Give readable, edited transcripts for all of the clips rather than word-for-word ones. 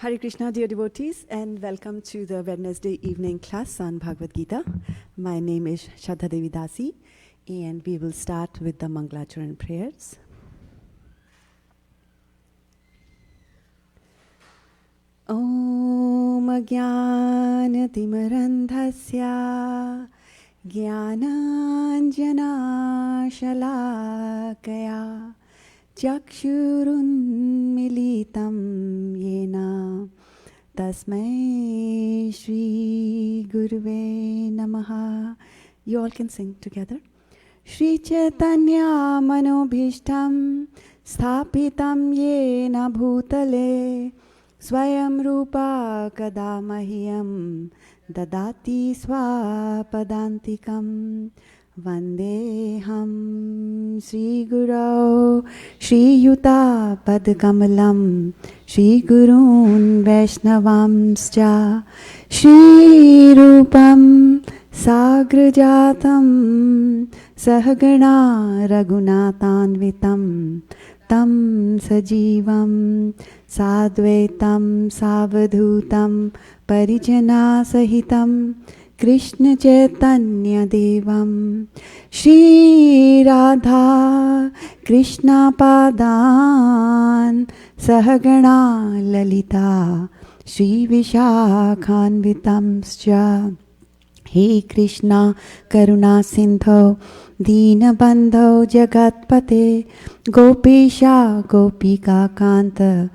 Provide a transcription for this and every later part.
Hare Krishna, dear devotees, and welcome to the Wednesday evening class on Bhagavad Gita. My name is Shraddha-devi Dasi, and we will start with the Mangalacharan prayers. Om Jnana-timirandhasya Jnananjana Shalakaya Chakshurunmilitam Yena Tasmai Shri Guruve Namaha. You all can sing together. Shri Chaitanya Manobhishtam Sthapitam Yena Bhutale Swayam Rupa Kada Mahyam Dadati Swapadantikam Vandeham Sri Gurau Shri Yuta Padkamalam Shri Gurun Vaishnavamscha Shri Rupam Sagrajatam Sahagana Raghunathanvitam Tam Sajivam Sadvaitam Savadhutam Parijana Sahitam Krishna Chaitanya Devam Shri Radha Krishna Padan Sahagana Lalita Shri Vishakhanvitamscha He Krishna Karuna Sindho Deenabandho Jagatpate Gopisha Gopika Kanta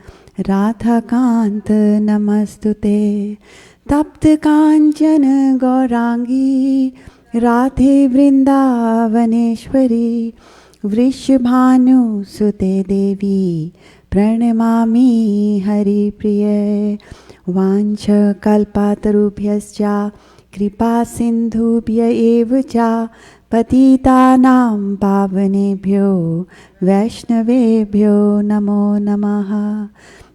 Radha Kanta Namastute Tapta Kanchana Gaurangi Radhe Vrindavaneshwari Vrishabhanu Sute Devi Pranamami Hari Priye Vancha Kalpatarubhyascha Kripa Sindhubhya Evacha Patitanam Pavanebhyo Vaishnavebhyo Namo Namaha.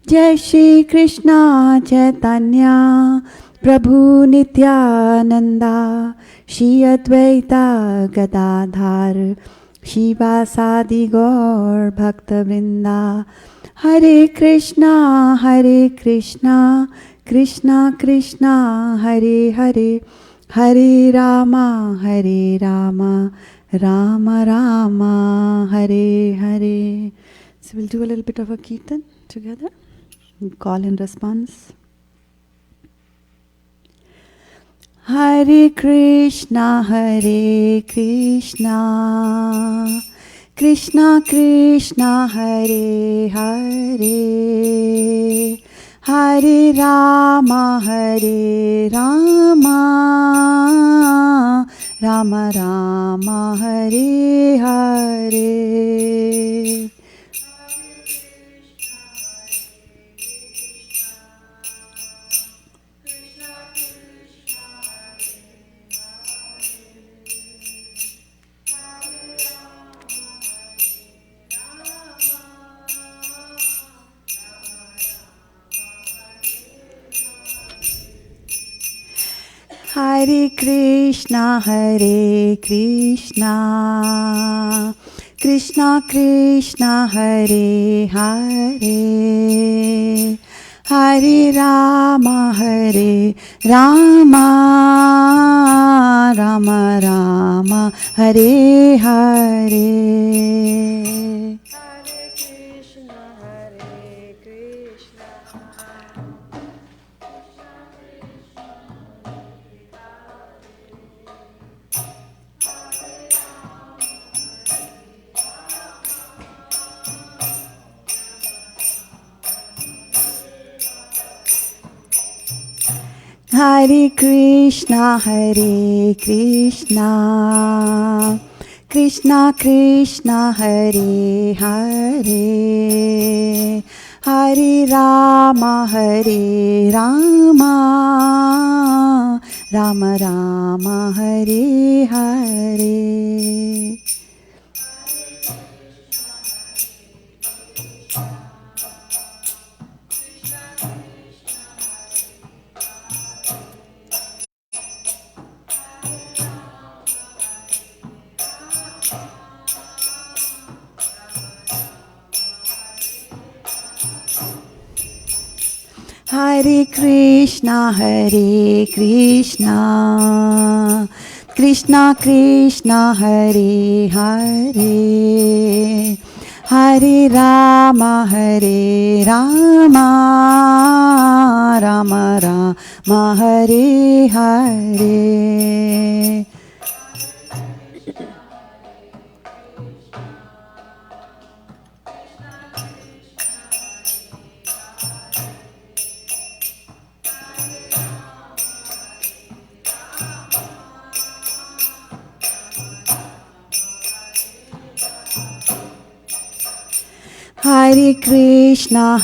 Jai Shri Krishna Chaitanya Prabhu Nityananda Shri Advaita Gadadhar Shivasadi Gaur Bhakta Vrinda. Hare Krishna Krishna Krishna Hare Hare Hare Rama Rama Rama Hare Hare. So we'll do a little bit of a kirtan together. Call and response. Hare Krishna Krishna Krishna Hare Hare Hare Rama Rama Rama Hare Hare. Hare Krishna Krishna Krishna Hare Hare Hare Rama Rama Rama Hare Hare. Hare Krishna Krishna Krishna Hare Hare Hare Rama Rama Rama Hare Hare. Hare Krishna, Krishna Krishna, Hare Hare, Hare Rama, Rama Rama, Hare Hare. Hare Krishna,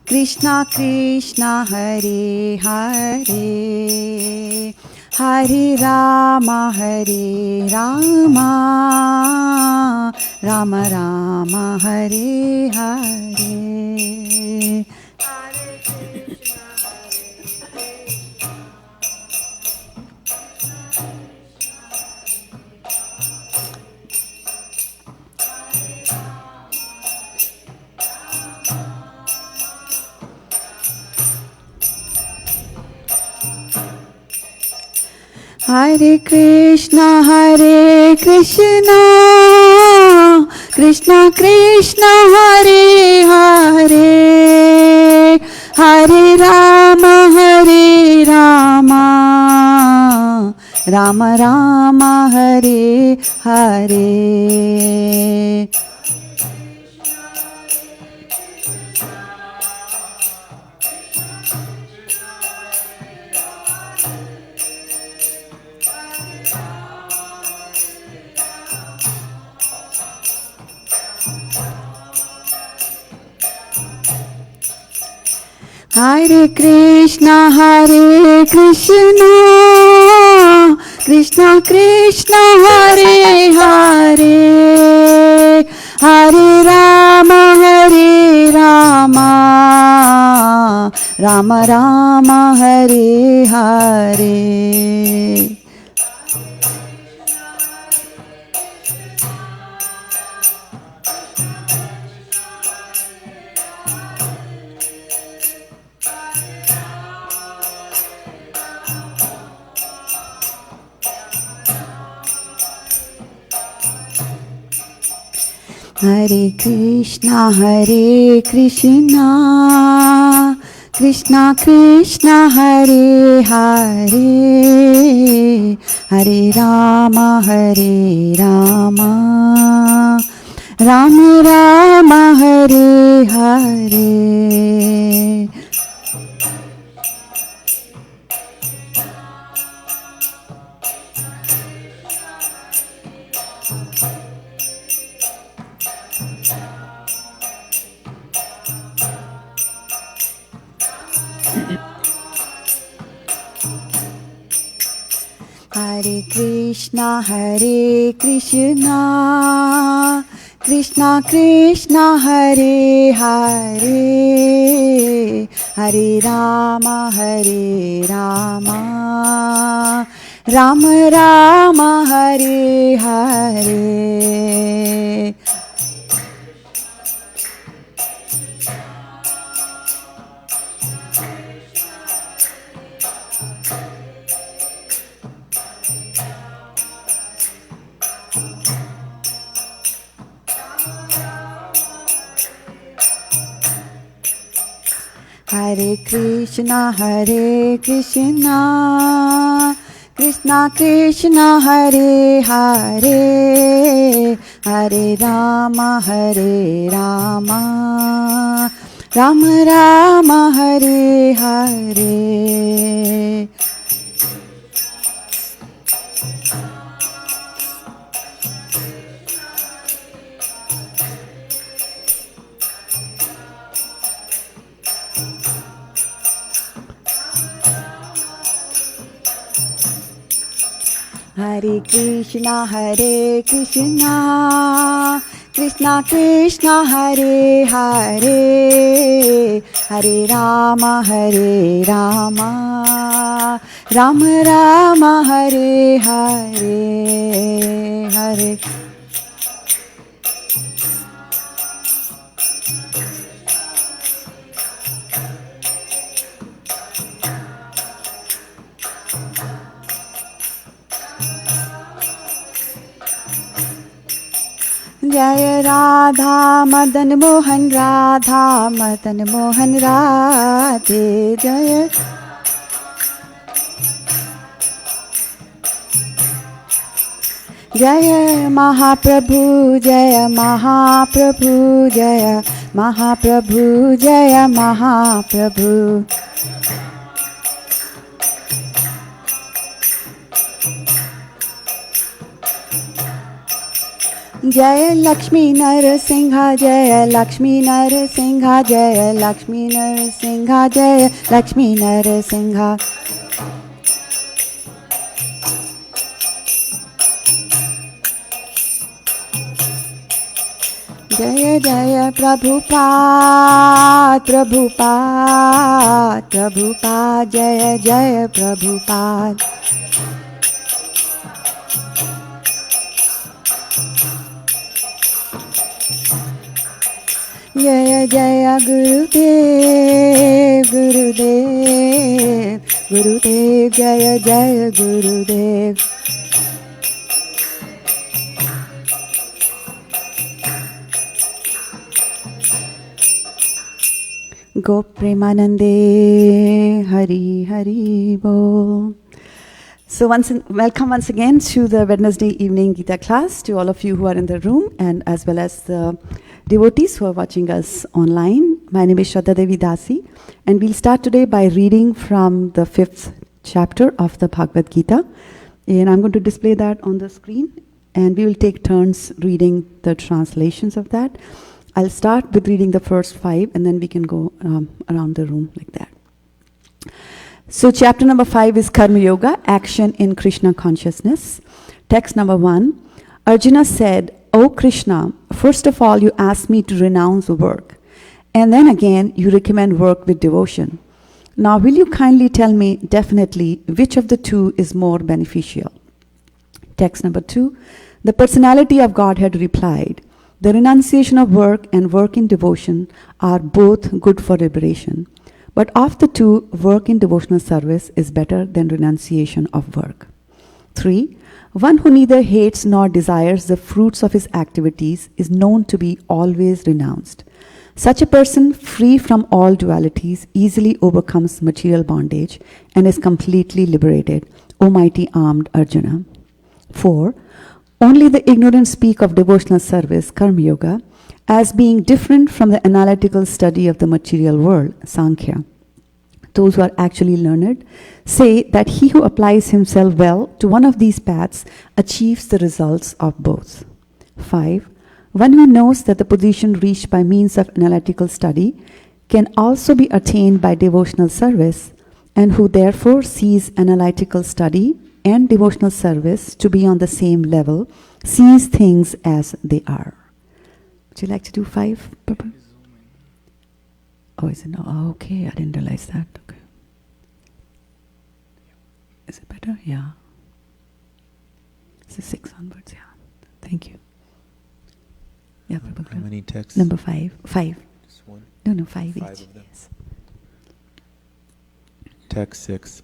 Krishna Krishna, Hare Hare, Hare Rama, Rama Rama, Hare Hare. Hare Krishna, Krishna Krishna, Hare Hare, Hare Rama, Rama Rama, Hare Hare. Hare Krishna, Krishna Krishna, Hare Hare, Hare Rama, Rama Rama, Hare Hare. Hare Krishna, Krishna Krishna, Hare Hare, Hare Rama, Rama Rama, Hare Hare. Hare Krishna, Krishna Krishna, Hare Hare, Hare Rama, Rama Rama, Hare Hare. Hare Krishna, Krishna Krishna, Hare Hare, Hare Rama, Rama Rama, Hare Hare. Hare Krishna, Krishna Krishna, Hare Hare, Hare Rama, Rama Rama, Hare Hare, Hare. Jaya Radha Madan Mohan Radha Madan Mohan Radhe Jaya Jaya Mahaprabhu Jaya Mahaprabhu Jaya Mahaprabhu Jaya Mahaprabhu Jaya Lakshmi Narasingha Jaya Lakshmi Narasingha Jaya Lakshmi Narasingha Jaya Lakshmi Narasingha Jaya Jaya Prabhupada Prabhupada Prabhupada Jaya Jaya Prabhupada Jaya Jaya Gurudev Gurudev Gurudev Jaya Jaya Gurudev Go Premanande Hari Hari Bo. So welcome once again to the Wednesday evening Gita class to all of you who are in the room and as well as the devotees who are watching us online. My name is Shraddha-devi Dasi and we'll start today by reading from the 5th chapter of the Bhagavad Gita. And I'm going to display that on the screen and we will take turns reading the translations of that. I'll start with reading the first 5 and then we can go around the room like that. So chapter number 5 is Karma Yoga, Action in Krishna Consciousness. Text number 1. Arjuna said, O Krishna, first of all you ask me to renounce work. And then again you recommend work with devotion. Now will you kindly tell me definitely which of the two is more beneficial? Text number 2. The personality of Godhead replied, the renunciation of work and work in devotion are both good for liberation. But of the two, work in devotional service is better than renunciation of work. 3. One who neither hates nor desires the fruits of his activities is known to be always renounced. Such a person, free from all dualities, easily overcomes material bondage and is completely liberated, O mighty armed Arjuna. 4. Only the ignorant speak of devotional service, Karma Yoga, as being different from the analytical study of the material world, Sankhya. Those who are actually learned say that he who applies himself well to one of these paths achieves the results of both. 5. One who knows that the position reached by means of analytical study can also be attained by devotional service, and who therefore sees analytical study and devotional service to be on the same level, sees things as they are. Would you like to do 5? Oh, is it no? Oh, okay, I didn't realize that. Okay. Is it better? Yeah. It's 6 onwards, yeah. Thank you. Yeah, How many texts? Number 5. 5. Just one? No, 5 each. 5 of them. Yes. Text 6.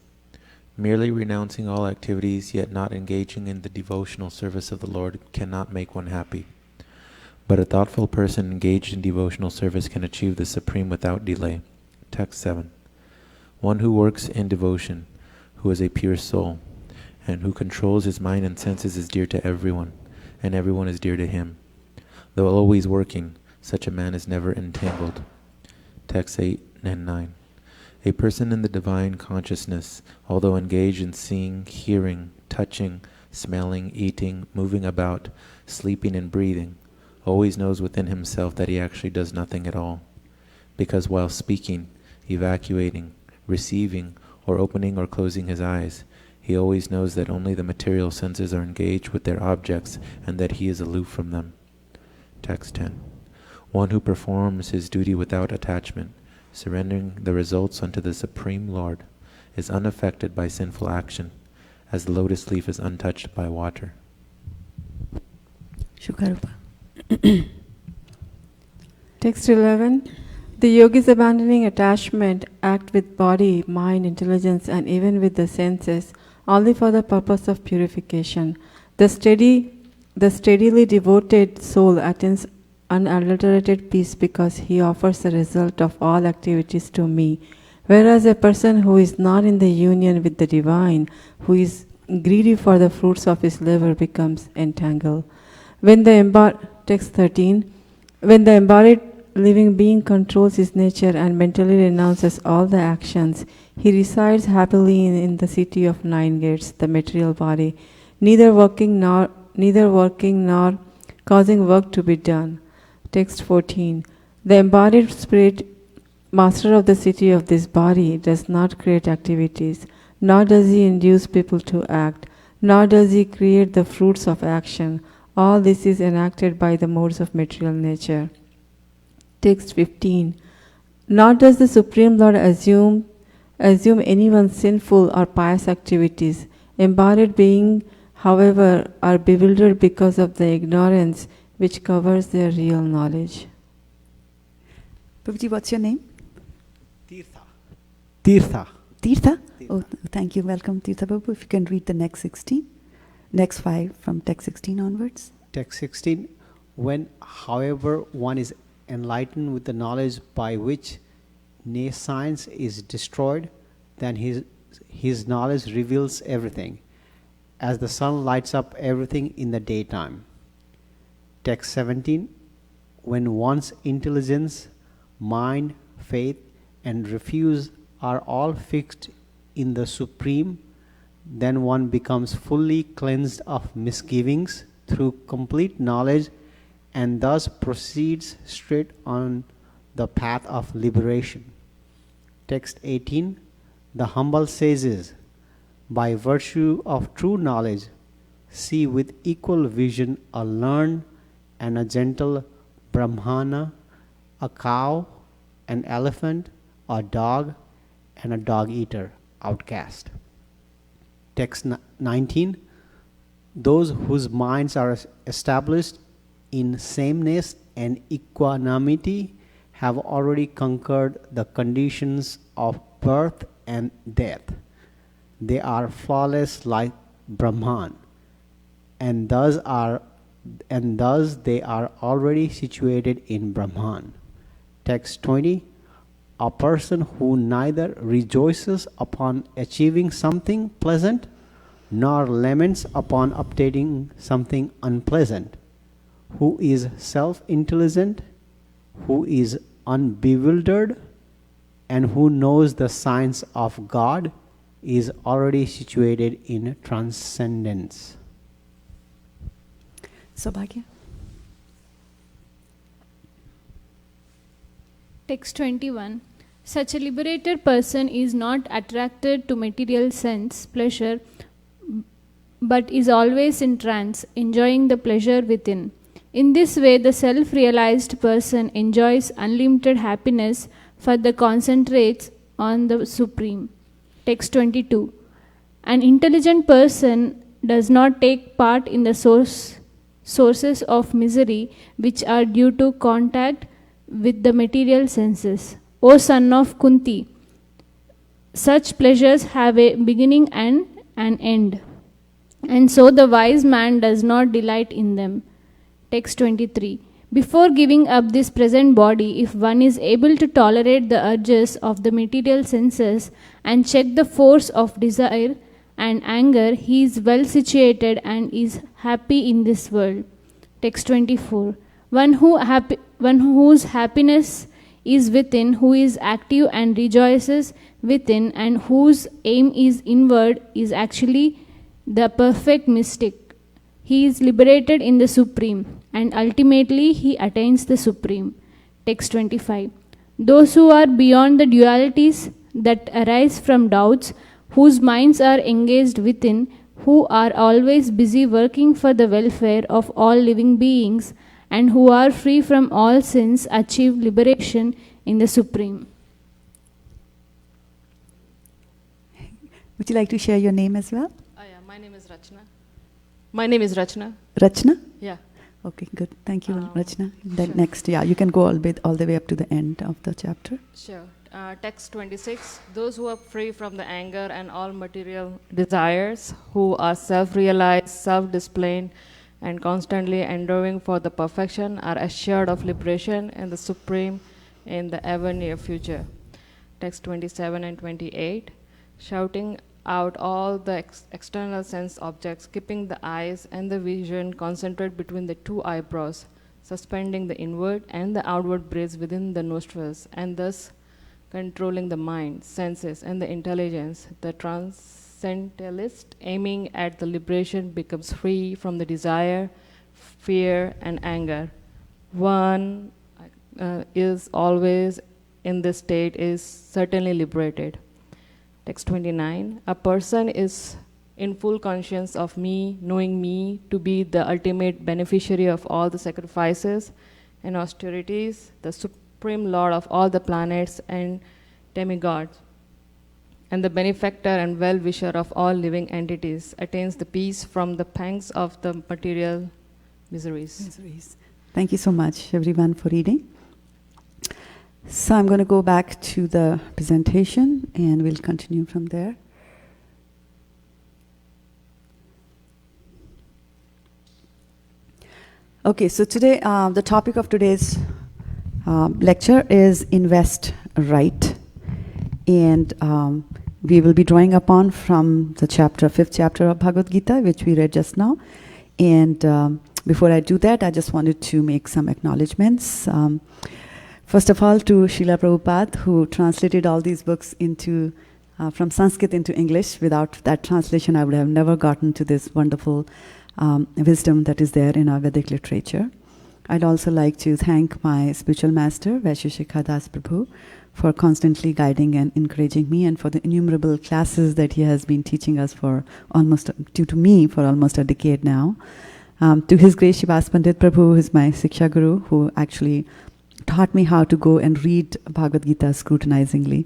Merely renouncing all activities, yet not engaging in the devotional service of the Lord, cannot make one happy. But a thoughtful person engaged in devotional service can achieve the supreme without delay. Text 7. One who works in devotion, who is a pure soul, and who controls his mind and senses is dear to everyone, and everyone is dear to him. Though always working, such a man is never entangled. Text 8 and 9. A person in the divine consciousness, although engaged in seeing, hearing, touching, smelling, eating, moving about, sleeping and breathing, always knows within himself that he actually does nothing at all. Because while speaking, evacuating, receiving, or opening or closing his eyes, he always knows that only the material senses are engaged with their objects and that he is aloof from them. Text 10. One who performs his duty without attachment, surrendering the results unto the Supreme Lord, is unaffected by sinful action, as the lotus leaf is untouched by water. Shukarupa. Text 11. The yogis abandoning attachment act with body, mind, intelligence and even with the senses only for the purpose of purification. The steady The steadily devoted soul attains unadulterated peace because he offers the result of all activities to me, whereas a person who is not in the union with the divine, who is greedy for the fruits of his labor, becomes entangled. Text 13, when the embodied living being controls his nature and mentally renounces all the actions, he resides happily in the city of 9 gates, the material body, neither working nor causing work to be done. Text 14. The embodied spirit, master of the city of this body, does not create activities, nor does he induce people to act, nor does he create the fruits of action. All this is enacted by the modes of material nature. Text 15. Nor does the Supreme Lord assume anyone's sinful or pious activities. Embodied beings, however, are bewildered because of the ignorance which covers their real knowledge. Prabhuji, what's your name? Tirtha. Tirtha? Oh, thank you. Welcome, Tirtha Prabhu. If you can read the next 5 from text 16 onwards. Text 16. When, however, one is enlightened with the knowledge by which nescience is destroyed, then his knowledge reveals everything, as the sun lights up everything in the daytime. Text 17. When one's intelligence, mind, faith, and refuse are all fixed in the Supreme, then one becomes fully cleansed of misgivings through complete knowledge, and thus proceeds straight on the path of liberation. Text 18. The humble sages, by virtue of true knowledge, see with equal vision a learned and a gentle Brahmana, a cow, an elephant, a dog, and a dog-eater outcast. Text 19. Those whose minds are established in sameness and equanimity have already conquered the conditions of birth and death. They are flawless like Brahman, and thus they are already situated in Brahman. Text 20. A person who neither rejoices upon achieving something pleasant nor laments upon obtaining something unpleasant, who is self-intelligent, who is unbewildered, and who knows the science of God, is already situated in transcendence. Saubhagya. Text 21. Such a liberated person is not attracted to material sense pleasure, but is always in trance, enjoying the pleasure within. In this way, the self-realized person enjoys unlimited happiness, for the concentrates on the Supreme. Text 22. An intelligent person does not take part in the sources of misery which are due to contact with the material senses. O son of Kunti, such pleasures have a beginning and an end, and so the wise man does not delight in them. Text 23. Before giving up this present body, if one is able to tolerate the urges of the material senses and check the force of desire and anger, he is well situated and is happy in this world. Text 24. One whose happiness is within, who is active and rejoices within, and whose aim is inward, is actually the perfect mystic. He is liberated in the Supreme, and ultimately he attains the Supreme. Text 25. Those who are beyond the dualities that arise from doubts, whose minds are engaged within, who are always busy working for the welfare of all living beings, and who are free from all sins, achieve liberation in the Supreme. Would you like to share your name as well? Yeah, my name is Rachna. My name is Rachna. Rachna? Yeah. Okay, good. Thank you, Rachna. Then sure. Next, you can go all the way up to the end of the chapter. Sure. Text 26. Those who are free from the anger and all material desires, who are self-realized, self-disciplined, and constantly endeavoring for the perfection are assured of liberation and the supreme in the ever near future. Text 27 and 28. Shouting out all the external sense objects, keeping the eyes and the vision concentrated between the two eyebrows, suspending the inward and the outward breaths within the nostrils, and thus controlling the mind, senses, and the intelligence. The transcendentalist aiming at the liberation becomes free from the desire, fear, and anger. One is always in this state is certainly liberated. Text 29. A person is in full conscience of me, knowing me to be the ultimate beneficiary of all the sacrifices and austerities, the supreme lord of all the planets and demigods, and the benefactor and well-wisher of all living entities, attains the peace from the pangs of the material miseries. Thank you so much, everyone, for reading. So I'm going to go back to the presentation, and we'll continue from there. Okay, so today, the topic of today's lecture is Invest Right. And we will be drawing upon from the fifth chapter of Bhagavad Gita, which we read just now. And before I do that, I just wanted to make some acknowledgements. First of all, to Srila Prabhupada, who translated all these books into from Sanskrit into English. Without that translation, I would have never gotten to this wonderful wisdom that is there in our Vedic literature. I'd also like to thank my spiritual master, Vaisheshika Das Prabhu, for constantly guiding and encouraging me, and for the innumerable classes that he has been teaching us for almost a decade now. To His Grace Shivas Pandit Prabhu, who is my Siksha Guru, who actually taught me how to go and read Bhagavad Gita scrutinizingly.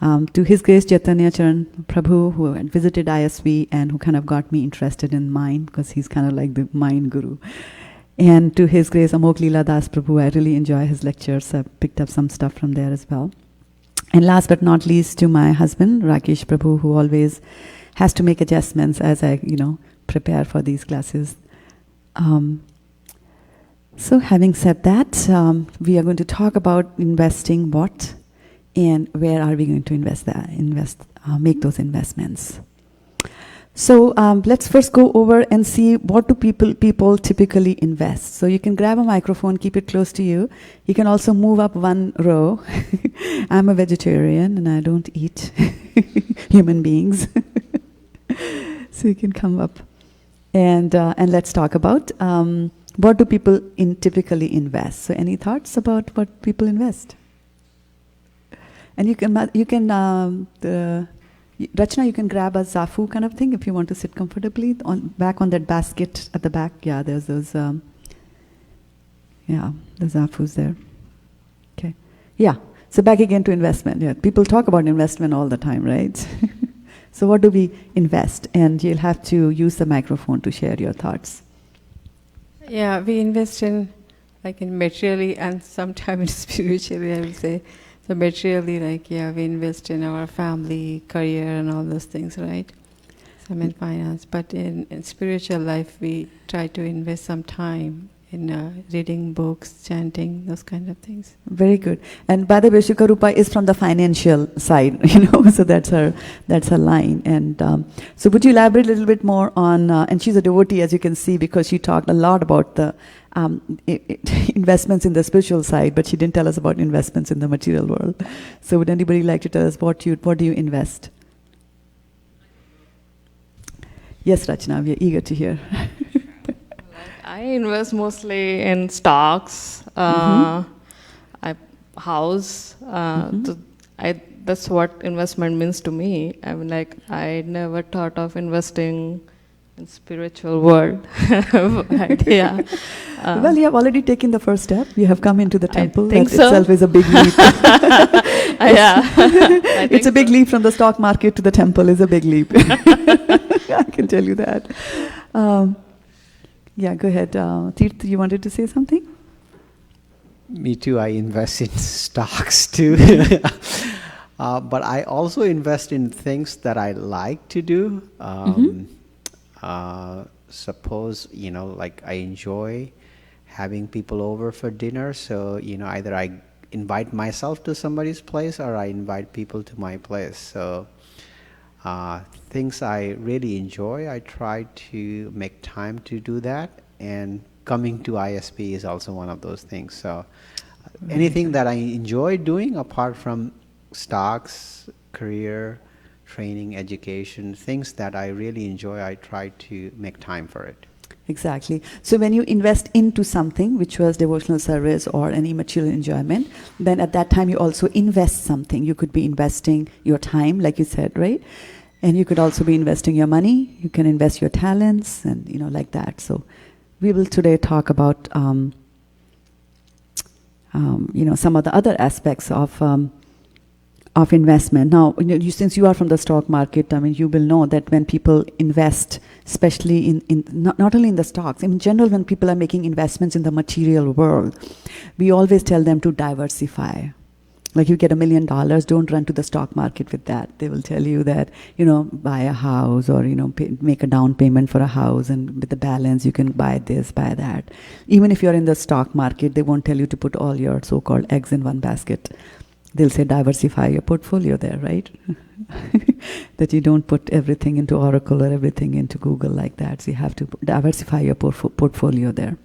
To His Grace Chaitanya Charan Prabhu, who had visited ISV and who kind of got me interested in mind, because he's kind of like the mind guru. And to His Grace Amok Leela Das Prabhu, I really enjoy his lectures. I've picked up some stuff from there as well. And last but not least, to my husband, Rakesh Prabhu, who always has to make adjustments as I, prepare for these classes. So having said that, we are going to talk about investing what and where are we going to make those investments. So let's first go over and see what do people typically invest. So you can grab a microphone, keep it close to you. You can also move up one row. I'm a vegetarian and I don't eat human beings. So you can come up and let's talk about what do people typically invest. So any thoughts about what people invest? And you can Rachna, you can grab a zafu kind of thing if you want to sit comfortably back on that basket at the back. Yeah, there's those. The zafus there. Okay. Yeah. So back again to investment. Yeah, people talk about investment all the time, right? So what do we invest? And you'll have to use the microphone to share your thoughts. Yeah, we invest in materially and sometimes spiritually, I will say. So materially, we invest in our family, career, and all those things, right? Some in finance. But in spiritual life, we try to invest some time in reading books, chanting, those kind of things. Very good. And by the way, Shikarupa is from the financial side, so that's her line. And so would you elaborate a little bit more on, and she's a devotee, as you can see, because she talked a lot about the investments in the spiritual side, but she didn't tell us about investments in the material world. So would anybody like to tell us what do you invest? Yes, Rachna, we are eager to hear. I invest mostly in stocks, house. That's what investment means to me. I never thought of investing in spiritual world. But, yeah. Well, you have already taken the first step. You have come into the temple. That itself is a big leap. It's a big leap from the stock market to the temple is a big leap. I can tell you that. Yeah, go ahead. Tirth, you wanted to say something? Me too. I invest in stocks too. But I also invest in things that I like to do. suppose, like I enjoy having people over for dinner, so, either I invite myself to somebody's place or I invite people to my place. So things I really enjoy, I try to make time to do that, and coming to ISP is also one of those things. So anything that I enjoy doing apart from stocks, career, training, education, things that I really enjoy, I try to make time for it. Exactly. So when you invest into something, which was devotional service or any material enjoyment, then at that time you also invest something. You could be investing your time, like you said, right? And you could also be investing your money. You can invest your talents, and like that. So we will today talk about some of the other aspects of investment. Now, since you are from the stock market, you will know that when people invest, especially in not only in the stocks, in general, when people are making investments in the material world, we always tell them to diversify. Like you get $1 million, don't run to the stock market with that. They will tell you that, buy a house or, make a down payment for a house, and with the balance you can buy this, buy that. Even if you're in the stock market, they won't tell you to put all your so-called eggs in one basket. They'll say diversify your portfolio there, right? That you don't put everything into Oracle or everything into Google like that. So you have to diversify your portfolio there.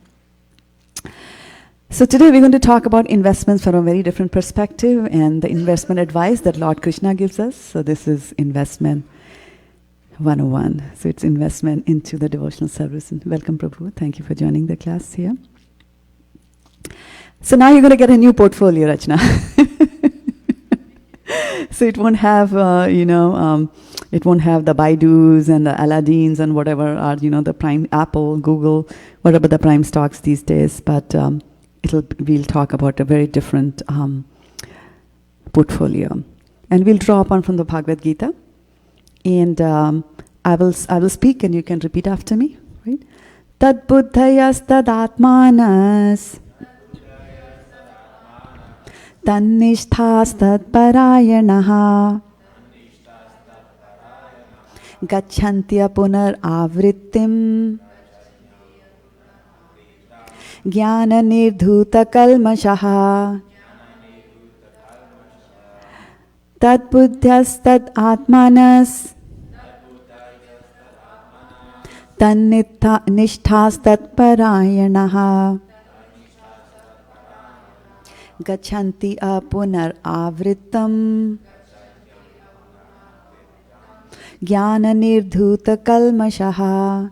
So today we're going to talk about investments from a very different perspective and the investment advice that Lord Krishna gives us. So this is investment 101. So it's investment into the devotional service. And welcome, Prabhu. Thank you for joining the class here. So now you're going to get a new portfolio, Rachna. So it won't have, it won't have the Baidus and the Aladdins and whatever are, the prime Apple, Google, whatever the prime stocks these days. But we'll talk about a very different portfolio, and we'll draw upon from the Bhagavad Gita. And I will speak, and you can repeat after me, right? Tad buddhayas tad atmanas. Tannishthas tad parayanaha gacchantya punar avrittim jnana nirdhuta kalmashaha tad buddhyas tad atmanas tannishthas tad parayanaha Gachanti apunar avritam Jnana nirdhuta kalmashaha.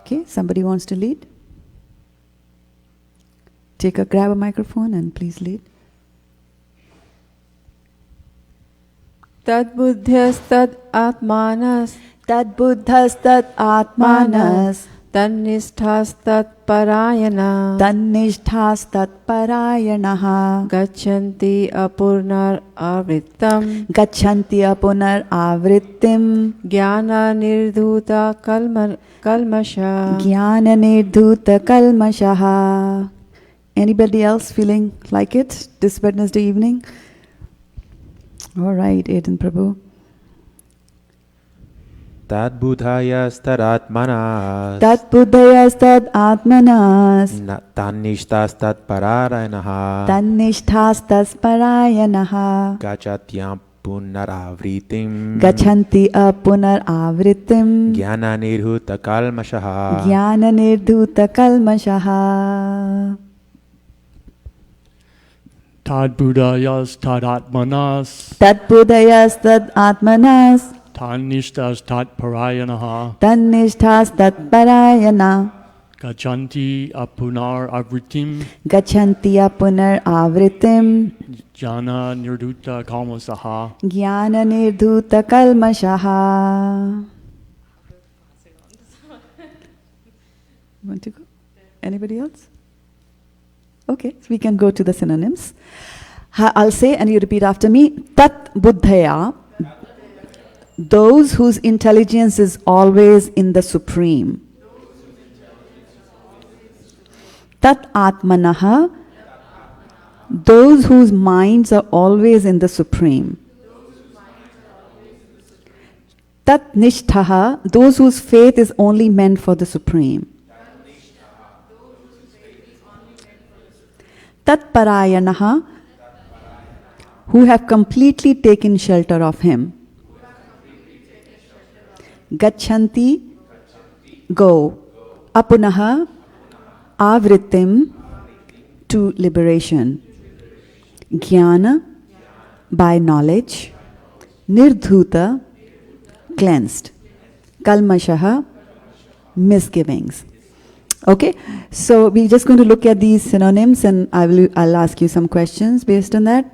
Okay, somebody wants to lead? Grab a microphone and please lead. Tad buddhyas tad atmanas. Tad buddhas tad atmanas. Tannishthas tat parayana. Tannishthas tat parayanaha. Gachanti apurnar avrittam. Gachanti apunar avrittim. Jnana nirdhuta kalmasha. Jnana nirdhuta kalmashaha. Anybody else feeling like it this Wednesday evening? All right, Aiden Prabhu. Tad buddhayas tad atmanas. Tad buddhayas tad atmanas. Tannishthas tad parayanaha. Tannishthas tas parayanaha. Gachatyam punar avritim. Gachanti apunar avritim. Jnana nirdhuta kalmashaha. Jnana nirdhuta kalmashaha. Tad buddhayas tad atmanas. Tad buddhayas tad atmanas. Tannishthas tat parayanaha. Tannishthas tat parayana. Gachanti apunar avritim. Gachanti apunar avritim. Jnana nirdhuta kalmasaha. Jnana nirdhuta kalmashaha. Want to go? Anybody else? Okay, so we can go to the synonyms. I'll say and you repeat after me. Tat buddhaya. Those whose intelligence is always in the Supreme. Tat atmanaha. Those whose minds are always in the Supreme. Tat nishthaha, those whose faith is only meant for the Supreme. Tat parayanaha, who have completely taken shelter of him. Gachanti, go. Apunaha, avritim, to liberation. Jnana, by knowledge. Nirdhuta, cleansed. Kalmashaha, misgivings. Okay, so we're just going to look at these synonyms and I'll ask you some questions based on that.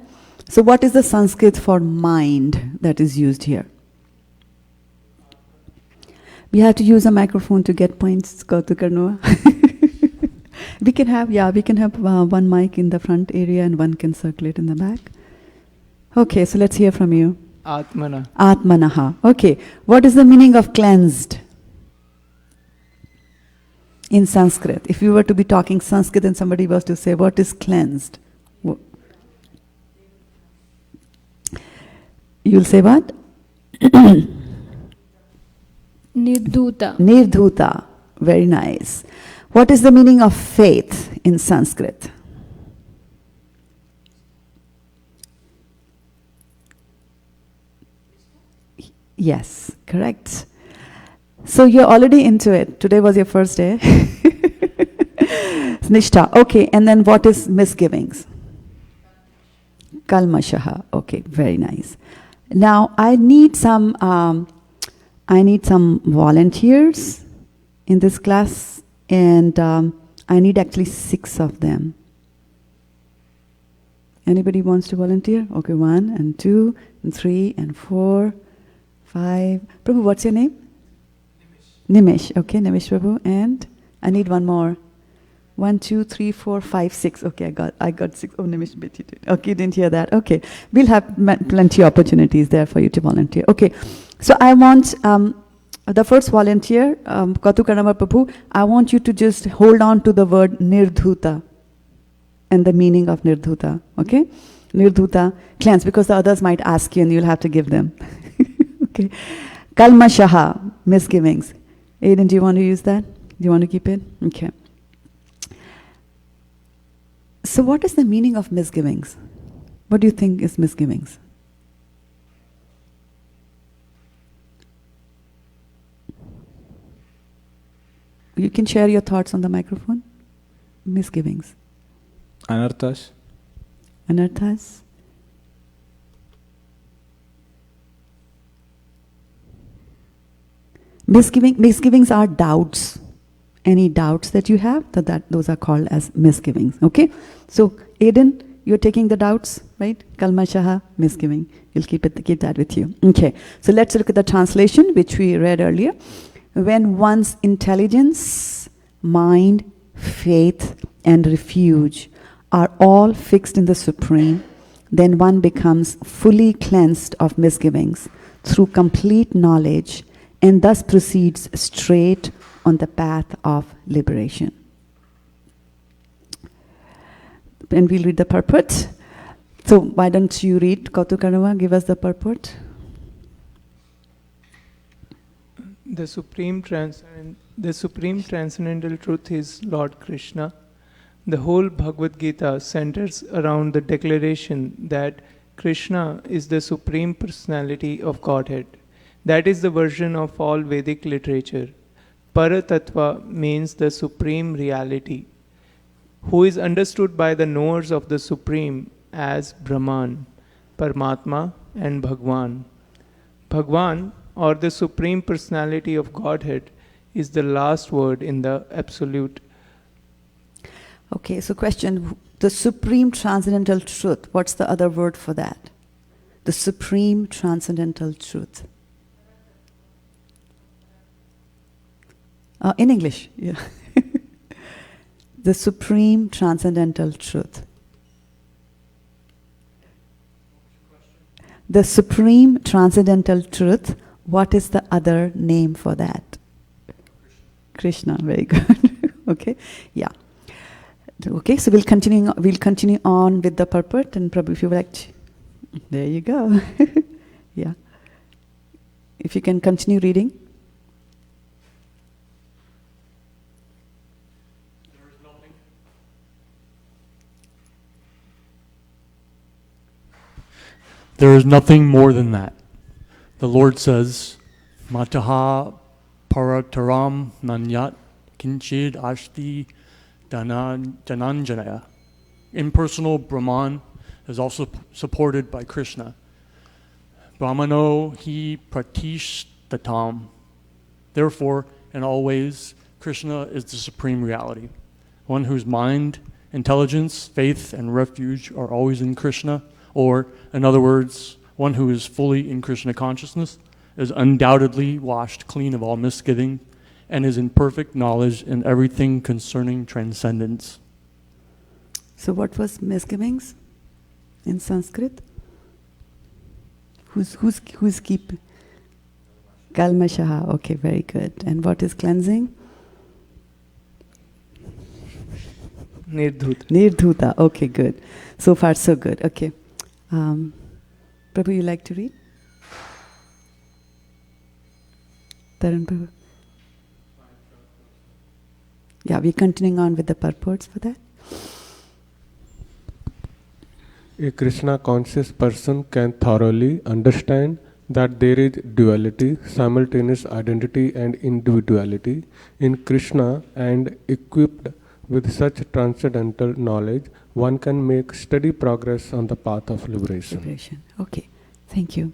So what is the Sanskrit for mind that is used here? We have to use a microphone to get points, Kautuk Karnova. we can have one mic in the front area and one can circulate in the back. Okay, so let's hear from you. Atmana. Atmanaha. Okay, what is the meaning of cleansed in Sanskrit? If you were to be talking Sanskrit and somebody was to say, what is cleansed? You'll say what? Nirdhuta. Nirdhuta. Very nice. What is the meaning of faith in Sanskrit? Yes, correct. So you're already into it. Today was your first day. Nishtha. Okay, and then what is misgivings? Kalmashaha. Okay, very nice. Now I need some volunteers in this class, and I need actually 6 of them. Anybody wants to volunteer? Okay, 1 and 2 and 3 and 4, 5. Prabhu, what's your name? Nimish. Okay, Nimish Prabhu, and I need one more. 1, 2, 3, 4, 5, 6. Okay, I got 6. Oh, Nimish, okay, didn't hear that. Okay, we'll have plenty of opportunities there for you to volunteer. Okay, so I want the first volunteer, Kautuk Karnava Prabhu, I want you to just hold on to the word Nirdhuta and the meaning of Nirdhuta. Okay, Nirdhuta, cleanse, because the others might ask you and you'll have to give them. Okay, Kalmashaha, misgivings. Aiden, do you want to use that? Do you want to keep it? Okay. So what is the meaning of misgivings? What do you think is misgivings? You can share your thoughts on the microphone. Misgivings. Anarthas. Anarthas. Misgivings are doubts. Any doubts that you have, those are called as misgivings. Okay? So, Aiden, you're taking the doubts, right? Kalmashaha, misgiving. You'll keep that with you. Okay. So let's look at the translation, which we read earlier. When one's intelligence, mind, faith, and refuge are all fixed in the Supreme, then one becomes fully cleansed of misgivings through complete knowledge and thus proceeds straight on the path of liberation. And we'll read the purport. So why don't you read, Kautuk Karnava, give us the purport. The supreme transcendental truth is Lord Krishna. The whole Bhagavad Gita centers around the declaration that Krishna is the Supreme Personality of Godhead. That is the version of all Vedic literature. Paratattva means the Supreme Reality, who is understood by the knowers of the Supreme as Brahman, Paramatma, and Bhagwan. Bhagwan, or the Supreme Personality of Godhead, is the last word in the Absolute. Okay, so question, the Supreme Transcendental Truth, what's the other word for that? The Supreme Transcendental Truth. In English, yeah. The Supreme Transcendental Truth. The Supreme Transcendental Truth, what is the other name for that? Krishna, very good. Okay, yeah. Okay, so we'll continue on with the purport, and Prabhu, if you would like to, there you go. Yeah. If you can continue reading. There is nothing more than that. The Lord says, Mataha parataram nanyat kinchid ashti dhananjanaya. Impersonal Brahman is also supported by Krishna. Brahmano hi pratishtatam. Therefore, in all ways, Krishna is the supreme reality, one whose mind, intelligence, faith, and refuge are always in Krishna, or, in other words, one who is fully in Krishna consciousness, is undoubtedly washed clean of all misgiving, and is in perfect knowledge in everything concerning transcendence. So what was misgivings in Sanskrit? Who's keep? Kalmashaha. Okay, very good. And what is cleansing? Nirdhuta. Nirdhuta. Okay, good. So far, so good. Okay. Prabhu, you like to read? Taran Prabhu. Yeah, we're continuing on with the purports for that. A Krishna conscious person can thoroughly understand that there is duality, simultaneous identity and individuality in Krishna, and equipped with such transcendental knowledge, one can make steady progress on the path of liberation. Okay, thank you.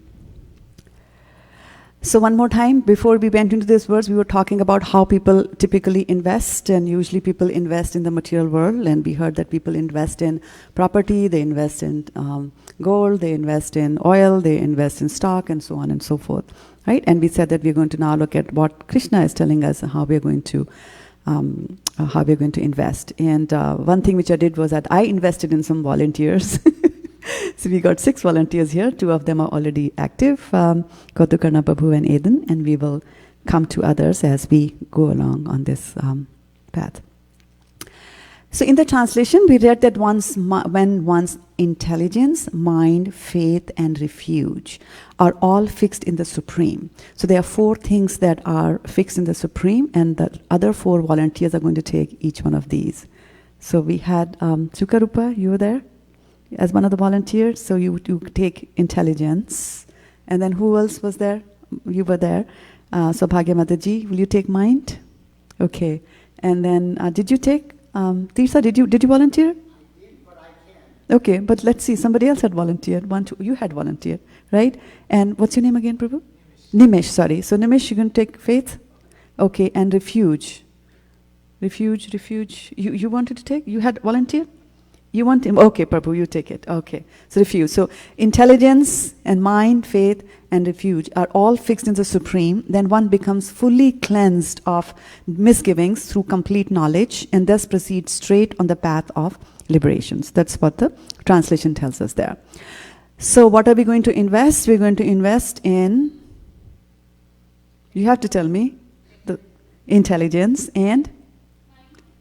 So one more time, before we went into these words, we were talking about how people typically invest, and usually people invest in the material world, and we heard that people invest in property, they invest in gold, they invest in oil, they invest in stock, and so on and so forth, right? And we said that we're going to now look at what Krishna is telling us, how we're going to invest. And one thing which I did was that I invested in some volunteers. So we got 6 volunteers here. 2 of them are already active, Kotukarna Prabhu and Eden, and we will come to others as we go along on this path. So in the translation, we read that when one's intelligence, mind, faith, and refuge are all fixed in the Supreme. So there are 4 things that are fixed in the Supreme, and the other 4 volunteers are going to take each one of these. So we had Sukarupa, you were there as one of the volunteers. So you take intelligence. And then who else was there? You were there. So Bhagya Mataji, will you take mind? Okay. And then did you take Tirsa, did you volunteer? I did, but I can't. Okay, but let's see, somebody else had volunteered. You had volunteered, right? And what's your name again, Prabhu? Nimesh, sorry. So Nimesh, you're going to take faith? Okay, and refuge. Refuge. You wanted to take? You had volunteered? You want him? Okay, Prabhu, you take it. Okay. So refuge. So intelligence and mind, faith, and refuge are all fixed in the Supreme. Then one becomes fully cleansed of misgivings through complete knowledge, and thus proceeds straight on the path of liberations. That's what the translation tells us there. So what are we going to invest? We're going to invest in, you have to tell me, the intelligence and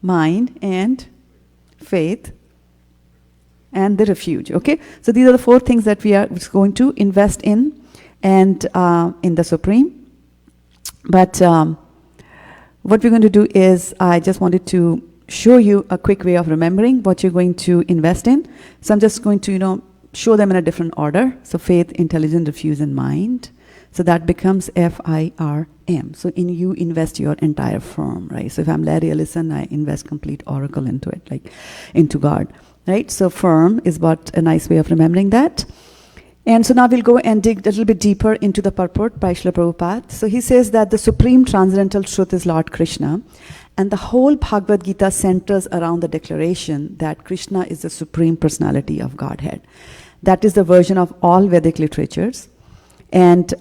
mind and faith and the refuge. Okay, so these are the 4 things that we are going to invest in, and in the Supreme. But what we're going to do is, I just wanted to show you a quick way of remembering what you're going to invest in. So I'm just going to, show them in a different order. So faith, intelligence, refuge, and mind. So that becomes FIRM. So you invest your entire firm, right? So if I'm Larry Ellison, I invest complete Oracle into it, like into God. Right, so firm is what a nice way of remembering that. And so now we'll go and dig a little bit deeper into the purport by Srila Prabhupada. So he says that the supreme transcendental truth is Lord Krishna, and the whole Bhagavad Gita centers around the declaration that Krishna is the supreme personality of Godhead. That is the version of all Vedic literatures. And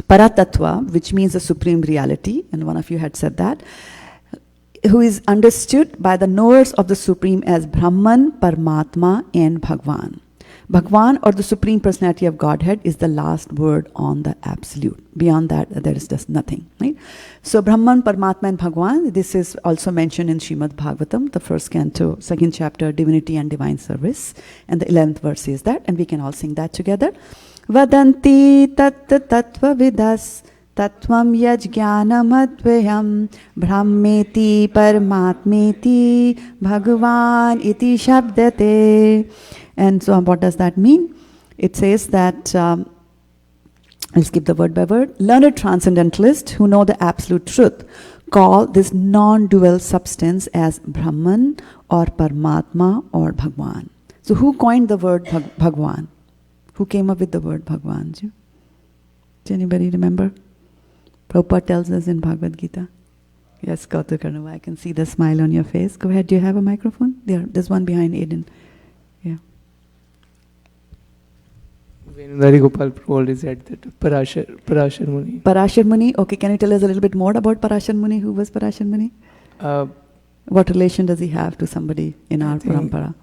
Paratattva, which means the supreme reality, and one of you had said that, who is understood by the knowers of the Supreme as Brahman, Paramatma, and Bhagwan. Bhagwan, or the Supreme Personality of Godhead, is the last word on the Absolute. Beyond that, there is just nothing. Right? So Brahman, Paramatma, and Bhagwan, this is also mentioned in Srimad Bhagavatam, the 1st canto, 2nd chapter, Divinity and Divine Service. And the 11th verse is that, and we can all sing that together. Vadanti tat tattva vidas Tattvam yajnanamadvayam brahmeti paramatmeti bhagavan iti shabdate. And so what does that mean? It says that, I'll skip the word by word, learned transcendentalists who know the absolute truth call this non-dual substance as Brahman or Paramatma or Bhagwan. So who coined the word Bhagwan? Who came up with the word Bhagwan? Does anybody remember? Prabhupada tells us in Bhagavad Gita. Yes, Kautuk Karnava, I can see the smile on your face. Go ahead, do you have a microphone? There's one behind Aiden. Yeah. Venudari Gopal Prabhupada is at that Parashar Muni. Parashar Muni, okay, can you tell us a little bit more about Parashar Muni? Who was Parashar Muni? What relation does he have to somebody in our parampara?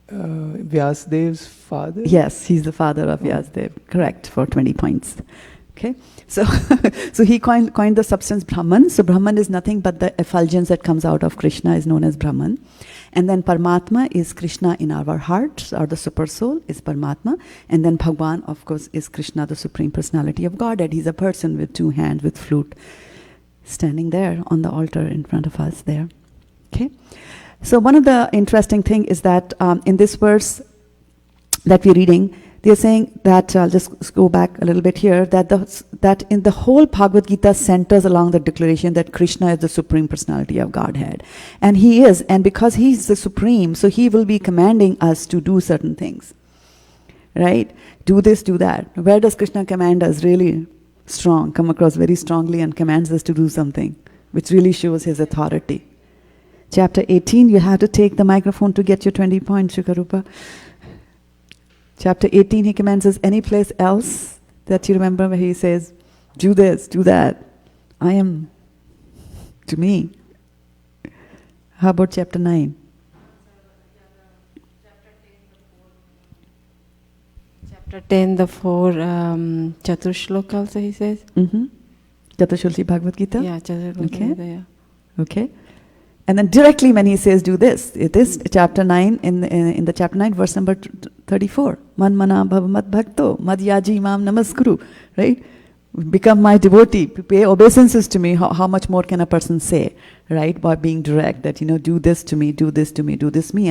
Vyasdev's father? Yes, he's the father of Vyasdev. Correct, for 20 points. Okay, so so he coined the substance Brahman. So Brahman is nothing but the effulgence that comes out of Krishna is known as Brahman. And then Paramatma is Krishna in our hearts, or the super soul is Paramatma. And then Bhagwan, of course, is Krishna, the Supreme Personality of Godhead. He's a person with two hands, with flute, standing there on the altar in front of us there. Okay, so one of the interesting thing is that in this verse that we're reading, they're saying that, I'll just go back a little bit here, that in the whole Bhagavad Gita centers along the declaration that Krishna is the Supreme Personality of Godhead. And he is, and because he's the Supreme, so he will be commanding us to do certain things. Right? Do this, do that. Where does Krishna command us? Really strong, come across very strongly and commands us to do something, which really shows his authority. Chapter 18, you have to take the microphone to get your 20 points, Shukarupa. Chapter 18, he commands us any place else that you remember where he says, do this, do that. I am to me. How about chapter 9? Chapter 10, the four Chaturshloka also he says. Chaturshloki Bhagavad Gita? Yeah, Chaturshloka. Okay. Gita, yeah. Okay. And then directly when he says do this, it is chapter 9, in the chapter 9, verse number 34. Man mana bhava mad bhakto, mad yaji mam namaskuru. Right? Become my devotee, pay obeisances to me. How much more can a person say? Right? By being direct, that, do this to me, do this to me, do this me.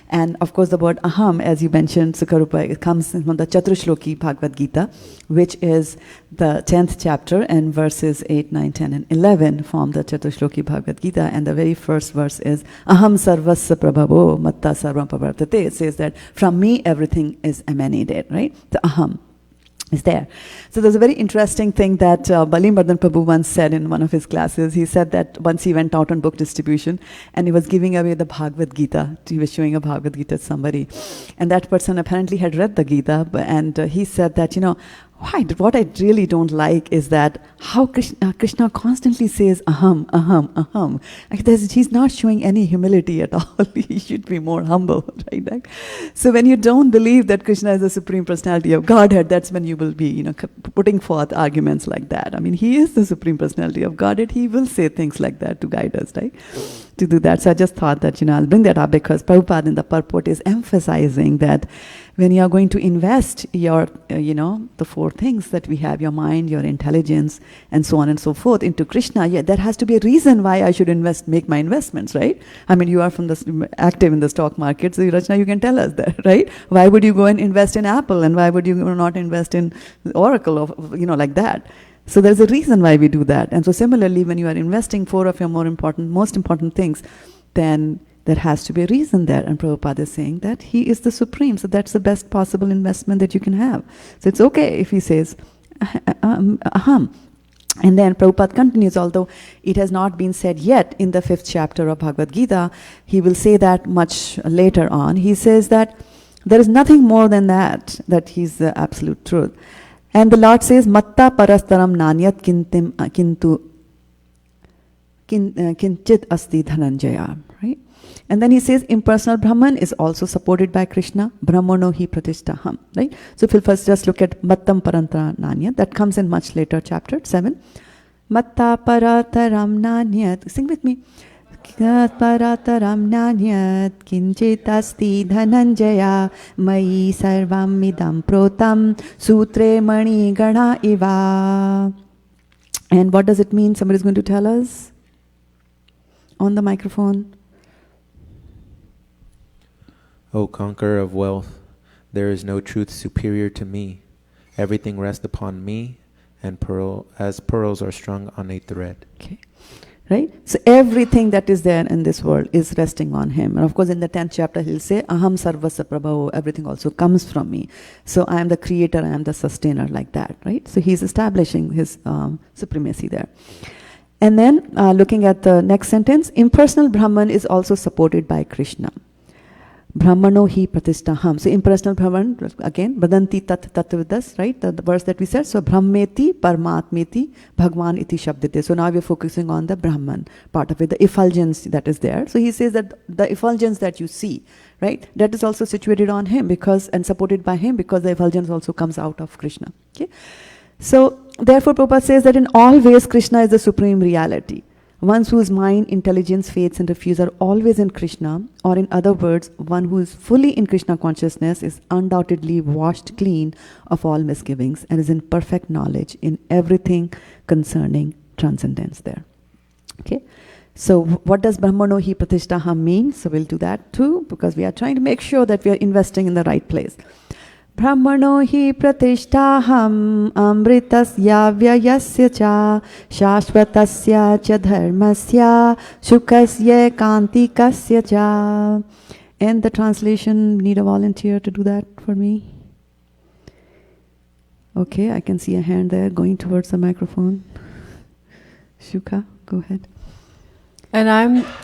And of course the word aham, as you mentioned, Sukarupa, it comes from the Chaturshloki Bhagavad Gita, which is the 10th chapter, and verses 8, 9, 10, and 11 form the Chaturshloki Bhagavad Gita. And the very first verse is aham sarvasya prabhavo matta sarvam pavartate. It says that from me everything is emanated, right? The aham is there. So there's a very interesting thing that Balimardhan Prabhu once said in one of his classes. He said that once he went out on book distribution and he was giving away the Bhagavad Gita. He was showing a Bhagavad Gita to somebody. And that person apparently had read the Gita, and he said that, what I really don't like is that how Krishna constantly says aham, aham, aham. He's not showing any humility at all. He should be more humble, right? So when you don't believe that Krishna is the Supreme Personality of Godhead, that's when you will be, putting forth arguments like that. I mean, he is the Supreme Personality of Godhead. He will say things like that to guide us, right? To do that. So I just thought that, I'll bring that up because Prabhupada in the purport is emphasizing that when you are going to invest your, the four things that we have, your mind, your intelligence, and so on and so forth, into Krishna, there has to be a reason why I should make my investments, right? I mean, you are active in the stock market, so Rachna, you can tell us that, right? Why would you go and invest in Apple, and why would you not invest in Oracle, or, like that? So there's a reason why we do that. And so similarly, when you are investing four of your most important things, then there has to be a reason there. And Prabhupada is saying that he is the Supreme. So that's the best possible investment that you can have. So it's okay if he says, aham. And then Prabhupada continues, although it has not been said yet in the 5th chapter of Bhagavad Gita, he will say that much later on. He says that there is nothing more than that he's the absolute truth. And the Lord says, matta parastaram nanyat kinchit asti dhananjaya. Right? And then he says, impersonal Brahman is also supported by Krishna. Brahmano hi pratishtaham. Right? So if we'll first just look at mattam parantara nanyat, that comes in much later chapter 7. Matta parataram nanyat. Sing with me. Parataram nanyat kinchit asti dhananjaya mayi sarvam idam protam sutre mani gana iva. And what does it mean? Somebody's going to tell us on the microphone. O conqueror of wealth, there is no truth superior to me. Everything rests upon me, and as pearls are strung on a thread. Okay. Right? So everything that is there in this world is resting on him. And of course in the 10th chapter he'll say, Aham sarvasya prabhavo, everything also comes from me. So I am the creator, I am the sustainer, like that, right? So he's establishing his supremacy there. And then looking at the next sentence, impersonal Brahman is also supported by Krishna. Brahmano hi pratishtaham. So impersonal Brahman, again, Badanti tat tatvidas, right? The verse that we said. So Brahmeti Paramatmeti Bhagwan iti shabdite. So now we're focusing on the Brahman part of it, the effulgence that is there. So he says that the effulgence that you see, right, that is also situated on him because and supported by him because the effulgence also comes out of Krishna. Okay. So therefore Prabhupada says that in all ways Krishna is the supreme reality. Ones whose mind, intelligence, faiths and refuse are always in Krishna, or in other words, one who is fully in Krishna consciousness is undoubtedly washed clean of all misgivings and is in perfect knowledge in everything concerning transcendence there. Okay. So what does Brahmano hi pratishtaham mean? So we'll do that too, because we are trying to make sure that we are investing in the right place. Brahmano hi pratishtaham amritasya vyayasya cha shashvatasya cha dharmasya shukasya kantikasya cha. And the translation, need a volunteer to do that for me? Okay, I can see a hand there going towards the microphone. Shuka, go ahead. And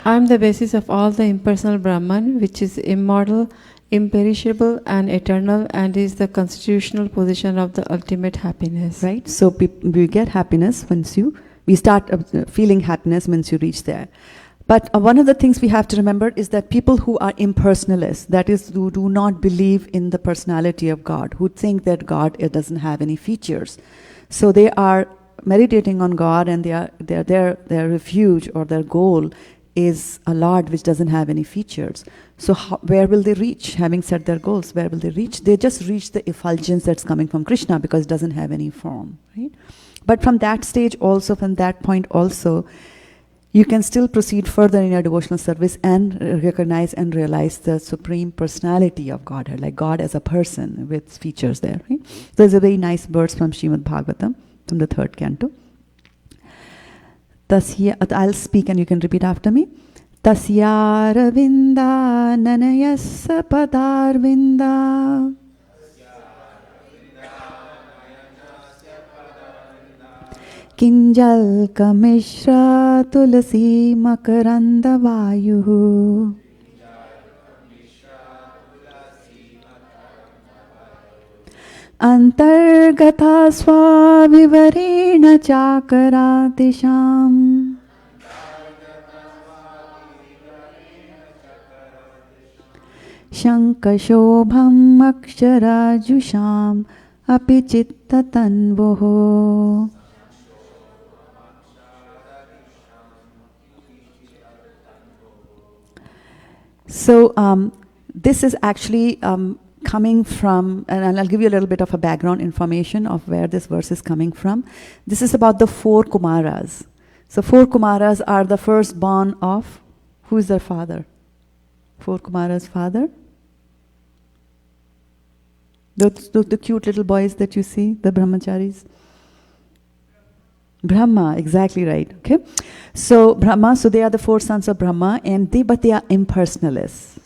I'm the basis of all the impersonal Brahman, which is immortal, imperishable and eternal, and is the constitutional position of the ultimate happiness. Right? So we get happiness we start feeling happiness once you reach there. But one of the things we have to remember is that people who are impersonalists, that is, who do not believe in the personality of God, who think that God doesn't have any features, so they are meditating on God, and their refuge or their goal is a Lord which doesn't have any features. So where will they reach? Having set their goals, where will they reach? They just reach the effulgence that's coming from Krishna because it doesn't have any form, right? But from that stage also, from that point also, you can still proceed further in your devotional service and recognize and realize the supreme personality of Godhead, like God as a person with features there, right? So there's a very nice verse from Srimad Bhagavatam, from the 3rd canto. I'll speak and you can repeat after me. Tasya ravinda nanayasa padarvinda kinjal kamishra tulasi makaranda vayu antargata swavivarena chakaratisham shankashobham aksharajusham api chittatanvoho. So this is actually coming from, and I'll give you a little bit of a background information of where this verse is coming from. This is about the 4 Kumaras. So 4 Kumaras are the firstborn of, who is their father? 4 Kumaras' father? The cute little boys that you see, the brahmacharis. Brahma, exactly right. Okay, so Brahma, so they are the 4 sons of Brahma, but they are impersonalists.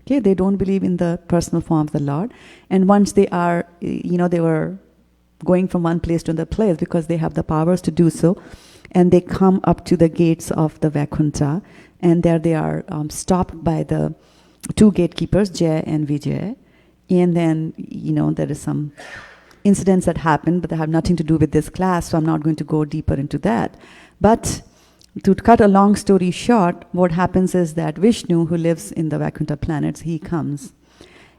Okay, they don't believe in the personal form of the Lord. And once they are, they were going from one place to another place because they have the powers to do so, and they come up to the gates of the Vaikuntha, and there they are stopped by the 2 gatekeepers, Jay and Vijay. And then, there is some incidents that happen, but they have nothing to do with this class, so I'm not going to go deeper into that. But to cut a long story short, what happens is that Vishnu, who lives in the Vaikuntha planets, he comes.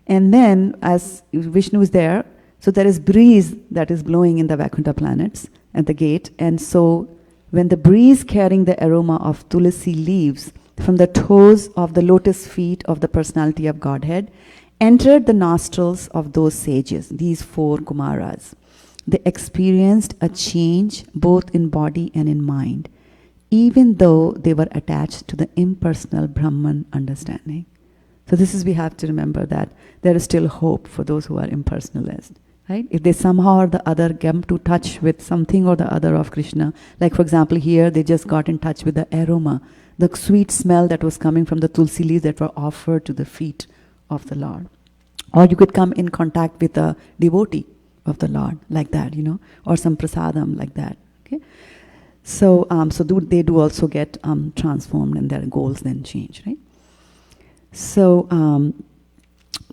And then, as Vishnu is there, so there is breeze that is blowing in the Vaikuntha planets at the gate. And so, when the breeze carrying the aroma of tulasi leaves from the toes of the lotus feet of the personality of Godhead entered the nostrils of those sages, these 4 Kumaras. They experienced a change both in body and in mind, even though they were attached to the impersonal Brahman understanding. So this is, we have to remember that there is still hope for those who are impersonalist. Right? If they somehow or the other come to touch with something or the other of Krishna, like for example here they just got in touch with the aroma, the sweet smell that was coming from the tulsi leaves that were offered to the feet of the Lord. Or you could come in contact with a devotee of the Lord, like that, or some prasadam like that. Okay, so they do also get transformed and their goals then change, right? So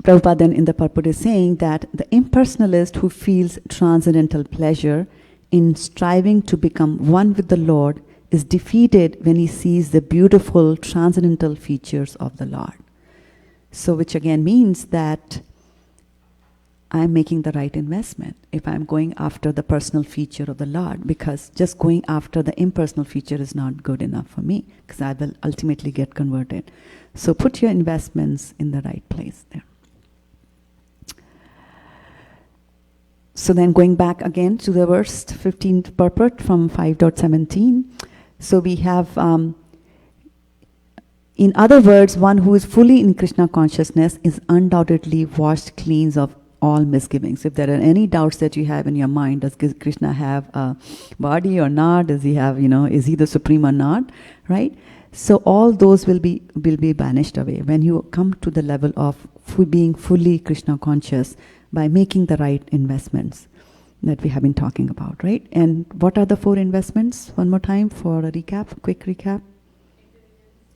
Prabhupada then in the purport is saying that the impersonalist who feels transcendental pleasure in striving to become one with the Lord is defeated when he sees the beautiful transcendental features of the Lord. So which again means that I'm making the right investment if I'm going after the personal feature of the Lord, because just going after the impersonal feature is not good enough for me, because I will ultimately get converted. So put your investments in the right place there. So then going back again to the verse 15th purport from 5.17. So we have, in other words, one who is fully in Krishna consciousness is undoubtedly washed clean of all misgivings. If there are any doubts that you have in your mind, does Krishna have a body or not? Does he have, is he the supreme or not? Right? So all those will be banished away when you come to the level of being fully Krishna conscious by making the right investments that we have been talking about, right? And what are the 4 investments? One more time for a recap, quick recap.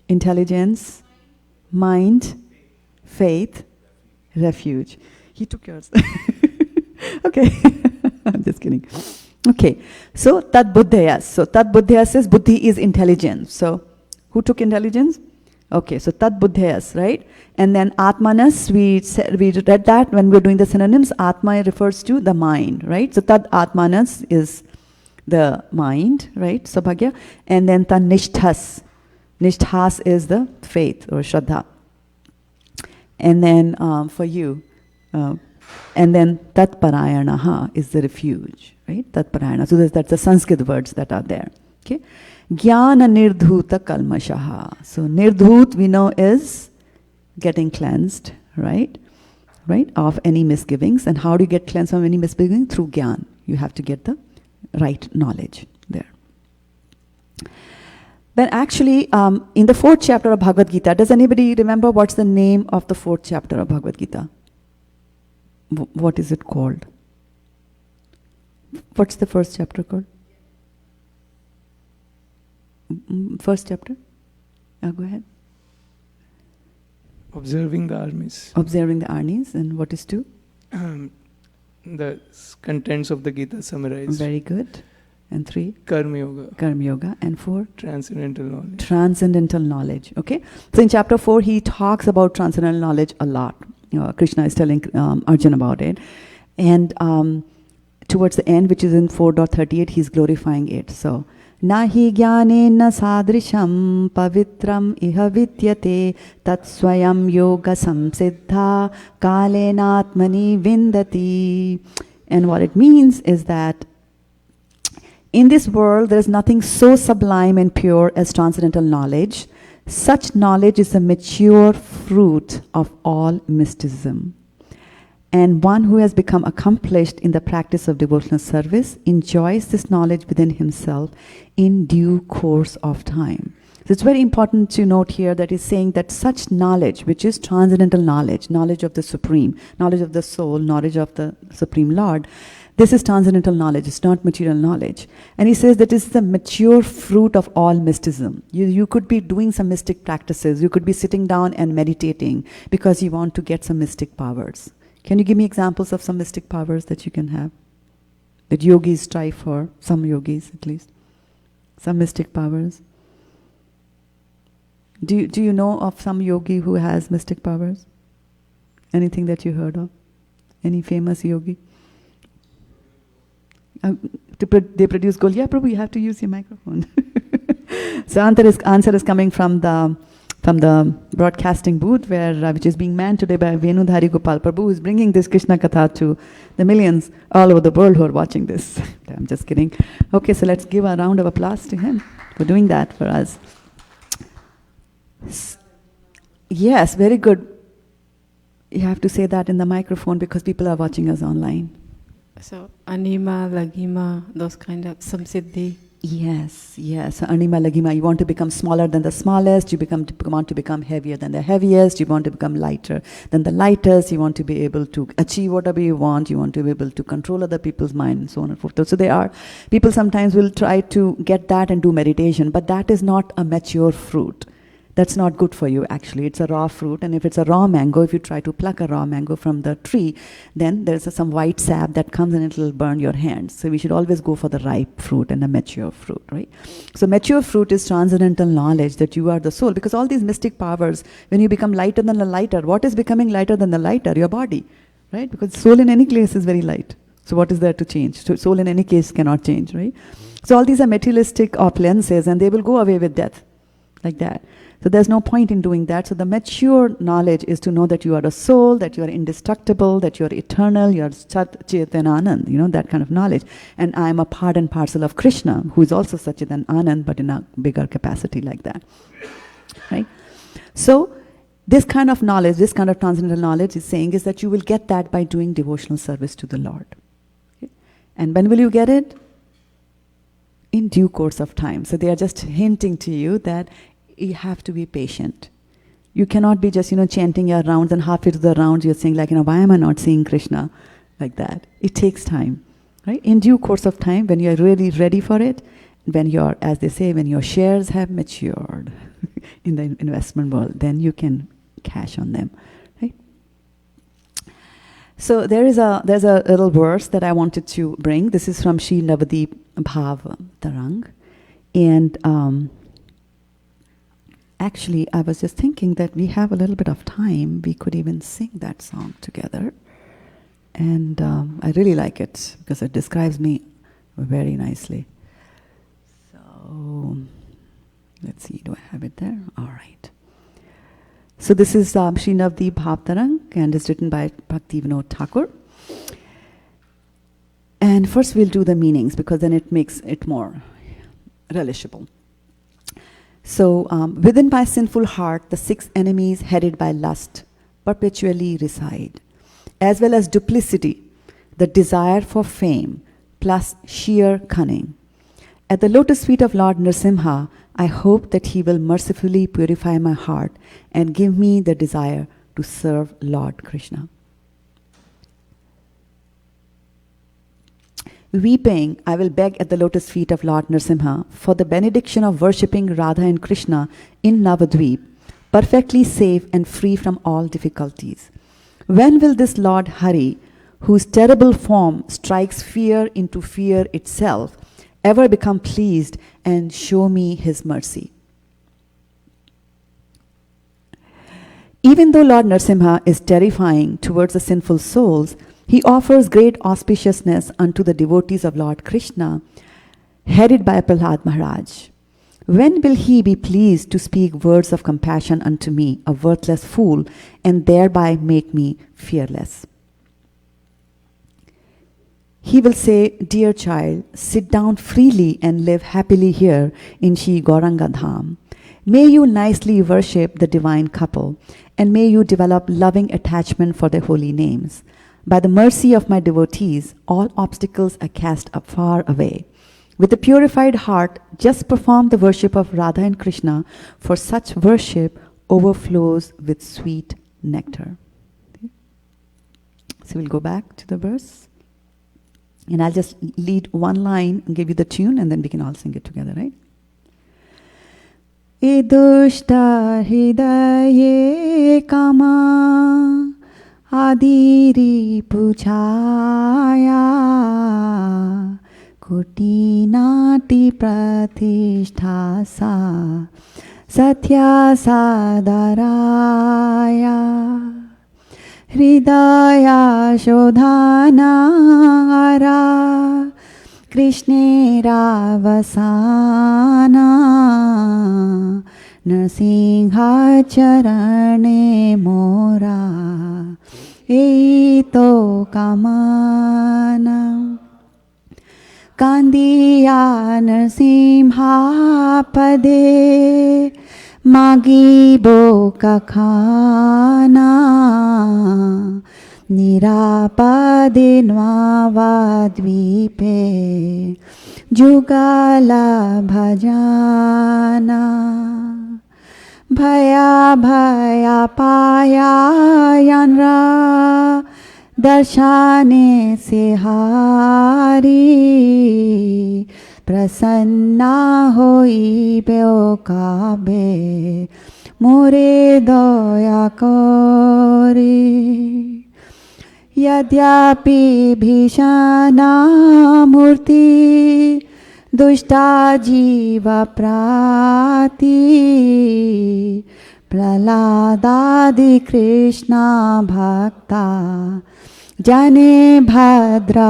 Intelligence, mind, faith, refuge. He took yours. Okay. I'm just kidding. Okay. So tad buddhayas. So tad buddhayas says buddhi is intelligence. So who took intelligence? Okay, so tad buddhayas, right? And then atmanas, we read that when we're doing the synonyms, atma refers to the mind, right? So tad atmanas is the mind, right? Sabhagya. And then tad nishthas. Nishthas is the faith or shraddha. And then for you, and then tat parayanaha is the refuge, right? Tat parayana. So that's the Sanskrit words that are there. Okay. Jnana nirdhuta kalmashaha. So nirdhut we know is getting cleansed, right? Right? Of any misgivings. And how do you get cleansed from any misgivings? Through jnana. You have to get the right knowledge there. Then actually, in the 4th chapter of Bhagavad Gita, does anybody remember what's the name of the 4th chapter of Bhagavad Gita? What is it called? What's the first chapter called? First chapter? Go ahead. Observing the armies. Observing the armies. And what is 2? The contents of the Gita summarized. Very good. And 3? Karma Yoga. Karma Yoga. And 4? Transcendental knowledge. Transcendental knowledge. Okay. So in chapter 4, he talks about transcendental knowledge a lot. Krishna is telling Arjuna about it. And towards the end, which is in 4.38, he's glorifying it. So, Nahi jnanena sadrisham pavitram iha vidyate tat swayam yoga samsiddha kalenatmani vindati. And what it means is that in this world there is nothing so sublime and pure as transcendental knowledge. Such knowledge is a mature fruit of all mysticism. And one who has become accomplished in the practice of devotional service enjoys this knowledge within himself in due course of time. So it's very important to note here that he's saying that such knowledge, which is transcendental knowledge, knowledge of the Supreme, knowledge of the soul, knowledge of the Supreme Lord, this is transcendental knowledge, it's not material knowledge. And he says that it's the mature fruit of all mysticism. You could be doing some mystic practices, you could be sitting down and meditating because you want to get some mystic powers. Can you give me examples of some mystic powers that you can have? That yogis strive for, some yogis at least. Some mystic powers. Do you know of some yogi who has mystic powers? Anything that you heard of? Any famous yogi? They produce gold. Yeah, Prabhu, you have to use your microphone. So answer is coming from the from the broadcasting booth, which is being manned today by Venudhari Gopal Prabhu, who is bringing this Krishna Katha to the millions all over the world who are watching this. I'm just kidding. Okay, so let's give a round of applause to him for doing that for us. Yes, very good. You have to say that in the microphone because people are watching us online. So, anima, lagima, those kind of samsiddhi. Yes, yes. So, anima, lagima. You want to become smaller than the smallest. You want to become heavier than the heaviest. You want to become lighter than the lightest. You want to be able to achieve whatever you want. You want to be able to control other people's mind and so on and so forth. So people sometimes will try to get that and do meditation, but that is not a mature fruit. That's not good for you, actually. It's a raw fruit, and if it's a raw mango, if you try to pluck a raw mango from the tree, then there's some white sap that comes and it will burn your hands. So we should always go for the ripe fruit and the mature fruit, right? So mature fruit is transcendental knowledge that you are the soul, because all these mystic powers, when you become lighter than the lighter, what is becoming lighter than the lighter? Your body, right? Because soul in any case is very light. So what is there to change? So soul in any case cannot change, right? So all these are materialistic opulences, and they will go away with death, like that. So there's no point in doing that. So the mature knowledge is to know that you are a soul, that you are indestructible, that you are eternal, you are Sat Chitan Anand, that kind of knowledge. And I am a part and parcel of Krishna, who is also Satchitan Anand, but in a bigger capacity like that. Right? So this kind of knowledge, this kind of transcendental knowledge is saying is that you will get that by doing devotional service to the Lord. Okay? And when will you get it? In due course of time. So they are just hinting to you that you have to be patient. You cannot be just, chanting your rounds and halfway to the rounds you're saying why am I not seeing Krishna? Like that. It takes time, right? In due course of time, when you're really ready for it, when as they say, when your shares have matured in the investment world, then you can cash on them, right? So there's a little verse that I wanted to bring. This is from Sri Navadip Bhav Tarang. And actually, I was just thinking that we have a little bit of time. We could even sing that song together. And I really like it because it describes me very nicely. So, let's see, do I have it there? All right. So this is Sri Navadip Bhavtarang, and it's written by Bhakti Vinod Thakur. And first we'll do the meanings, because then it makes it more relishable. So, within my sinful heart, the 6 enemies headed by lust perpetually reside, as well as duplicity, the desire for fame, plus sheer cunning. At the lotus feet of Lord Nrsimha, I hope that he will mercifully purify my heart and give me the desire to serve Lord Krishna. Weeping, I will beg at the lotus feet of Lord Nrsimha for the benediction of worshipping Radha and Krishna in Navadvip, perfectly safe and free from all difficulties. When will this Lord Hari, whose terrible form strikes fear into fear itself, ever become pleased and show me his mercy? Even though Lord Nrsimha is terrifying towards the sinful souls, he offers great auspiciousness unto the devotees of Lord Krishna, headed by Prahlad Maharaj. When will he be pleased to speak words of compassion unto me, a worthless fool, and thereby make me fearless? He will say, dear child, sit down freely and live happily here in Shri Gauranga Dham. May you nicely worship the divine couple, and may you develop loving attachment for their holy names. By the mercy of my devotees, all obstacles are cast up far away. With a purified heart, just perform the worship of Radha and Krishna, for such worship overflows with sweet nectar. Okay. So we'll go back to the verse. And I'll just lead one line and give you the tune, and then we can all sing it together, right? Idushta hidaye kama Adiri puchaya Kutinati pratisthasa Satya sadaraya Hridaya shodhanara Krishnera vasana Narsingha charane mora eito kamana Kandiya Narsimha Pade Magibo Kakhana Nirapade Nvavadvipe Jugala Bhajana Bhaya Bhaya Paya Yanra Darshane se hari prasanna hoi beo kabe more doya kore yadyapi bhishana murti dushta jiva prati praladadi krishna bhakta Jane bhadrati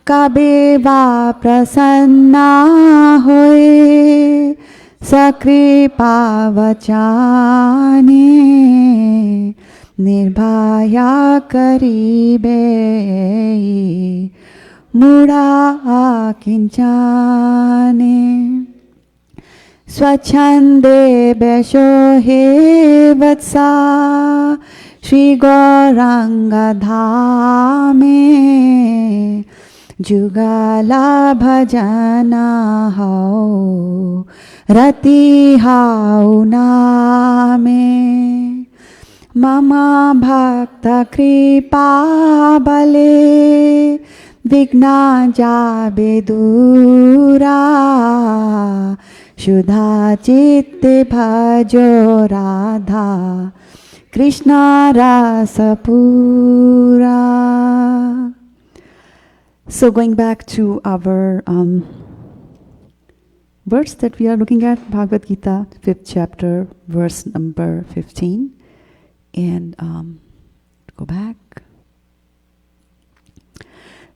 kabe va prasanna hoye sakripa vachane nirbhaya karibe mura kinchane swachande besho he vatsa Shri Gauranga Dhame Jugala Bhajana Hau Rati Hau Name Mama Bhakta Kripa Bale Vigna Jabe Dura Shuddha Chitte Bhajo Radha Krishna Rasa Pura. So going back to our verse that we are looking at, Bhagavad Gita, 5th chapter, verse number 15. And go back.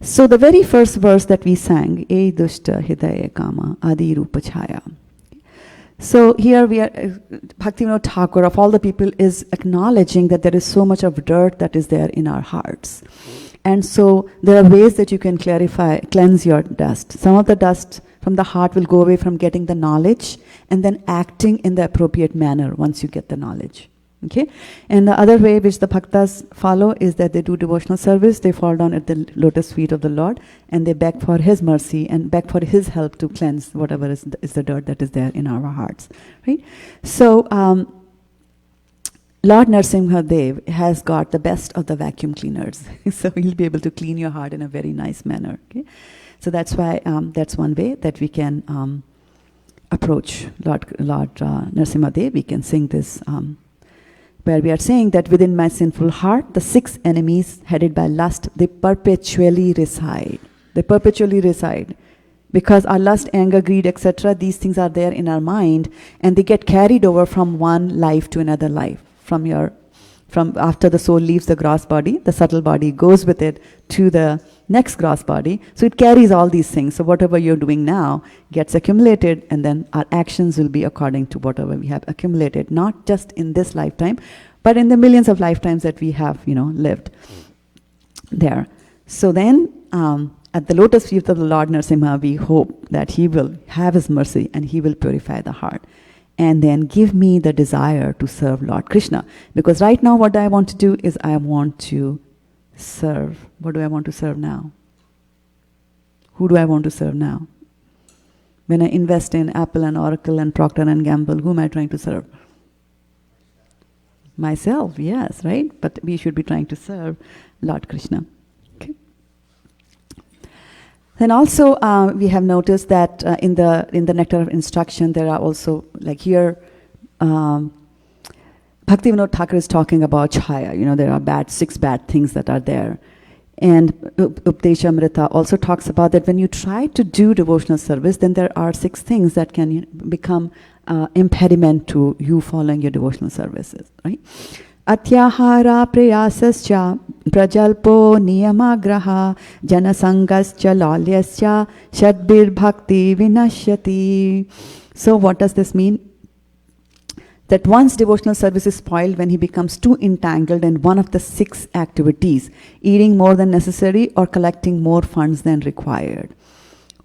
So the very first verse that we sang, E Dushta Hidaya Kama Adi Rupa Chaya. So here we are, Bhaktivinoda Thakur of all the people is acknowledging that there is so much of dirt that is there in our hearts. And so there are ways that you can cleanse your dust. Some of the dust from the heart will go away from getting the knowledge and then acting in the appropriate manner once you get the knowledge. Okay? And the other way which the bhaktas follow is that they do devotional service, they fall down at the lotus feet of the Lord and they beg for His mercy and beg for His help to cleanse whatever is the dirt that is there in our hearts. Right? So, Lord Narasimha-dev has got the best of the vacuum cleaners. So He'll be able to clean your heart in a very nice manner. Okay? So that's why, that's one way that we can approach Lord Narasimha-dev. We can sing this where we are saying that within my sinful heart, the 6 enemies headed by lust, they perpetually reside. They perpetually reside. Because our lust, anger, greed, etc., these things are there in our mind and they get carried over from one life to another life. From after the soul leaves the gross body, the subtle body goes with it to the next gross body. So it carries all these things. So whatever you're doing now gets accumulated and then our actions will be according to whatever we have accumulated, not just in this lifetime, but in the millions of lifetimes that we have, lived there. So then, at the lotus feet of the Lord Narasimha, we hope that He will have His mercy and He will purify the heart. And then give me the desire to serve Lord Krishna. Because right now what I want to do is I want to serve. What do I want to serve now? Who do I want to serve now? When I invest in Apple and Oracle and Procter and Gamble, who am I trying to serve? Myself, yes, right? But we should be trying to serve Lord Krishna. Okay. Then also we have noticed that in the Nectar of Instruction there are also, like here, Bhaktivinoda Thakur is talking about chaya. There are 6 bad things that are there. And Updeshamrita also talks about that when you try to do devotional service, then there are 6 things that can become impediment to you following your devotional services, right? Atyahara prayasascha prajalpo niyamagraha janasangascha lalyascha shadbir bhakti vinashyati So what does this mean? That one's devotional service is spoiled when he becomes too entangled in one of the 6 activities, eating more than necessary or collecting more funds than required,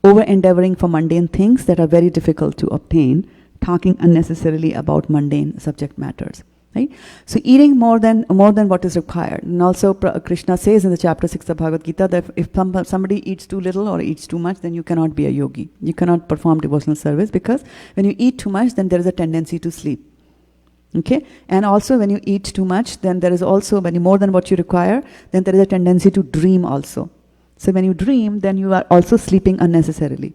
over endeavoring for mundane things that are very difficult to obtain, talking unnecessarily about mundane subject matters. Right? So eating more than what is required. And also Krishna says in the chapter 6 of Bhagavad Gita that if somebody eats too little or eats too much, then you cannot be a yogi. You cannot perform devotional service, because when you eat too much, then there is a tendency to sleep. Okay? And also when you eat too much, then there is also, when you more than what you require, then there is a tendency to dream also. So when you dream, then you are also sleeping unnecessarily.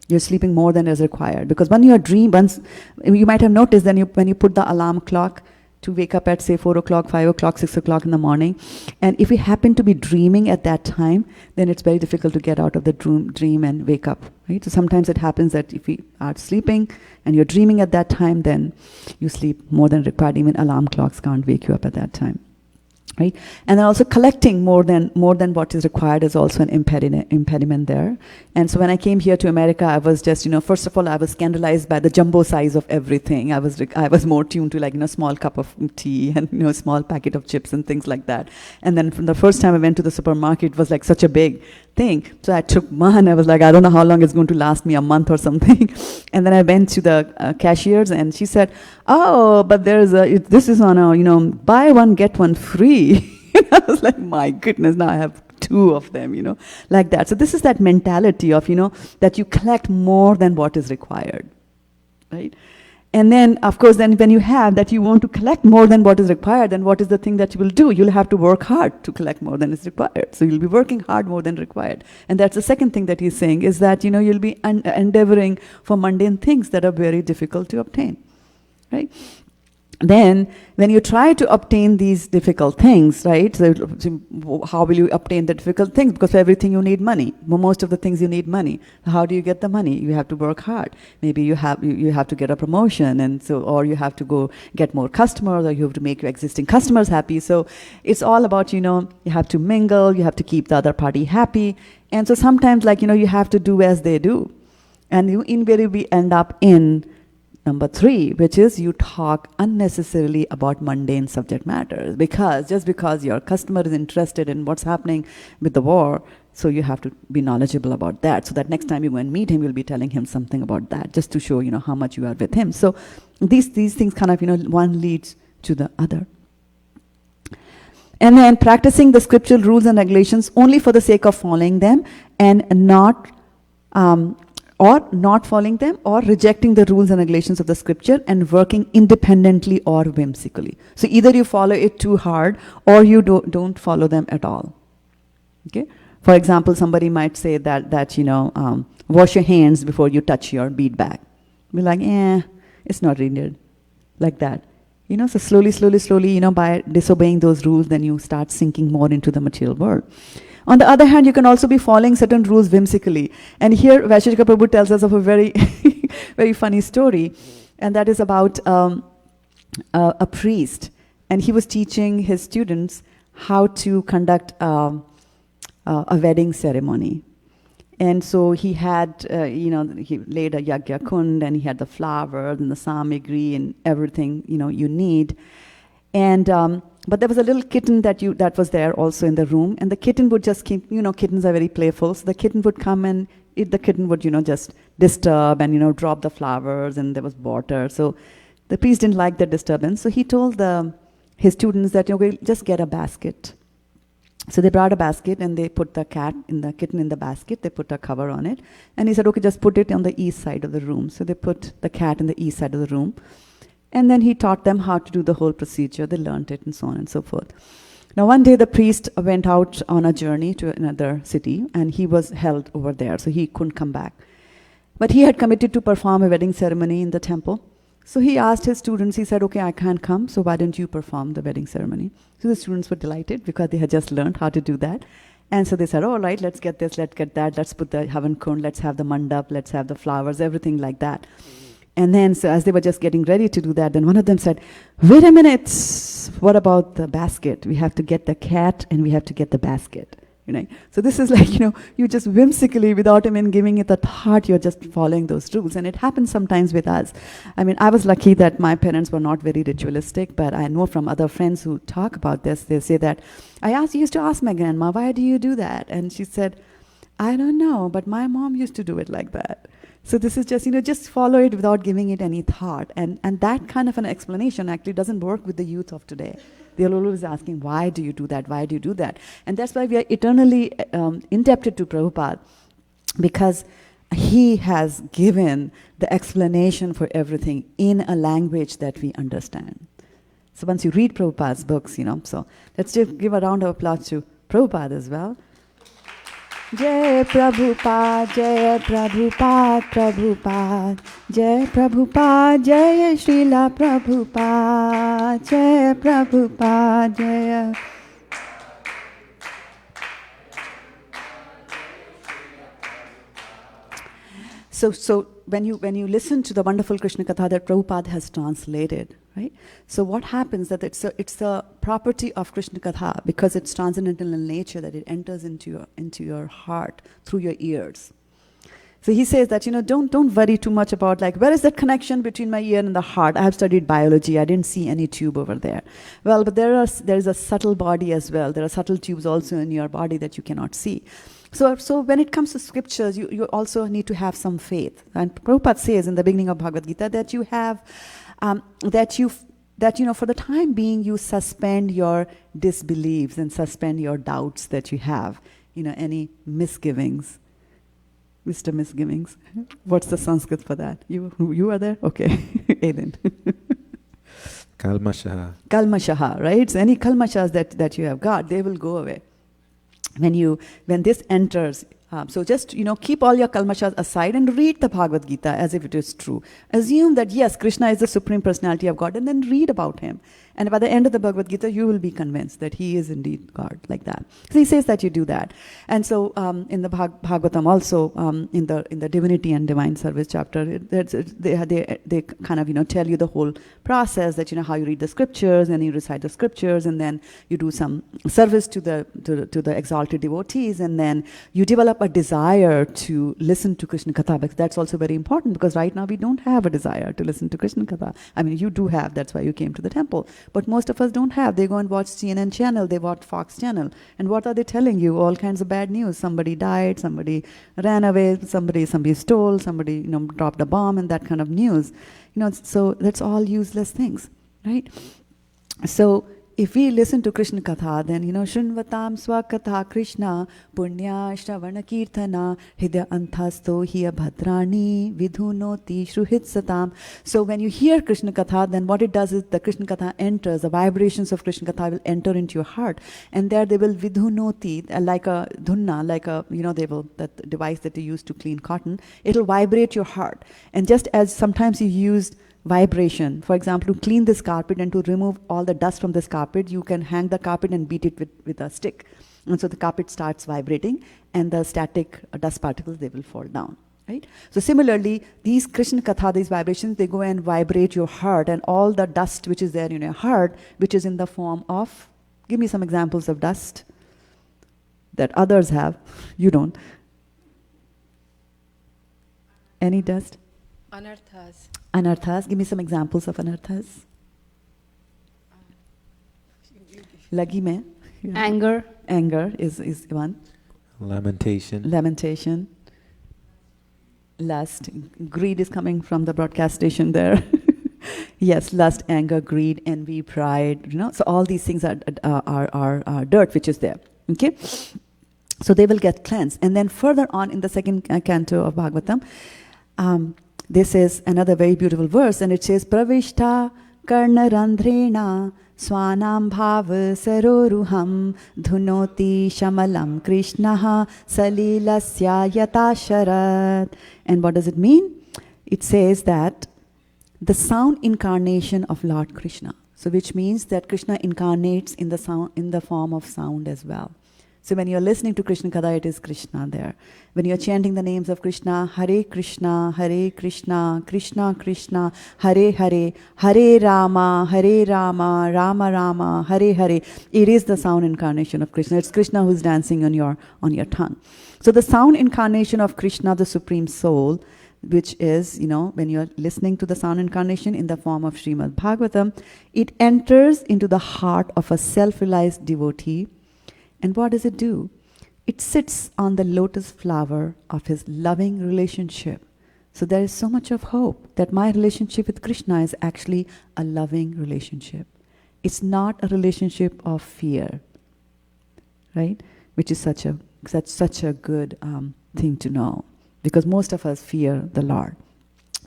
You're sleeping more than is required. Because when you you might have noticed then when you put the alarm clock to wake up at say 4 o'clock, 5 o'clock, 6 o'clock in the morning, and if you happen to be dreaming at that time, then it's very difficult to get out of the dream and wake up. Right? So sometimes it happens that if you are sleeping and you're dreaming at that time, then you sleep more than required. Even alarm clocks can't wake you up at that time. Right? And then also collecting more than what is required is also an impediment there. And so when I came here to America, I was just, first of all, I was scandalized by the jumbo size of everything. I was more tuned to small cup of tea and small packet of chips and things like that. And then from the first time I went to the supermarket, it was like such a big thing. So I took one. I was like, I don't know how long it's going to last me, a month or something. And then I went to the cashiers, and she said, "Oh, but this is on a buy one get one free." I was like, my goodness, now I have 2 of them, like that. So this is that mentality of that you collect more than what is required, right? And then, of course, then when you have that, you want to collect more than what is required, then what is the thing that you will do? You'll have to work hard to collect more than is required. So you'll be working hard more than required. And that's the second thing that he's saying, is that, you'll be endeavoring for mundane things that are very difficult to obtain, right? Then, when you try to obtain these difficult things, right, so how will you obtain the difficult things? Because for everything you need money. Most of the things you need money. How do you get the money? You have to work hard. Maybe you have to get a promotion, or you have to go get more customers, or you have to make your existing customers happy. So it's all about, you have to mingle, you have to keep the other party happy. And so sometimes, you have to do as they do. And you invariably end up in number 3, which is you talk unnecessarily about mundane subject matters, just because your customer is interested in what's happening with the war, so you have to be knowledgeable about that, so that next time you go and meet him, you'll be telling him something about that, just to show how much you are with him. So these things kind of one leads to the other. And then practicing the scriptural rules and regulations only for the sake of following them, and not following them, or rejecting the rules and regulations of the scripture and working independently or whimsically. So either you follow it too hard, or you don't follow them at all. Okay. For example, somebody might say that wash your hands before you touch your bead bag. Be like, it's not needed, like that. So slowly, by disobeying those rules, then you start sinking more into the material world. On the other hand, you can also be following certain rules whimsically. And here, Vaisheshika Prabhu tells us of a very, very funny story. And that is about a priest. And he was teaching his students how to conduct a wedding ceremony. And so he had, he laid a yagya kund, and he had the flowers and the samagri and everything, you need. And but there was a little kitten that was there also in the room, and the kitten would just keep, kittens are very playful, so the kitten would come and the kitten would, just disturb and, drop the flowers, and there was water. So the priest didn't like the disturbance, so he told his students that, just get a basket. So they brought a basket, and they put the kitten in the basket, they put a cover on it, and he said, okay, just put it on the east side of the room. So they put the cat in the east side of the room. And then he taught them how to do the whole procedure. They learned it, and so on and so forth. Now one day the priest went out on a journey to another city, and he was held over there, so he couldn't come back. But he had committed to perform a wedding ceremony in the temple. So he asked his students, he said, okay, I can't come, so why don't you perform the wedding ceremony? So the students were delighted, because they had just learned how to do that. And so they said, all right, let's get this, let's get that, let's put the havan kund, let's have the mandap, let's have the flowers, everything like that. And then, so as they were just getting ready to do that, then one of them said, wait a minute, what about the basket? We have to get the cat, and we have to get the basket. You know? So this is like, you just whimsically, without even giving it a thought, you're just following those rules. And it happens sometimes with us. I mean, I was lucky that my parents were not very ritualistic, but I know from other friends who talk about this, they say that, used to ask my grandma, why do you do that? And she said, I don't know, but my mom used to do it like that. So this is just, just follow it without giving it any thought. And that kind of an explanation actually doesn't work with the youth of today. They're always asking, why do you do that? Why do you do that? And that's why we are eternally indebted to Prabhupada, because he has given the explanation for everything in a language that we understand. So once you read Prabhupada's books, so let's just give a round of applause to Prabhupada as well. Jai Prabhupada, Jai Prabhupada, Prabhupada, Jai Prabhupada, Jai Srila Prabhupada, Jai Prabhupada, Jai. So when you listen to the wonderful Krishna Katha that Prabhupada has translated, right? So what happens that it's a property of Krishna Katha, because it's transcendental in nature, that it enters into your heart through your ears. So he says that, don't worry too much about like, where is that connection between my ear and the heart? I have studied biology. I didn't see any tube over there. Well, but there is a subtle body as well. There are subtle tubes also in your body that you cannot see. So when it comes to scriptures, you also need to have some faith. And Prabhupada says in the beginning of Bhagavad Gita that you have, for the time being, you suspend your disbeliefs and suspend your doubts that you have, any misgivings. Mr. Misgivings. What's the Sanskrit for that? You are there? Okay. Aiden. Kalmashaha. Kalmashaha, right? So any kalmashas that you have got, they will go away. When this enters, so just keep all your kalmashas aside and read the Bhagavad Gita as if it is true. Assume that yes, Krishna is the Supreme Personality of God, and then read about him. And by the end of the Bhagavad Gita, you will be convinced that he is indeed God, like that. So he says that you do that. And so in the Bhagavatam also, in the Divinity and Divine Service chapter, they kind of tell you the whole process, that how you read the scriptures, and you recite the scriptures, and then you do some service to the exalted devotees, and then you develop a desire to listen to Krishna Katha, because that's also very important, because right now we don't have a desire to listen to Krishna Katha. I mean, you do have, that's why you came to the temple. But most of us don't have. They go and watch CNN channel, they watch Fox channel. And what are they telling you? All kinds of bad news. Somebody died, somebody ran away, somebody stole, somebody dropped a bomb, and that kind of news. So that's all useless things, right? So if we listen to Krishna Katha, then, Shrinvatam Swakatha Krishna Punya Shravana Kirtana Hidya Anthasto Hiya Bhadrani Vidhunoti Shruhit Satam. So when you hear Krishna Katha, then what it does is the Krishna Katha enters, the vibrations of Krishna Katha will enter into your heart. And there they will vidhunoti, like a dhunna, like a, that device that you use to clean cotton, it'll vibrate your heart. And just as sometimes you used vibration, for example, to clean this carpet and to remove all the dust from this carpet, you can hang the carpet and beat it with a stick. And so the carpet starts vibrating, and the static dust particles, they will fall down. Right? So similarly, these Krishna Katha, these vibrations, they go and vibrate your heart, and all the dust which is there in your heart, which is in the form of, give me some examples of dust that others have, you don't. Any dust? Anarthas. Anarthas. Give me some examples of anarthas. Lagi mein. Anger. Anger is one. Lamentation. Lust. Greed is coming from the broadcast station there. Yes, lust, anger, greed, envy, pride. So all these things are dirt which is there. Okay. So they will get cleansed. And then further on in the second canto of Bhagavatam, this is another very beautiful verse, and it says, Pravishta karna randhrena swanam bhav saroruham dhunoti shamalam krishnaha salilasya yatasharat. And what does it mean? It says that the sound incarnation of Lord Krishna. So which means that Krishna incarnates in the form of sound as well. So when you're listening to Krishna Katha, it is Krishna there. When you're chanting the names of Krishna, Hare Krishna, Krishna Krishna, Hare Hare, Hare Rama, Rama Rama, Hare Hare, it is the sound incarnation of Krishna. It's Krishna who's dancing on your tongue. So the sound incarnation of Krishna, the Supreme Soul, which is, when you're listening to the sound incarnation in the form of Srimad Bhagavatam, it enters into the heart of a self-realized devotee. And what does it do? It sits on the lotus flower of his loving relationship. So there is so much of hope that my relationship with Krishna is actually a loving relationship. It's not a relationship of fear, right? Which is such a good thing to know, because most of us fear the Lord.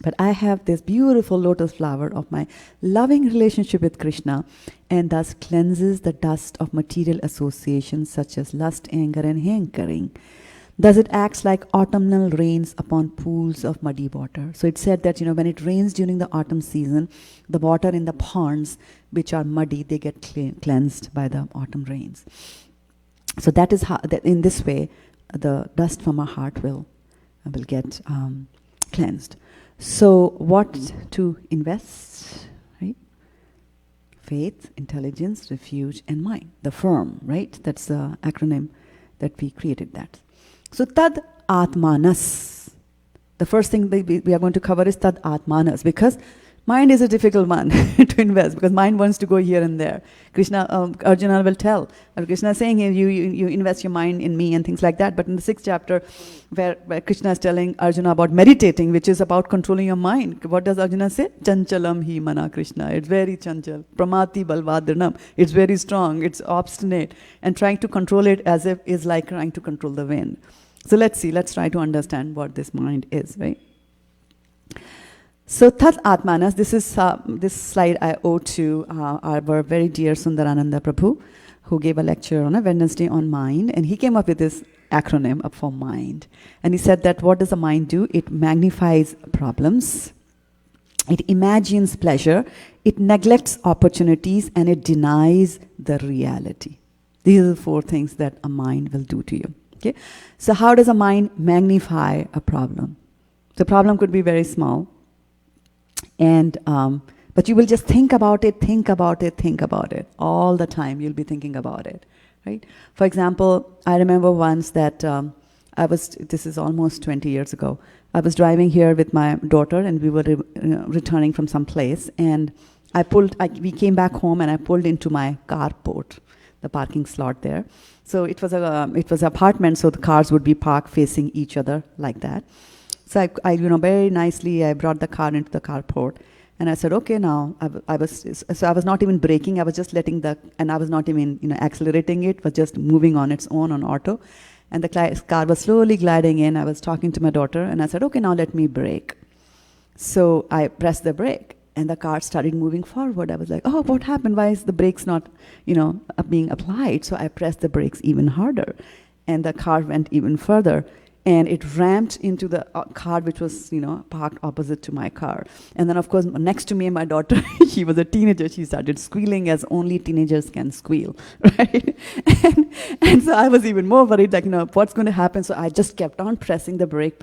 But I have this beautiful lotus flower of my loving relationship with Krishna, and thus cleanses the dust of material associations such as lust, anger, and hankering. Thus it acts like autumnal rains upon pools of muddy water. So it said that, when it rains during the autumn season, the water in the ponds, which are muddy, they get cleansed by the autumn rains. So that is how, that in this way, the dust from our heart will get cleansed. So what to invest, right? Faith, intelligence, refuge, and mind. The firm, right? That's the acronym that we created that. So Tad Atmanas. The first thing we are going to cover is Tad Atmanas, because mind is a difficult one to invest, because mind wants to go here and there. Arjuna will tell. Krishna is saying, you invest your mind in me and things like that. But in the 6th chapter, where Krishna is telling Arjuna about meditating, which is about controlling your mind, what does Arjuna say? Chanchalam hi mana Krishna. It's very chanchal. Pramati balvadranam. It's very strong. It's obstinate. And trying to control it as if is like trying to control the wind. So let's see. Let's try to understand what this mind is, right? So Tat Atmanas, this slide I owe to our very dear Sundarananda Prabhu, who gave a lecture on a Wednesday on mind, and he came up with this acronym up for mind. And he said that what does the mind do? It magnifies problems, it imagines pleasure, it neglects opportunities, and it denies the reality. These are the 4 things that a mind will do to you. Okay? So how does a mind magnify a problem? The problem could be very small. And but you will just think about it all the time. You'll be thinking about it, right? For example, I remember once that this is almost 20 years ago. I was driving here with my daughter, and we were returning from some place, and we came back home, and I pulled into my carport, the parking slot there. So it was an apartment, so the cars would be parked facing each other like that. So I very nicely, I brought the car into the carport, and I said, okay, now, I was not even braking, I was just and I was not even, accelerating it, but just moving on its own on auto. And the car was slowly gliding in. I was talking to my daughter, and I said, okay, now let me brake. So I pressed the brake, and the car started moving forward. I was like, oh, what happened? Why is the brakes not, being applied? So I pressed the brakes even harder, and the car went even further. And it rammed into the car which was, parked opposite to my car. And then, of course, next to me, my daughter, she was a teenager. She started squealing as only teenagers can squeal, right? And so I was even more worried, like, what's going to happen? So I just kept on pressing the brake,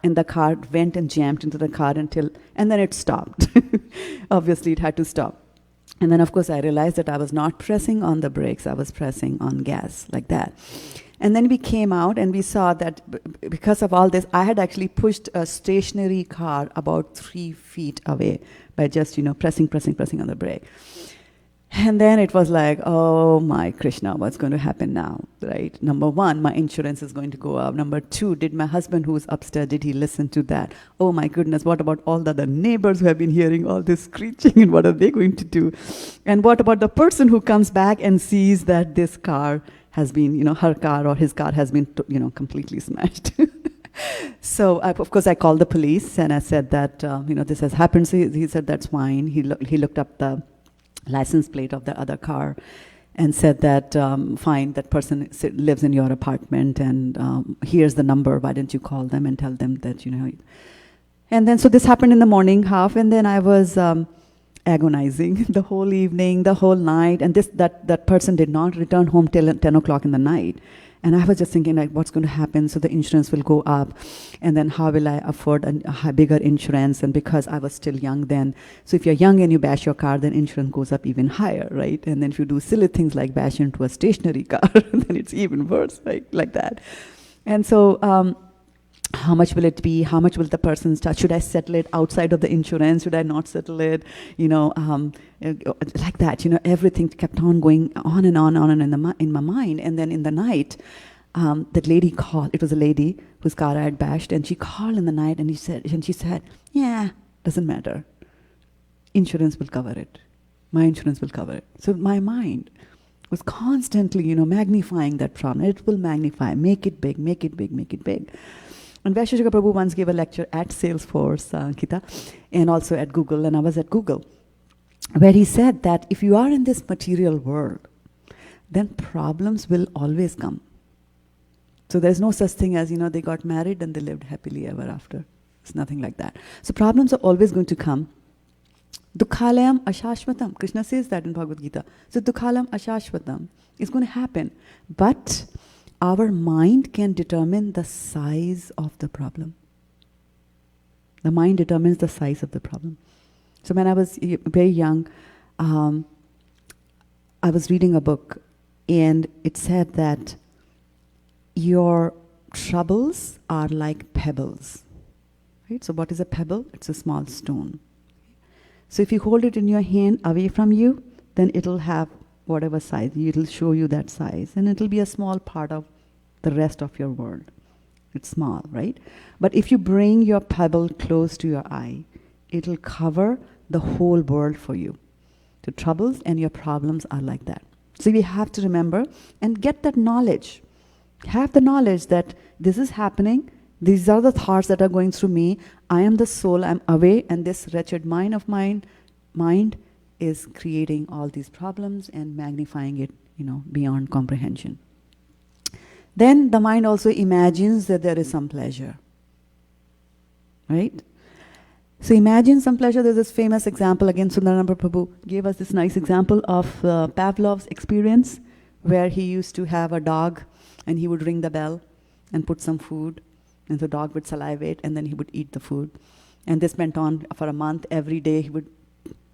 and the car went and jammed into the car and then it stopped. Obviously, it had to stop. And then, of course, I realized that I was not pressing on the brakes. I was pressing on gas, like that. And then we came out, and we saw that because of all this, I had actually pushed a stationary car about 3 feet away by just, pressing on the brake. And then it was like, oh my Krishna, what's going to happen now, right? Number 1, my insurance is going to go up. Number 2, did my husband who's upstairs, did he listen to that? Oh my goodness, what about all the other neighbors who have been hearing all this screeching, and what are they going to do? And what about the person who comes back and sees that this car has been, her car or his car has been, completely smashed. So, of course, I called the police, and I said that, this has happened. So he said, that's fine. He looked up the license plate of the other car and said that, fine, that person lives in your apartment, and here's the number. Why don't you call them and tell them that, And then, so this happened in the morning half, and then I was agonizing the whole evening, the whole night, and that person did not return home till 10 o'clock in the night. And I was just thinking, like, what's going to happen? So the insurance will go up, and then how will I afford a bigger insurance? And because I was still young then, so if you're young and you bash your car, then insurance goes up even higher, right? And then if you do silly things like bash into a stationary car, then it's even worse, right? Like that. And so, how much will it be? How much will the person start? Should I settle it outside of the insurance? Should I not settle it? Like that. Everything kept on going on and on in my mind. And then in the night, that lady called. It was a lady whose car I had bashed, and she called in the night, and she said, "Yeah, doesn't matter. Insurance will cover it. My insurance will cover it." So my mind was constantly, magnifying that problem. It will magnify, make it big, make it big, make it big. And Vaisheshika Prabhu once gave a lecture at Salesforce, Ankita, and also at Google, and I was at Google, where he said that if you are in this material world, then problems will always come. So there's no such thing as, they got married and they lived happily ever after. It's nothing like that. So problems are always going to come. Dukhalayam ashashvatam. Krishna says that in Bhagavad Gita. So dukhalayam ashashvatam is going to happen. But our mind can determine the size of the problem. The mind determines the size of the problem. So when I was very young, I was reading a book, and it said that your troubles are like pebbles. Right? So what is a pebble? It's a small stone. So if you hold it in your hand away from you, then it'll have whatever size, it'll show you that size, and it'll be a small part of the rest of your world. It's small, right? But if you bring your pebble close to your eye, it'll cover the whole world for you. The troubles and your problems are like that. So we have to remember and get that knowledge. Have the knowledge that this is happening, these are the thoughts that are going through me, I am the soul, I'm away, and this wretched mind of mine is creating all these problems and magnifying it, beyond comprehension. Then the mind also imagines that there is some pleasure. Right? So imagine some pleasure. There's this famous example, again, Sundarananda Prabhu gave us this nice example of Pavlov's experience, where he used to have a dog, and he would ring the bell and put some food, and the dog would salivate, and then he would eat the food. And this went on for a month. Every day he would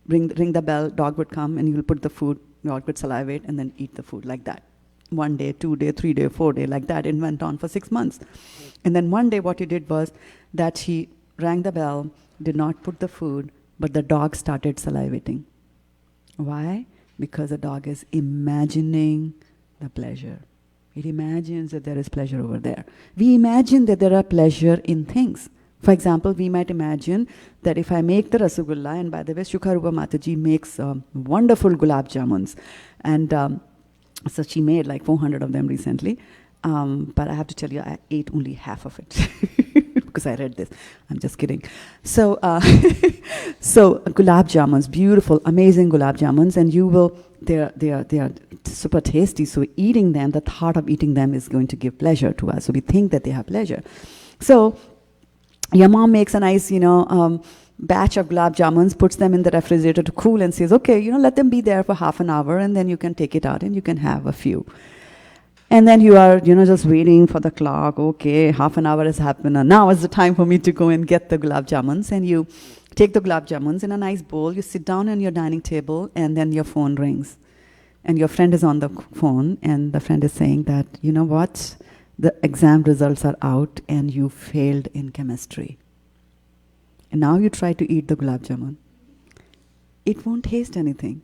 ring the bell, dog would come, and he would put the food, dog would salivate, and then eat the food, like that. 1 day, 2 day, 3 day, 4 day, like that. It went on for 6 months. And then one day what he did was that he rang the bell, did not put the food, but the dog started salivating. Why? Because the dog is imagining the pleasure. It imagines that there is pleasure over there. We imagine that there are pleasure in things. For example, we might imagine that if I make the Rasagulla, and by the way, Shukharupa Mataji makes wonderful gulab jamuns, and so she made like 400 of them recently, but I have to tell you, I ate only half of it because I read this. I'm just kidding. So, so gulab jamuns, beautiful, amazing gulab jamuns, and they are super tasty. So eating them, the thought of eating them is going to give pleasure to us. So we think that they have pleasure. So your mom makes a nice, batch of gulab jamuns, puts them in the refrigerator to cool, and says, okay, let them be there for half an hour, and then you can take it out and you can have a few. And then you are, just waiting for the clock. Okay, half an hour has happened, and now is the time for me to go and get the gulab jamuns. And you take the gulab jamuns in a nice bowl, you sit down on your dining table, and then your phone rings. And your friend is on the phone, and the friend is saying that, you know what, the exam results are out, and you failed in chemistry. And now you try to eat the gulab jamun. It won't taste anything.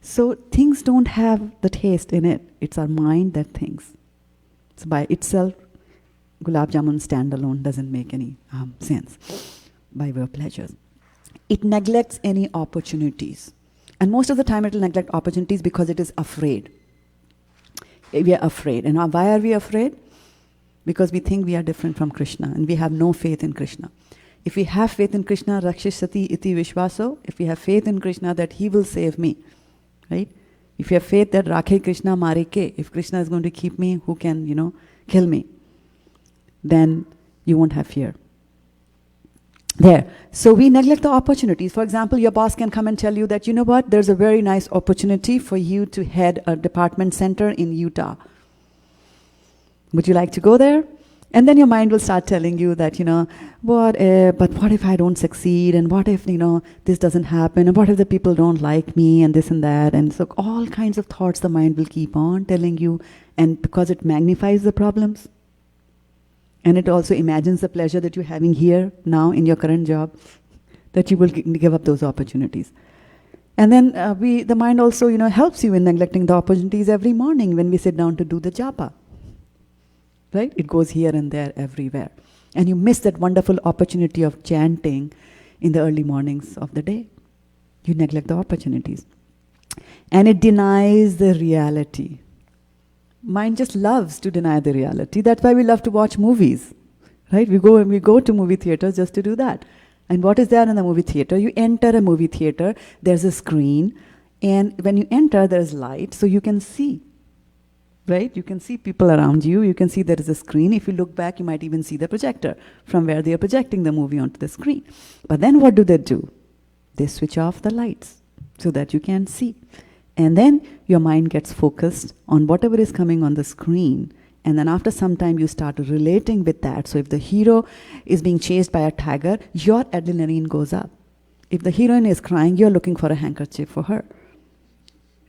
So things don't have the taste in it. It's our mind that thinks. So by itself, gulab jamun standalone doesn't make any sense by way of pleasures. It neglects any opportunities. And most of the time it will neglect opportunities because it is afraid. We are afraid. And why are we afraid? Because we think we are different from Krishna and we have no faith in Krishna. If we have faith in Krishna, rakshishati iti vishvaso, if we have faith in Krishna that he will save me, right? If you have faith that rakhe Krishna mare ke, if Krishna is going to keep me, who can, kill me? Then you won't have fear. There. So we neglect the opportunities. For example, your boss can come and tell you that, you know what, there's a very nice opportunity for you to head a department center in Utah. Would you like to go there? And then your mind will start telling you that, but what if I don't succeed? And what if, this doesn't happen? And what if the people don't like me and this and that? And so all kinds of thoughts the mind will keep on telling you. And because it magnifies the problems. And it also imagines the pleasure that you're having here, now, in your current job, that you will give up those opportunities. And then the mind also, helps you in neglecting the opportunities every morning when we sit down to do the japa. Right? It goes here and there, everywhere. And you miss that wonderful opportunity of chanting in the early mornings of the day. You neglect the opportunities. And it denies the reality. Mind just loves to deny the reality. That's why we love to watch movies, right? We go to movie theaters just to do that. And what is there in the movie theater? You enter a movie theater, there's a screen, and when you enter, there's light, so you can see, right? You can see people around you, you can see there is a screen. If you look back, you might even see the projector from where they are projecting the movie onto the screen. But then what do? They switch off the lights so that you can't see. And then your mind gets focused on whatever is coming on the screen. And then after some time, you start relating with that. So if the hero is being chased by a tiger, your adrenaline goes up. If the heroine is crying, you're looking for a handkerchief for her.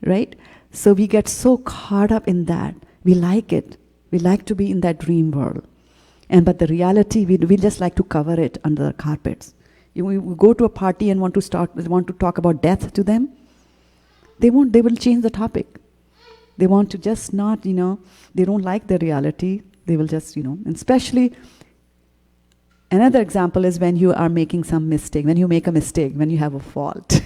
Right? So we get so caught up in that. We like it. We like to be in that dream world. But the reality, we just like to cover it under the carpets. You go to a party and want to talk about death to them. They won't, they will change the topic. They want to just not, they don't like the reality. They will just, and especially, another example is when you are making some mistake, when you make a mistake, when you have a fault.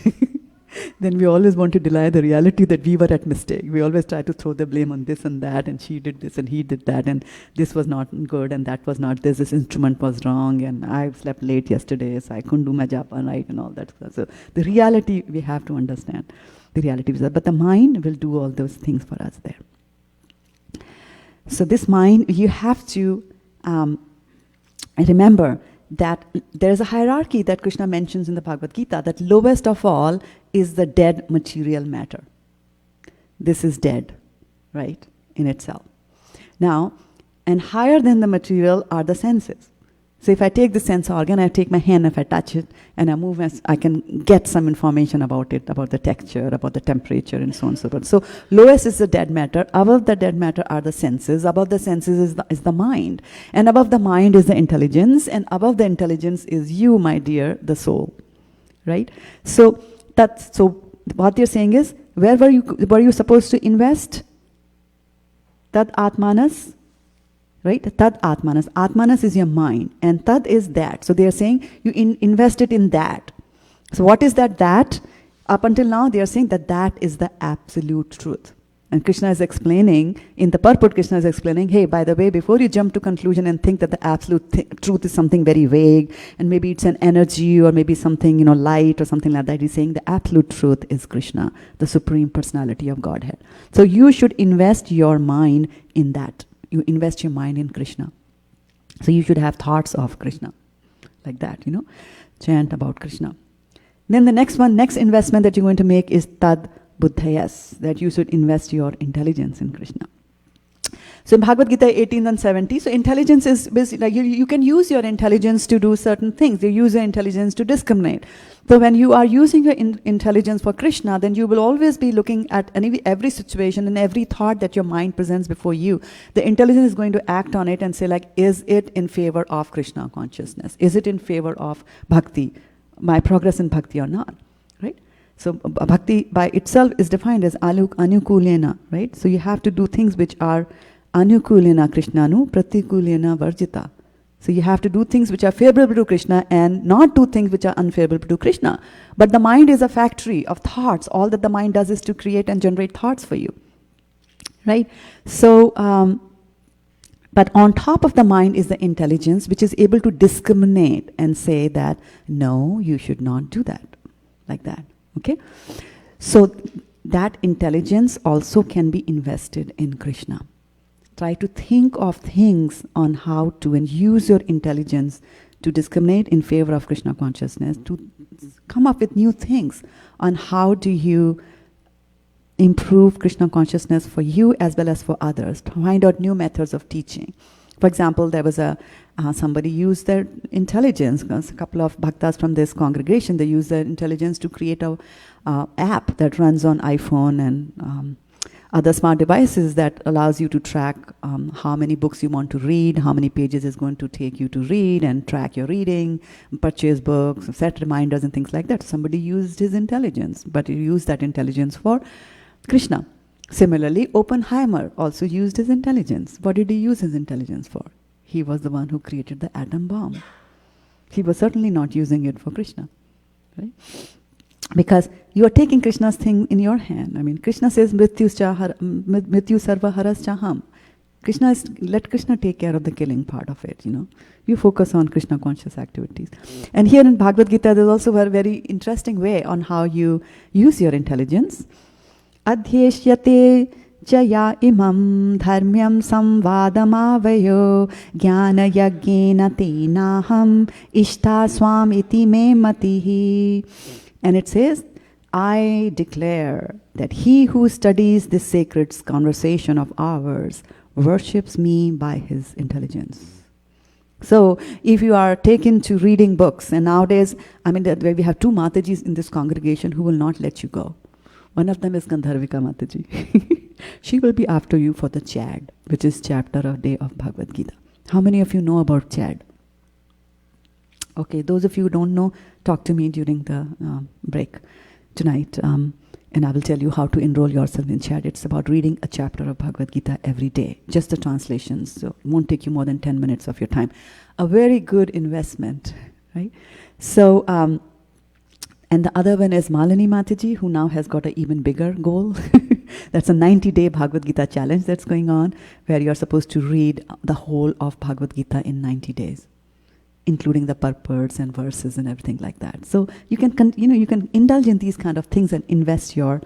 Then we always want to deny the reality that we were at mistake. We always try to throw the blame on this and that, and she did this and he did that, and this was not good and that was not this instrument was wrong, and I slept late yesterday, so I couldn't do my japa right and all that stuff. So the reality we have to understand. The reality is that, but the mind will do all those things for us there. So this mind, you have to remember that there is a hierarchy that Krishna mentions in the Bhagavad Gita, that lowest of all is the dead material matter. This is dead, right, in itself. Now, and higher than the material are the senses. So if I take the sense organ, I take my hand, if I touch it, and I move, I can get some information about it, about the texture, about the temperature, and so on and so forth. So lowest is the dead matter. Above the dead matter are the senses. Above the senses is the mind. And above the mind is the intelligence. And above the intelligence is you, my dear, the soul. Right? So what you're saying is, where were you supposed to invest? Tad Atmanas? Right? Tad Atmanas. Atmanas is your mind. And Tad is that. So they are saying you invest it in that. So what is that? Up until now they are saying that is the absolute truth. And Krishna is explaining, in the purport Krishna is explaining, hey, by the way, before you jump to conclusion and think that the absolute truth is something very vague, and maybe it's an energy or maybe something, light or something like that, he's saying the absolute truth is Krishna, the Supreme Personality of Godhead. So you should invest your mind in that. You invest your mind in Krishna. So you should have thoughts of Krishna. Like that, chant about Krishna. Then the next investment that you're going to make is Tad Buddhayas, that you should invest your intelligence in Krishna. So in Bhagavad Gita 18 and 70, so intelligence is basically, like you can use your intelligence to do certain things. You use your intelligence to discriminate. So when you are using your intelligence for Krishna, then you will always be looking at every situation and every thought that your mind presents before you. The intelligence is going to act on it and say, like, is it in favor of Krishna consciousness? Is it in favor of bhakti, my progress in bhakti or not? Right? So bhakti by itself is defined as anukulena, right? So you have to do things which are anukulena krishnanu pratikulena varjita. So you have to do things which are favorable to Krishna and not do things which are unfavorable to Krishna. But the mind is a factory of thoughts. All that the mind does is to create and generate thoughts for you. Right? So, but on top of the mind is the intelligence, which is able to discriminate and say that, no, you should not do that. Like that. Okay? So that intelligence also can be invested in Krishna. Try to think of things on how to, and use your intelligence to discriminate in favor of Krishna consciousness, to come up with new things on how do you improve Krishna consciousness for you as well as for others, to find out new methods of teaching. For example, there was somebody used their intelligence, a couple of bhaktas from this congregation, they used their intelligence to create a app that runs on iPhone and other smart devices that allows you to track how many books you want to read, how many pages is going to take you to read, and track your reading, purchase books, set reminders and things like that. Somebody used his intelligence, but he used that intelligence for Krishna. Similarly, Oppenheimer also used his intelligence. What did he use his intelligence for? He was the one who created the atom bomb. He was certainly not using it for Krishna, right? Because you are taking Krishna's thing in your hand. I mean, Krishna says, Mrityu sarva haras chaham. Let Krishna take care of the killing part of it, you know. You focus on Krishna conscious activities. And here in Bhagavad Gita, there's also a very interesting way on how you use your intelligence. Adhyeshyate jaya imam dharmyam samvadamavayo jnana yagyena tenaham ishta swam iti me matihi. And it says, I declare that he who studies this sacred conversation of ours worships me by his intelligence. So, if you are taken to reading books, and nowadays, I mean, we have two Matajis in this congregation who will not let you go. One of them is Gandharvika Mataji. She will be after you for the Chad, which is chapter of day of Bhagavad Gita. How many of you know about Chad? Okay, those of you who don't know, talk to me during the break tonight, and I will tell you how to enroll yourself in Chad. It's about reading a chapter of Bhagavad Gita every day, just the translations, so it won't take you more than 10 minutes of your time. A very good investment, right? So, and the other one is Malini Mataji, who now has got an even bigger goal. That's a 90-day Bhagavad Gita challenge that's going on, where you're supposed to read the whole of Bhagavad Gita in 90 days. Including the purports and verses and everything like that. So you can indulge in these kind of things and invest your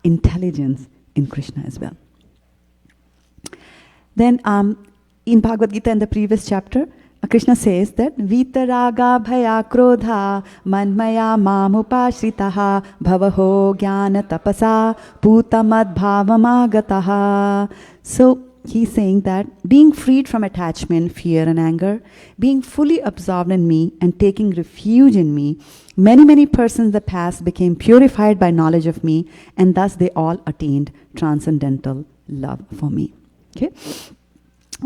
intelligence in Krishna as well. Then in Bhagavad Gita in the previous chapter, Krishna says that Vitaraga bhaya krodha manmaya mamupashritaha bhavaho jnana tapasa putamad bhavamagataha. So he's saying that being freed from attachment, fear and anger, being fully absorbed in me and taking refuge in me, many persons in the past became purified by knowledge of me, and thus they all attained transcendental love for me. Okay?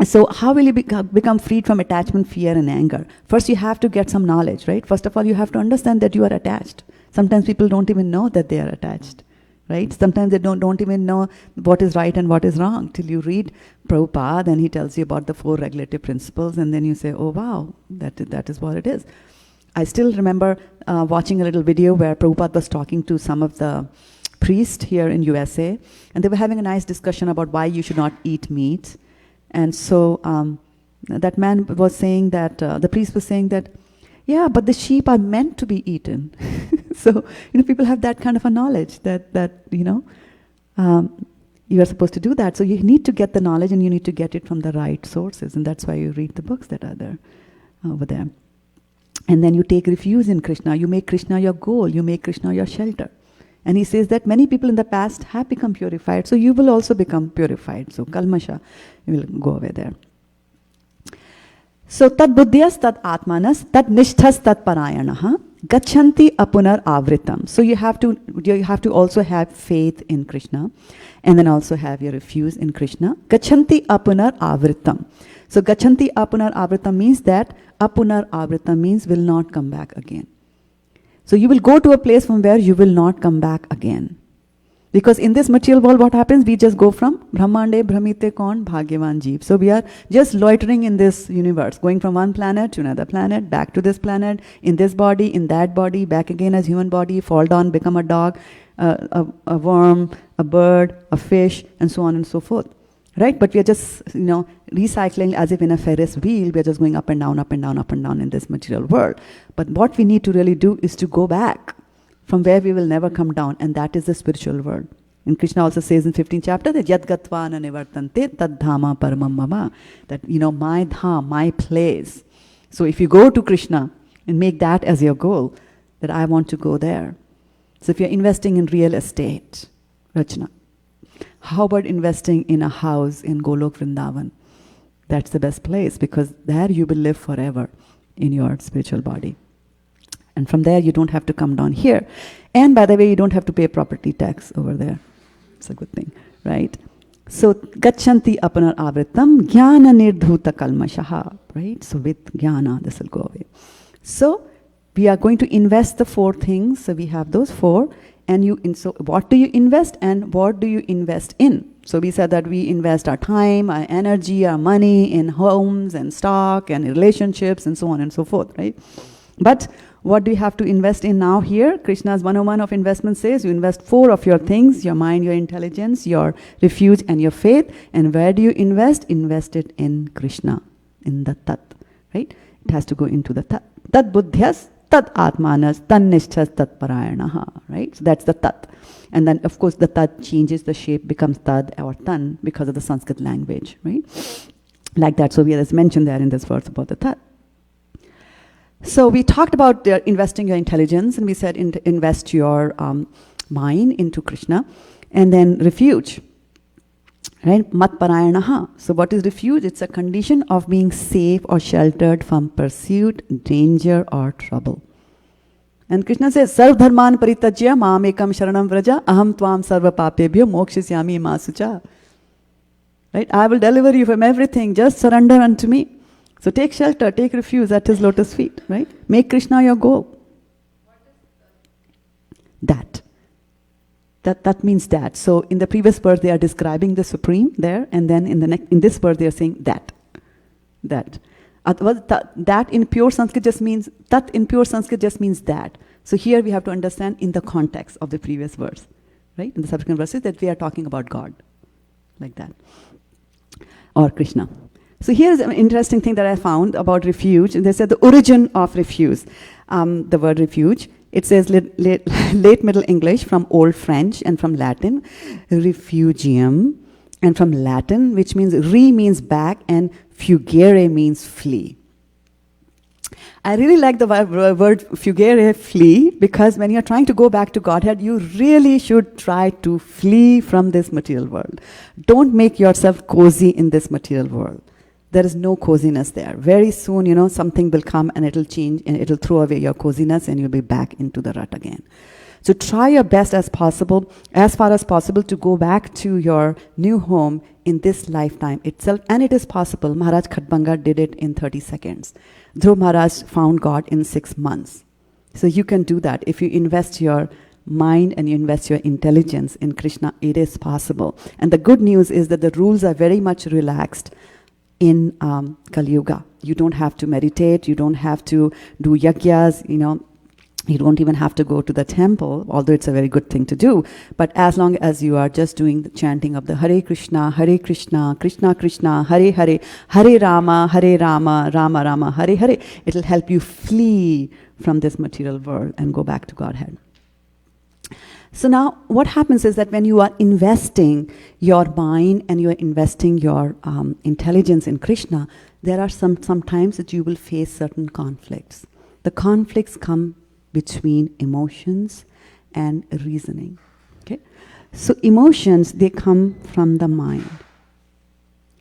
So how will you become freed from attachment, fear and anger? First you have to get some knowledge, right? First of all, you have to understand that you are attached. Sometimes people don't even know that they are attached. Right? Sometimes they don't even know what is right and what is wrong till you read Prabhupada and he tells you about the 4 regulative principles, and then you say, oh wow, that is what it is. I still remember watching a little video where Prabhupada was talking to some of the priests here in USA, and they were having a nice discussion about why you should not eat meat. And so that man was saying that, the priest was saying that, yeah, but the sheep are meant to be eaten. So, people have that kind of a knowledge that you are supposed to do that. So you need to get the knowledge and you need to get it from the right sources. And that's why you read the books that are there, over there. And then you take refuge in Krishna. You make Krishna your goal. You make Krishna your shelter. And he says that many people in the past have become purified. So you will also become purified. So kalmasha will go away there. So tad buddhyas tad atmanas tad nishthas tad parayanaha gachanti apunar avritam. So you have to also have faith in Krishna, and then also have your refuge in Krishna. Gachanti apunar avritam. So gachanti apunar avritam means that apunar avritam means will not come back again. So you will go to a place from where you will not come back again. Because in this material world, what happens? We just go from Brahmande Brahmite Kon Bhagyavan Jeev. So we are just loitering in this universe, going from one planet to another planet, back to this planet, in this body, in that body, back again as human body, fall down, become a dog, a worm, a bird, a fish, and so on and so forth. Right? But we are just, recycling as if in a Ferris wheel. We are just going up and down, up and down, up and down in this material world. But what we need to really do is to go back from where we will never come down, and that is the spiritual world. And Krishna also says in 15th chapter that Yad Gatva na nivartante tad dhama paramam mama. That, my dham, my place, So if you go to Krishna and make that as your goal, that I want to go there. So if you're investing in real estate, Rachna, how about investing in a house in Golok Vrindavan? That's the best place, because there you will live forever in your spiritual body. And from there you don't have to come down here. And by the way, you don't have to pay property tax over there. It's a good thing, right? So, gachanti apana avritam jnana nirdhuta kalmashaha, right? So with jnana, this will go away. So, we are going to invest the 4 things. So we have those 4. And so what do you invest and what do you invest in? So we said that we invest our time, our energy, our money in homes and stock and relationships and so on and so forth, right? But what do you have to invest in now here? Krishna's 101 of investment says you invest 4 of your things, your mind, your intelligence, your refuge and your faith. And where do you invest? Invest it in Krishna, in the Tat, right? It has to go into the Tat. Tat buddhyas, Tat atmanas, tan nishchas, tat parayanaha, right? So that's the Tat. And then of course the Tat changes the shape, becomes Tad or Tan because of the Sanskrit language, right? Like that. So we have mentioned there in this verse about the Tat. So we talked about investing your intelligence, and we said invest your mind into Krishna, and then refuge, right? Mat parayanaha. So what is refuge? It's a condition of being safe or sheltered from pursuit, danger, or trouble. And Krishna says, Sarv dharman paritajya mam ekam sharanam vraja aham tvam sarva papebhyo mokshisyami masucha. Right? I will deliver you from everything. Just surrender unto me. So take shelter, take refuge at his lotus feet, right? Make Krishna your goal. That means that. So in the previous verse they are describing the Supreme there, and then in this verse they are saying that. That in pure Sanskrit just means, Tat in pure Sanskrit just means that. So here we have to understand in the context of the previous verse, right? In the subsequent verses that we are talking about God, like that. Or Krishna. So here's an interesting thing that I found about refuge. They said the origin of refuge, the word refuge. It says late Middle English from Old French and from Latin, refugium, and from Latin, which means means back and fugere means flee. I really like the word fugere, flee, because when you're trying to go back to Godhead, you really should try to flee from this material world. Don't make yourself cozy in this material world. There is no coziness there. Very soon, something will come and it'll change and it'll throw away your coziness and you'll be back into the rut again. So try your best as far as possible to go back to your new home in this lifetime itself. And it is possible. Maharaj Khatbanga did it in 30 seconds. Dhruv Maharaj found God in 6 months. So you can do that. If you invest your mind and you invest your intelligence in Krishna, it is possible. And the good news is that the rules are very much relaxed in Kali Yuga. You don't have to meditate, you don't have to do yagyas, you don't even have to go to the temple, although it's a very good thing to do. But as long as you are just doing the chanting of the Hare Krishna, Krishna Krishna, Hare Hare, Hare Rama, Rama Rama, Hare Hare, it'll help you flee from this material world and go back to Godhead. So now what happens is that when you are investing your mind and you are investing your intelligence in Krishna, there are some times that you will face certain conflicts. The conflicts come between emotions and reasoning. Okay? So emotions, they come from the mind.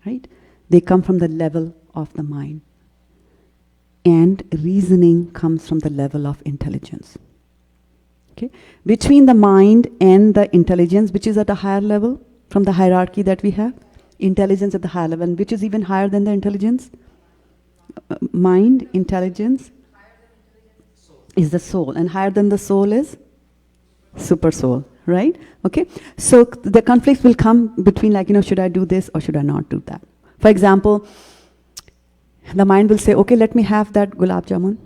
Right? They come from the level of the mind. And reasoning comes from the level of intelligence. Okay? Between the mind and the intelligence, which is at a higher level from the hierarchy that we have, intelligence at the higher level, and which is even higher than the intelligence? Mind, intelligence is the soul, and higher than the soul is super soul, right? Okay, so the conflict will come between should I do this or should I not do that? For example, the mind will say, okay, let me have that gulab jamun.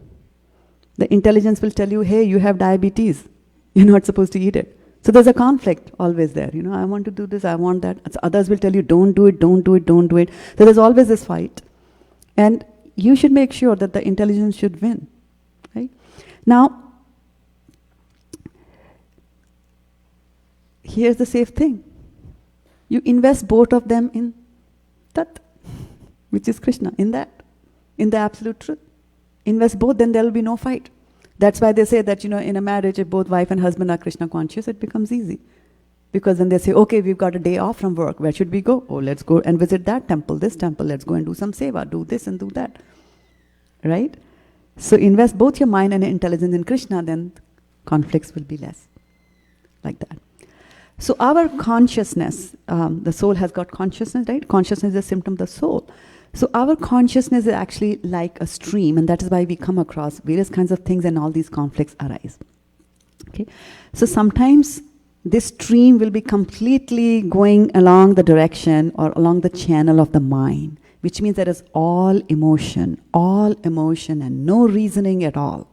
The intelligence will tell you, hey, you have diabetes. You're not supposed to eat it. So there's a conflict always there. I want to do this, I want that. So others will tell you, don't do it, don't do it, don't do it. So there's always this fight. And you should make sure that the intelligence should win. Right? Now, here's the safe thing. You invest both of them in Tat, which is Krishna, in that, in the absolute truth. Invest both, then there will be no fight. That's why they say that, in a marriage, if both wife and husband are Krishna conscious, it becomes easy. Because then they say, okay, we've got a day off from work. Where should we go? Oh, let's go and visit that temple, this temple. Let's go and do some seva, do this and do that. Right? So invest both your mind and your intelligence in Krishna, then conflicts will be less. Like that. So our consciousness, the soul has got consciousness, right? Consciousness is a symptom of the soul. So our consciousness is actually like a stream, and that is why we come across various kinds of things and all these conflicts arise. Okay? So sometimes this stream will be completely going along the direction or along the channel of the mind, which means there is all emotion and no reasoning at all.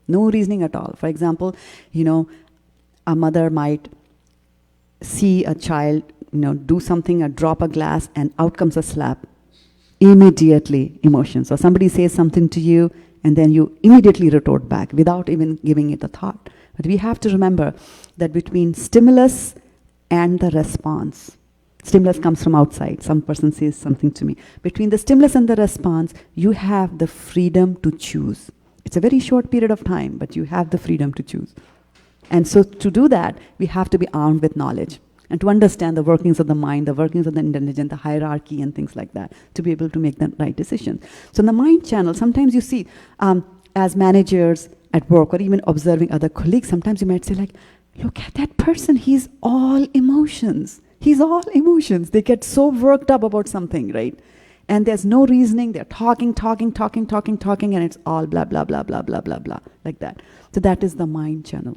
No reasoning at all. For example, a mother might see a child, do something, or drop a glass, and out comes a slap. Immediately, emotions. Or somebody says something to you, and then you immediately retort back without even giving it a thought. But we have to remember that between stimulus and the response, stimulus comes from outside. Some person says something to me. Between the stimulus and the response, you have the freedom to choose. It's a very short period of time, but you have the freedom to choose. And so to do that, we have to be armed with knowledge and to understand the workings of the mind, the workings of the intelligence, the hierarchy and things like that, to be able to make the right decision. So in the mind channel, sometimes you see, as managers at work or even observing other colleagues, sometimes you might say like, look at that person, he's all emotions. He's all emotions. They get so worked up about something, right? And there's no reasoning, they're talking, and it's all blah, blah, blah, blah, blah, blah, blah, like that. So that is the mind channel.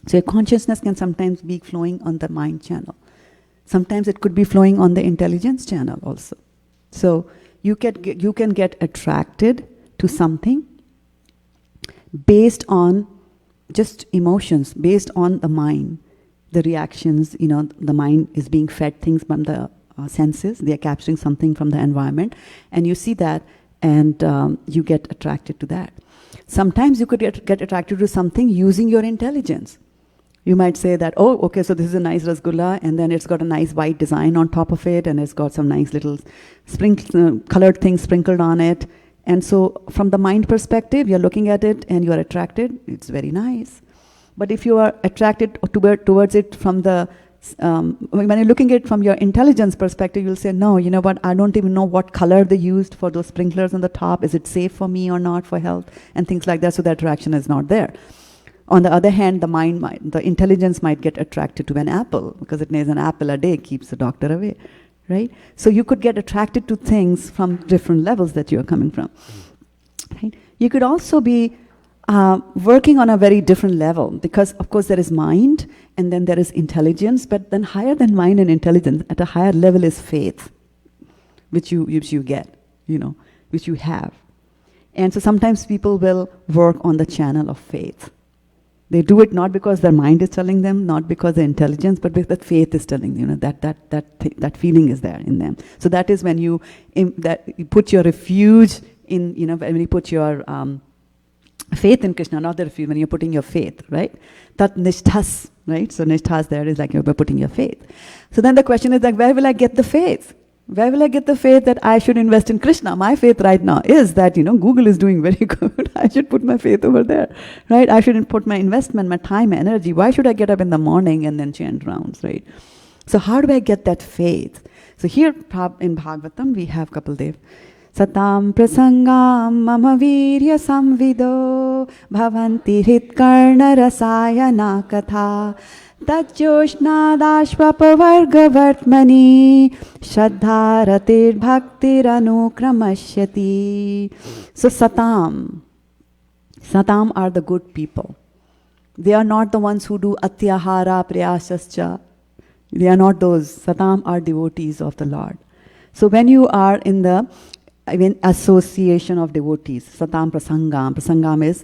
So your consciousness can sometimes be flowing on the mind channel. Sometimes it could be flowing on the intelligence channel also. So you can get attracted to something based on just emotions, based on the mind, the reactions, the mind is being fed things from the senses, they are capturing something from the environment, and you see that, and you get attracted to that. Sometimes you could get attracted to something using your intelligence. You might say that, oh, okay, so this is a nice rasgulla, and then it's got a nice white design on top of it, and it's got some nice little colored things sprinkled on it. And so from the mind perspective, you're looking at it and you're attracted, it's very nice. But if you are attracted towards it from the, when you're looking at it from your intelligence perspective, you'll say, no, you know what, I don't even know what color they used for those sprinklers on the top. Is it safe for me or not for health? And things like that, so the attraction is not there. On the other hand, the intelligence might get attracted to an apple, because it knows an apple a day keeps the doctor away, right? So you could get attracted to things from different levels that you're coming from, right? You could also be working on a very different level, because of course there is mind and then there is intelligence, but then higher than mind and intelligence, at a higher level is faith, which you get, which you have. And so sometimes people will work on the channel of faith. They do it not because their mind is telling them, not because their intelligence, but because that faith is telling them, that feeling is there in them. So that is when you put your refuge in, when you put your faith in Krishna, not the refuge, when you're putting your faith, right? Tat nishthas, right? So nishthas there is like you're putting your faith. So then the question is like, where will I get the faith? Where will I get the faith that I should invest in Krishna? My faith right now is that, Google is doing very good. I should put my faith over there, right? I shouldn't put my investment, my time, energy. Why should I get up in the morning and then chant rounds, right? So how do I get that faith? So here in Bhagavatam, we have Kapildev. Satam prasangam mama virya samvido bhavanti hritkarna rasayana katha Tajjoshnadashvapavargavartmani Shraddha-ratir bhaktir-anukramashyati. So Satam are the good people. They are not the ones who do atyahara priyasascha. They are not those. Satam are devotees of the Lord. So when you are in the association of devotees, Satam prasangam is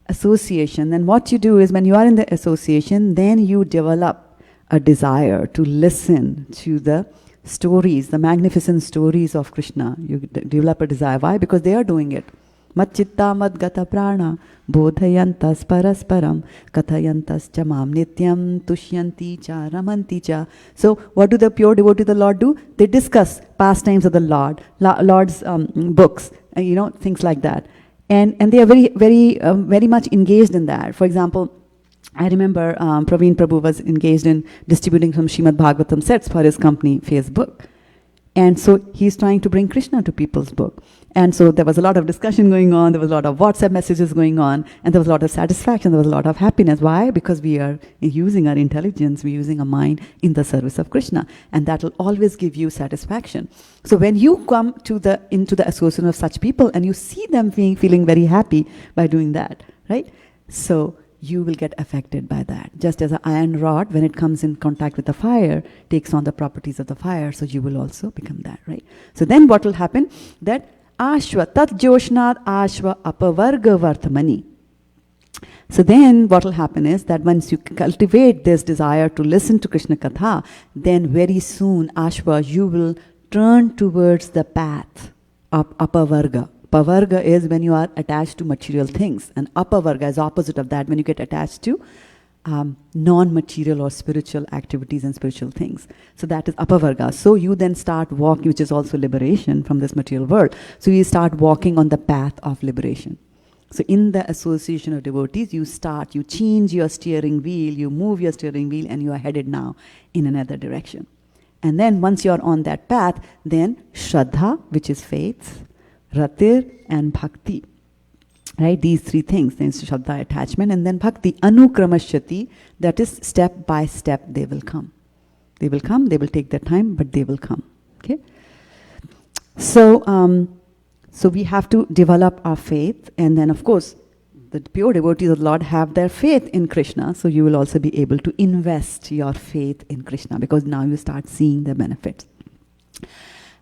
association, then what you do is when you are in the association, then you develop a desire to listen to the stories, the magnificent stories of Krishna. You develop a desire. Why? Because they are doing it. Matchitta madgata prana bodhayantas parasparam kathayantas chamam nityam tushyanti cha ramanti cha. So what do the pure devotees of the Lord do? They discuss pastimes of the Lord's books, things like that. And they are very much engaged in that. For example, I remember Praveen Prabhu was engaged in distributing some Srimad Bhagavatam sets for his company, Facebook. And so he's trying to bring Krishna to people's book. And so there was a lot of discussion going on, there was a lot of WhatsApp messages going on, and there was a lot of satisfaction, there was a lot of happiness. Why? Because we are using our intelligence, we're using our mind in the service of Krishna. And that will always give you satisfaction. So when you come into the association of such people and you see them feeling very happy by doing that, right? So you will get affected by that. Just as an iron rod, when it comes in contact with the fire, takes on the properties of the fire, so you will also become that, right? So then what will happen? That ashva, tat joshnad ashva apavarga vartamani. So then what will happen is that once you cultivate this desire to listen to Krishna Katha, then very soon, ashva, you will turn towards the path of apavarga. Pavarga is when you are attached to material things, and apavarga is opposite of that, when you get attached to non-material or spiritual activities and spiritual things. So that is apavarga. So you then start walking, which is also liberation from this material world. So you start walking on the path of liberation. So in the association of devotees, you change your steering wheel, you move your steering wheel, and you are headed now in another direction. And then once you are on that path, then Shraddha, which is faith, Ratir and Bhakti, right? These three things, then Shraddha, attachment, and then Bhakti, Anukramashyati, that is step by step they will come. They will come, they will take their time, but they will come, okay? So, so we have to develop our faith, and then of course, the pure devotees of the Lord have their faith in Krishna, so you will also be able to invest your faith in Krishna, because now you start seeing the benefits.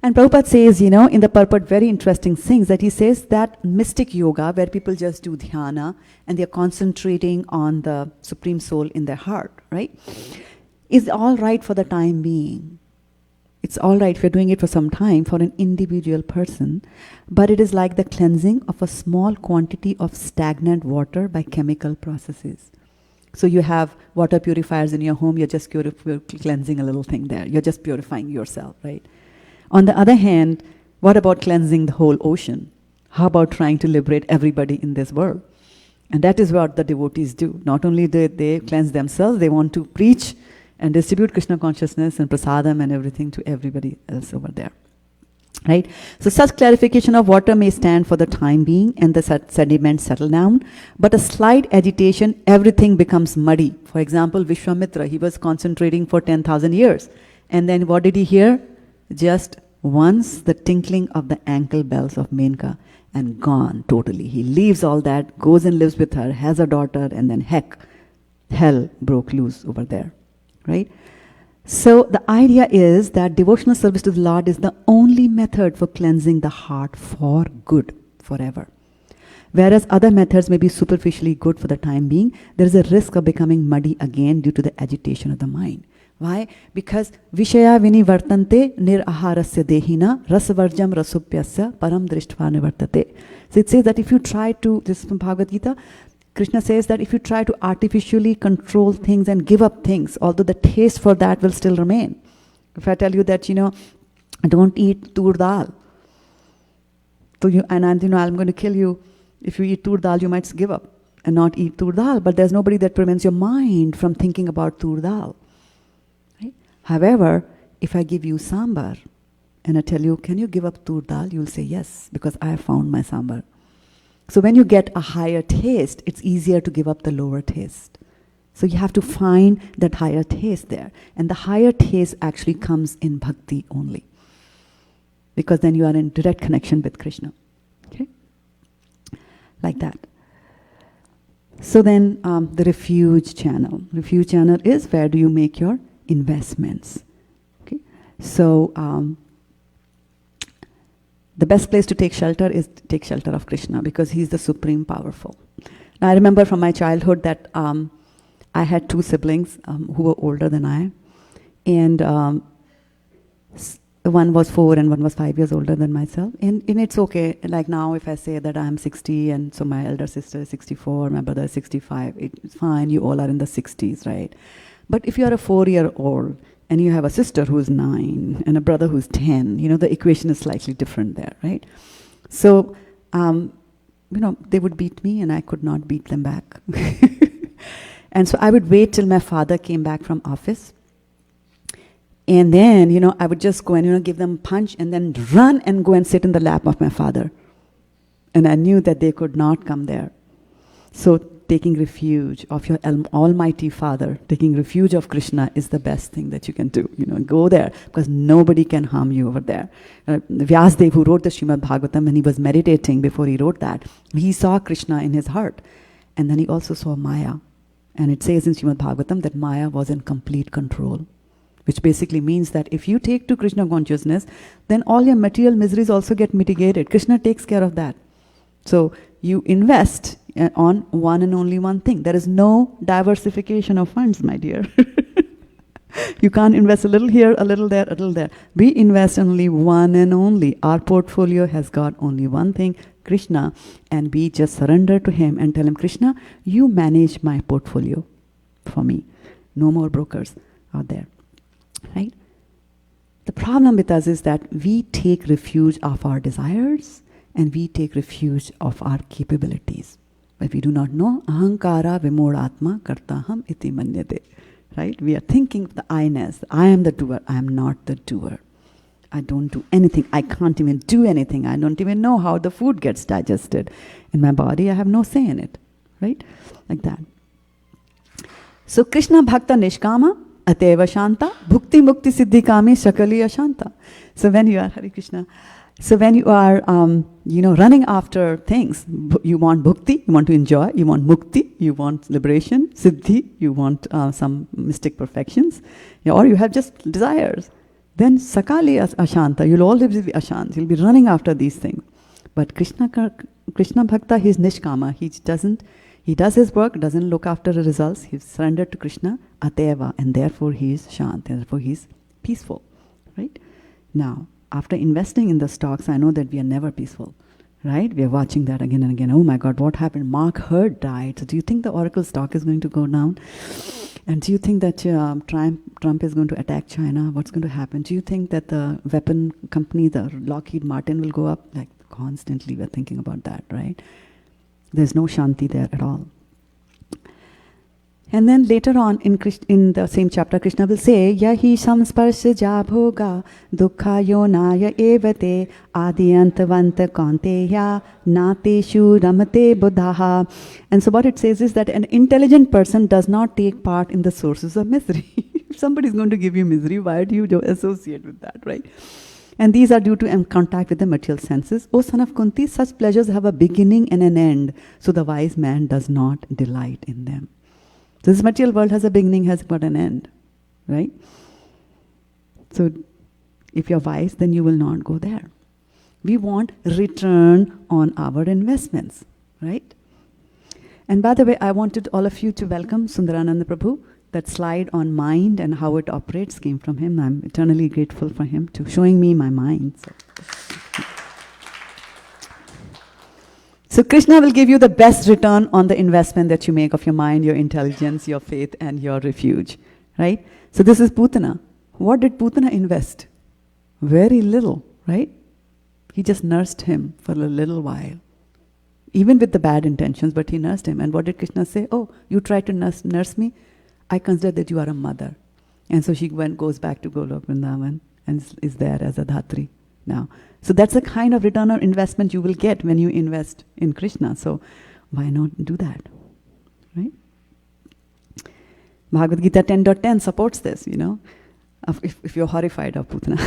And Prabhupada says, in the purport, very interesting things, that he says that mystic yoga, where people just do dhyana and they're concentrating on the Supreme Soul in their heart, right, is all right for the time being. It's all right if you're doing it for some time for an individual person, but it is like the cleansing of a small quantity of stagnant water by chemical processes. So you have water purifiers in your home, you're just cleansing a little thing there. You're just purifying yourself, right? On the other hand, what about cleansing the whole ocean? How about trying to liberate everybody in this world? And that is what the devotees do. Not only do they cleanse themselves, they want to preach and distribute Krishna consciousness and prasadam and everything to everybody else over there. Right? So such clarification of water may stand for the time being and the sediments settle down, but a slight agitation, everything becomes muddy. For example, Vishwamitra, he was concentrating for 10,000 years. And then what did he hear? Just once the tinkling of the ankle bells of Menka, and gone totally. He leaves all that, goes and lives with her, has a daughter, and then hell broke loose over there, right? So the idea is that devotional service to the Lord is the only method for cleansing the heart for good, forever. Whereas other methods may be superficially good for the time being, there is a risk of becoming muddy again due to the agitation of the mind. Why? Because Vishaya vinivartante niraharasya dehina rasavarjam rasupyasya param drishtva nivartate. So it says that if you try to, this is from Bhagavad Gita, Krishna says that if you try to artificially control things and give up things, although the taste for that will still remain. If I tell you that, don't eat tur dal, so I'm going to kill you. If you eat tur dal, you might give up and not eat tur dal, but there's nobody that prevents your mind from thinking about tur dal. However, if I give you sambar and I tell you, can you give up tur dal? You'll say yes, because I have found my sambar. So when you get a higher taste, it's easier to give up the lower taste. So you have to find that higher taste there. And the higher taste actually comes in bhakti only, because then you are in direct connection with Krishna. Okay? Like that. So then the refuge channel. Refuge channel is where do you make your investments. Okay, so the best place to take shelter is to take shelter of Krishna, because he's the supreme powerful. Now, I remember from my childhood that I had two siblings who were older than I, and one was 4 and one was 5 years older than myself. And it's okay. Like now, if I say that I'm 60 and so my elder sister is 64, my brother is 65, it's fine. You all are in the 60s, right? But if you are a 4-year-old and you have a sister who's 9 and a brother who's 10, the equation is slightly different there, right? So they would beat me and I could not beat them back. And so I would wait till my father came back from office. And then, I would just go and, give them a punch and then run and go and sit in the lap of my father. And I knew that they could not come there. So taking refuge of your Almighty Father, taking refuge of Krishna is the best thing that you can do. Go there because nobody can harm you over there. Vyasadeva, who wrote the Srimad Bhagavatam, when he was meditating before he wrote that, he saw Krishna in his heart. And then he also saw Maya. And it says in Srimad Bhagavatam that Maya was in complete control, which basically means that if you take to Krishna consciousness, then all your material miseries also get mitigated. Krishna takes care of that. So you invest on one and only one thing. There is no diversification of funds, my dear. You can't invest a little here, a little there, a little there. We invest in only one and only. Our portfolio has got only one thing, Krishna, and we just surrender to him and tell him, Krishna, you manage my portfolio for me. No more brokers out there. Right? The problem with us is that we take refuge of our desires and we take refuge of our capabilities. But we do not know, ahankara vimodatma kartaham iti manyate. Right? We are thinking of the I-ness. I am the doer. I am not the doer. I don't do anything. I can't even do anything. I don't even know how the food gets digested. In my body, I have no say in it. Right? Like that. So Krishna Bhakta Nishkama Ateva Shanta Bhukti Mukti Siddhi Kami Shakaliya Shanta. So when you are Hare Krishna, so when you are running after things, you want bhukti, you want to enjoy, you want mukti, you want liberation, siddhi, you want some mystic perfections, or you have just desires. Then sakali ashanta, you'll always be ashant, you'll be running after these things. But Krishna Bhakta, he's nishkama, he does his work, doesn't look after the results, he's surrendered to Krishna, ateva, and therefore he is shant, therefore he is peaceful. Right? Now, after investing in the stocks, I know that we are never peaceful. Right? We are watching that again and again. Oh my God, what happened? Mark Hurd died. So do you think the Oracle stock is going to go down? And do you think that Trump is going to attack China? What's going to happen? Do you think that the weapon company, the Lockheed Martin, will go up? Like constantly we're thinking about that, right? There's no shanti there at all. And then later on in the same chapter, Krishna will say, Yahi samsparsya bhoga dukkha yonaya evate adiyantavanta kanteya nateshu ramate buddhaha. And so what it says is that an intelligent person does not take part in the sources of misery. If somebody is going to give you misery, why do you associate with that, right? And these are due to contact with the material senses. O son of Kunti, such pleasures have a beginning and an end, so the wise man does not delight in them. This material world has a beginning, has got an end, right? So if you're wise, then you will not go there. We want return on our investments, right? And by the way, I wanted all of you to welcome Sundarananda Prabhu. That slide on mind and how it operates came from him. I'm eternally grateful for him to showing me my mind. So Krishna will give you the best return on the investment that you make of your mind, your intelligence, your faith, and your refuge, right? So this is Putana. What did Putana invest? Very little, right? He just nursed him for a little while. Even with the bad intentions, but he nursed him. And what did Krishna say? Oh, you tried to nurse me? I consider that you are a mother. And so she goes back to Golok Vrindavan and is there as a Dhatri now. So that's the kind of return on investment you will get when you invest in Krishna. So why not do that, right? Bhagavad Gita 10.10 supports this, if you're horrified of Putana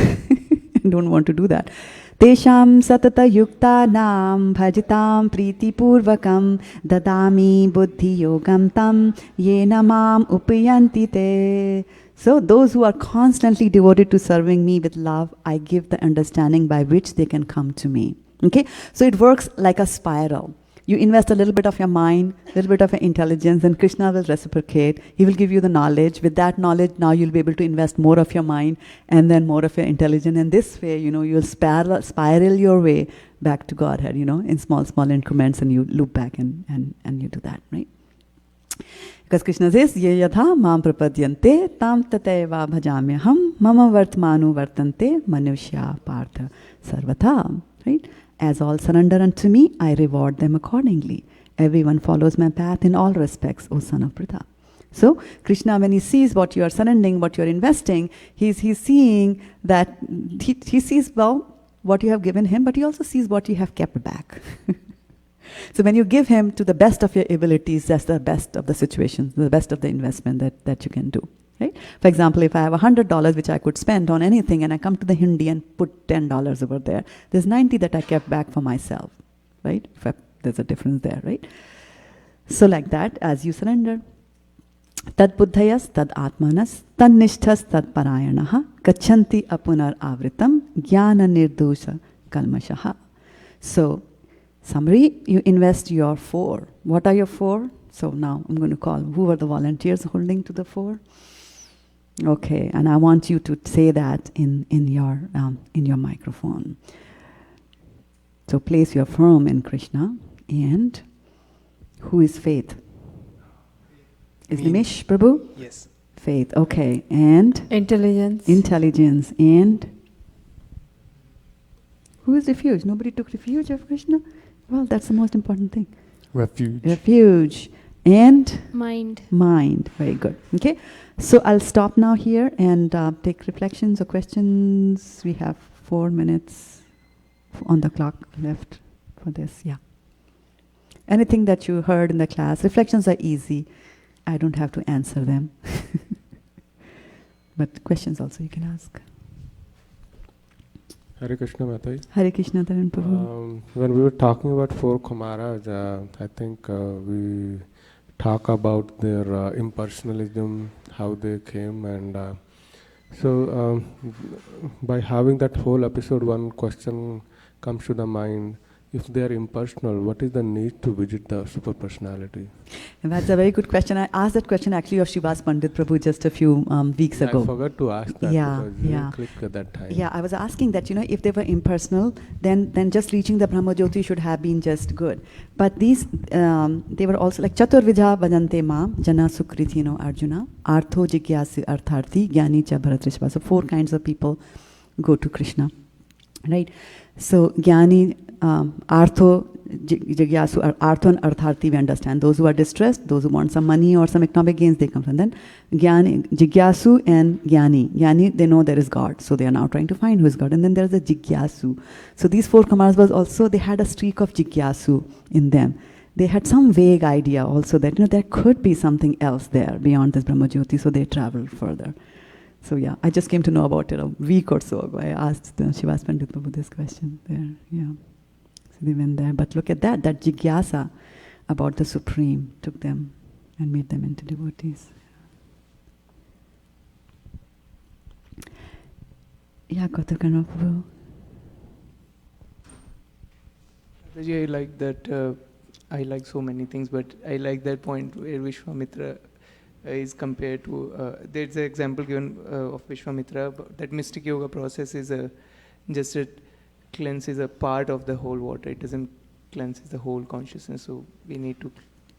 and don't want to do that. Tesham satata yukta nam bhajitam priti purvakam dadami buddhi yogam tam yena mam upayanti te. So those who are constantly devoted to serving me with love, I give the understanding by which they can come to me. Okay? So it works like a spiral. You invest a little bit of your mind, a little bit of your intelligence, and Krishna will reciprocate. He will give you the knowledge. With that knowledge, now you'll be able to invest more of your mind and then more of your intelligence. And this way, you'll spiral your way back to Godhead, in small increments, and you loop back and you do that, right? Because Krishna says, Ye yatha mam prapadyante tam tateva bhajamyaham mama vartmanu vartante manushya partha sarvatha, right? As all surrender unto me, I reward them accordingly. Everyone follows my path in all respects, O son of Pritha. So Krishna, when he sees what you are surrendering, what you are investing, he's seeing that he sees, well, what you have given him, but he also sees what you have kept back. So when you give him to the best of your abilities, that's the best of the situation, the best of the investment that you can do. Right? For example, if I have $100 which I could spend on anything, and I come to the Hindi and put $10 over there, there's 90 that I kept back for myself. Right? There's a difference there, right? So like that, as you surrender, tad buddhayas, tad atmanas, tad nishthas, tad parayanaha, gachanti apunar avritam, jnana nirdosha kalmashaha. So, summary, you invest your 4. What are your 4? So now I'm going to call, who are the volunteers holding to the 4? Okay, and I want you to say that in your microphone. So place your firm in Krishna. And who is Faith? Is Nimish Prabhu? Yes. Faith, okay. And? Intelligence. Intelligence. And? Who is refuge? Nobody took refuge of Krishna? Well, that's the most important thing. Refuge. Refuge. And? Mind. Mind. Very good. Okay. So I'll stop now here and take reflections or questions. We have 4 minutes on the clock left for this. Yeah. Anything that you heard in the class. Reflections are easy. I don't have to answer them. But questions also you can ask. Hare Krishna Mataji. Hare Krishna Dharan Prabhu. When we were talking about 4 Kumaras, I think we talk about their impersonalism, how they came, and so by having that whole episode, one question comes to the mind. If they are impersonal, what is the need to visit the super personality? And that's a very good question. I asked that question actually of Shivas Pandit Prabhu just a few weeks ago. I forgot to ask that because you clicked at that time. Yeah, I was asking that, if they were impersonal, then just reaching the Brahmajyoti should have been just good. But these, they were also like Chaturvidha Bhajante Ma, Jana Sukrithino Arjuna, Artho Jigyasi Artharthi, Jnani Cha Bharatrishva. So 4 kinds of people go to Krishna. Right? So Jnani, Artho, Jigyasu, Artho and Artharthi we understand. Those who are distressed, those who want some money or some economic gains, they come from. Then Jnani, Jigyasu and Jnani. Jnani, they know there is God, so they are now trying to find who is God. And then there is a Jigyasu. So these 4 Kumaras was also, they had a streak of Jigyasu in them. They had some vague idea also that, there could be something else there beyond this Brahmajyoti, so they traveled further. So yeah, I just came to know about it a week or so ago. I asked Shivas Pandit Prabhu this question there. Yeah, so they went there. But look at that jigyasa about the Supreme took them and made them into devotees. Yeah, Kotakarna Prabhu. I like that. I like so many things, but I like that point where Vishwamitra is compared to, there's an example given of Vishwamitra, that mystic yoga process is just it cleanses a part of the whole water. It doesn't cleanse the whole consciousness. So we need to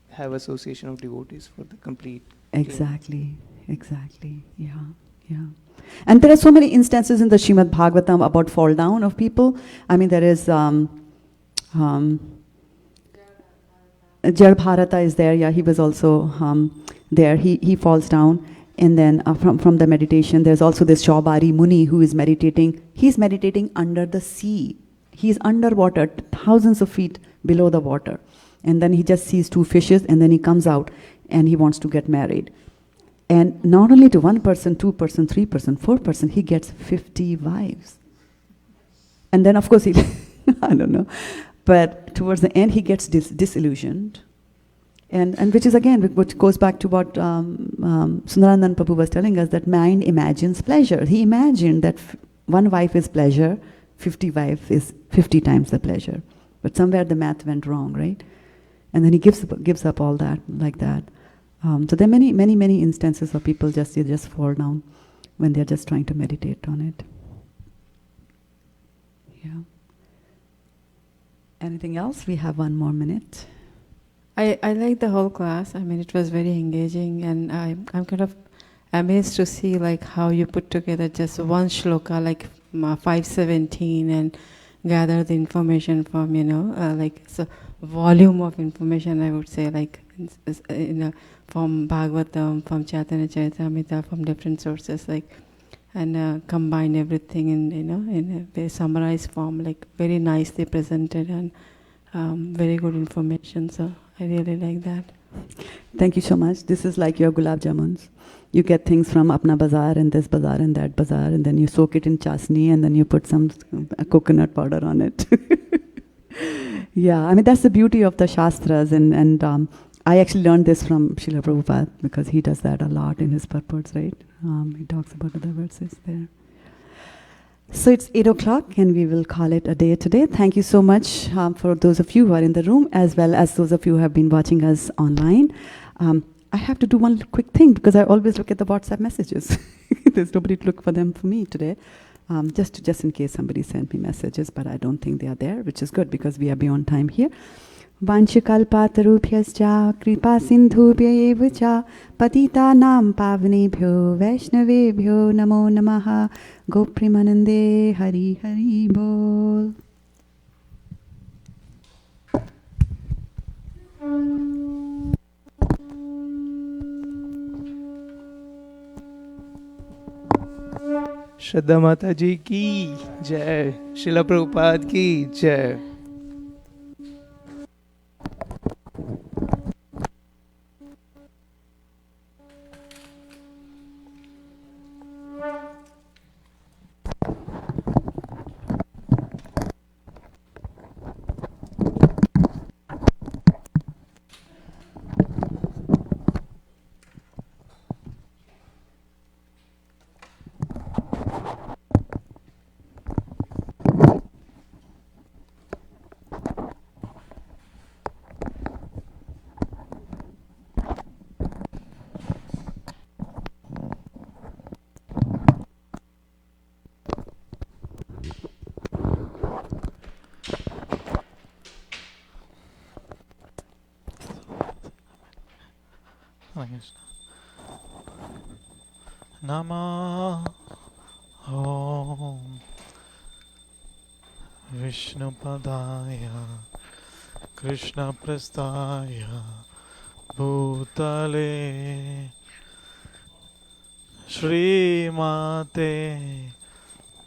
have association of devotees for the complete. Exactly. Yeah. And there are so many instances in the Srimad Bhagavatam about fall down of people. I mean, there is Jal Bharata is there. Yeah, he was also there. He falls down. And then from the meditation, there's also this Shaubari Muni who is meditating. He's meditating under the sea. He's underwater, thousands of feet below the water. And then he just sees 2 fishes, and then he comes out and he wants to get married. And not only to 1 person, 2 person, 3 person, 4 person, he gets 50 wives. And then of course he, I don't know, but towards the end he gets disillusioned. And which is again, which goes back to what Sundaranand Prabhu was telling us, that mind imagines pleasure. He imagined that 1 wife is pleasure, 50 wives is 50 times the pleasure. But somewhere the math went wrong, right? And then he gives up all that, like that. So there are many instances of people they just fall down when they're just trying to meditate on it. Yeah. Anything else? We have 1 more minute. I like the whole class. I mean, it was very engaging, and I'm kind of amazed to see like how you put together just one shloka, like 517, and gather the information from, like it's a volume of information, I would say, like from Bhagavatam, from Chaitanya Charitamrita, from different sources, like, and combine everything in a very summarized form, like very nicely presented and very good information. So I really like that. Thank you so much. This is like your gulab jamuns. You get things from apna bazaar and this bazaar and that bazaar, and then you soak it in chasni, and then you put some coconut powder on it. Yeah, I mean that's the beauty of the shastras, and I actually learned this from Srila Prabhupada because he does that a lot in his purports, right? He talks about other verses there. So it's 8 o'clock and we will call it a day today. Thank you so much for those of you who are in the room, as well as those of you who have been watching us online. I have to do one quick thing because I always look at the WhatsApp messages. There's nobody to look for them for me today. Just in case somebody sent me messages, but I don't think they are there, which is good because we are beyond time here. Vanchikalpatarubhyascha kripa sindhubhya cha patita nam pavnebhyo vaishnavebhyo namo namaha goprimanande hari hari bol. श्रद्धा माता जी की जय, श्रील प्रभुपाद की जय. Namah Om Vishnupadaya Krishna Prastaya Bhutale Shri Mate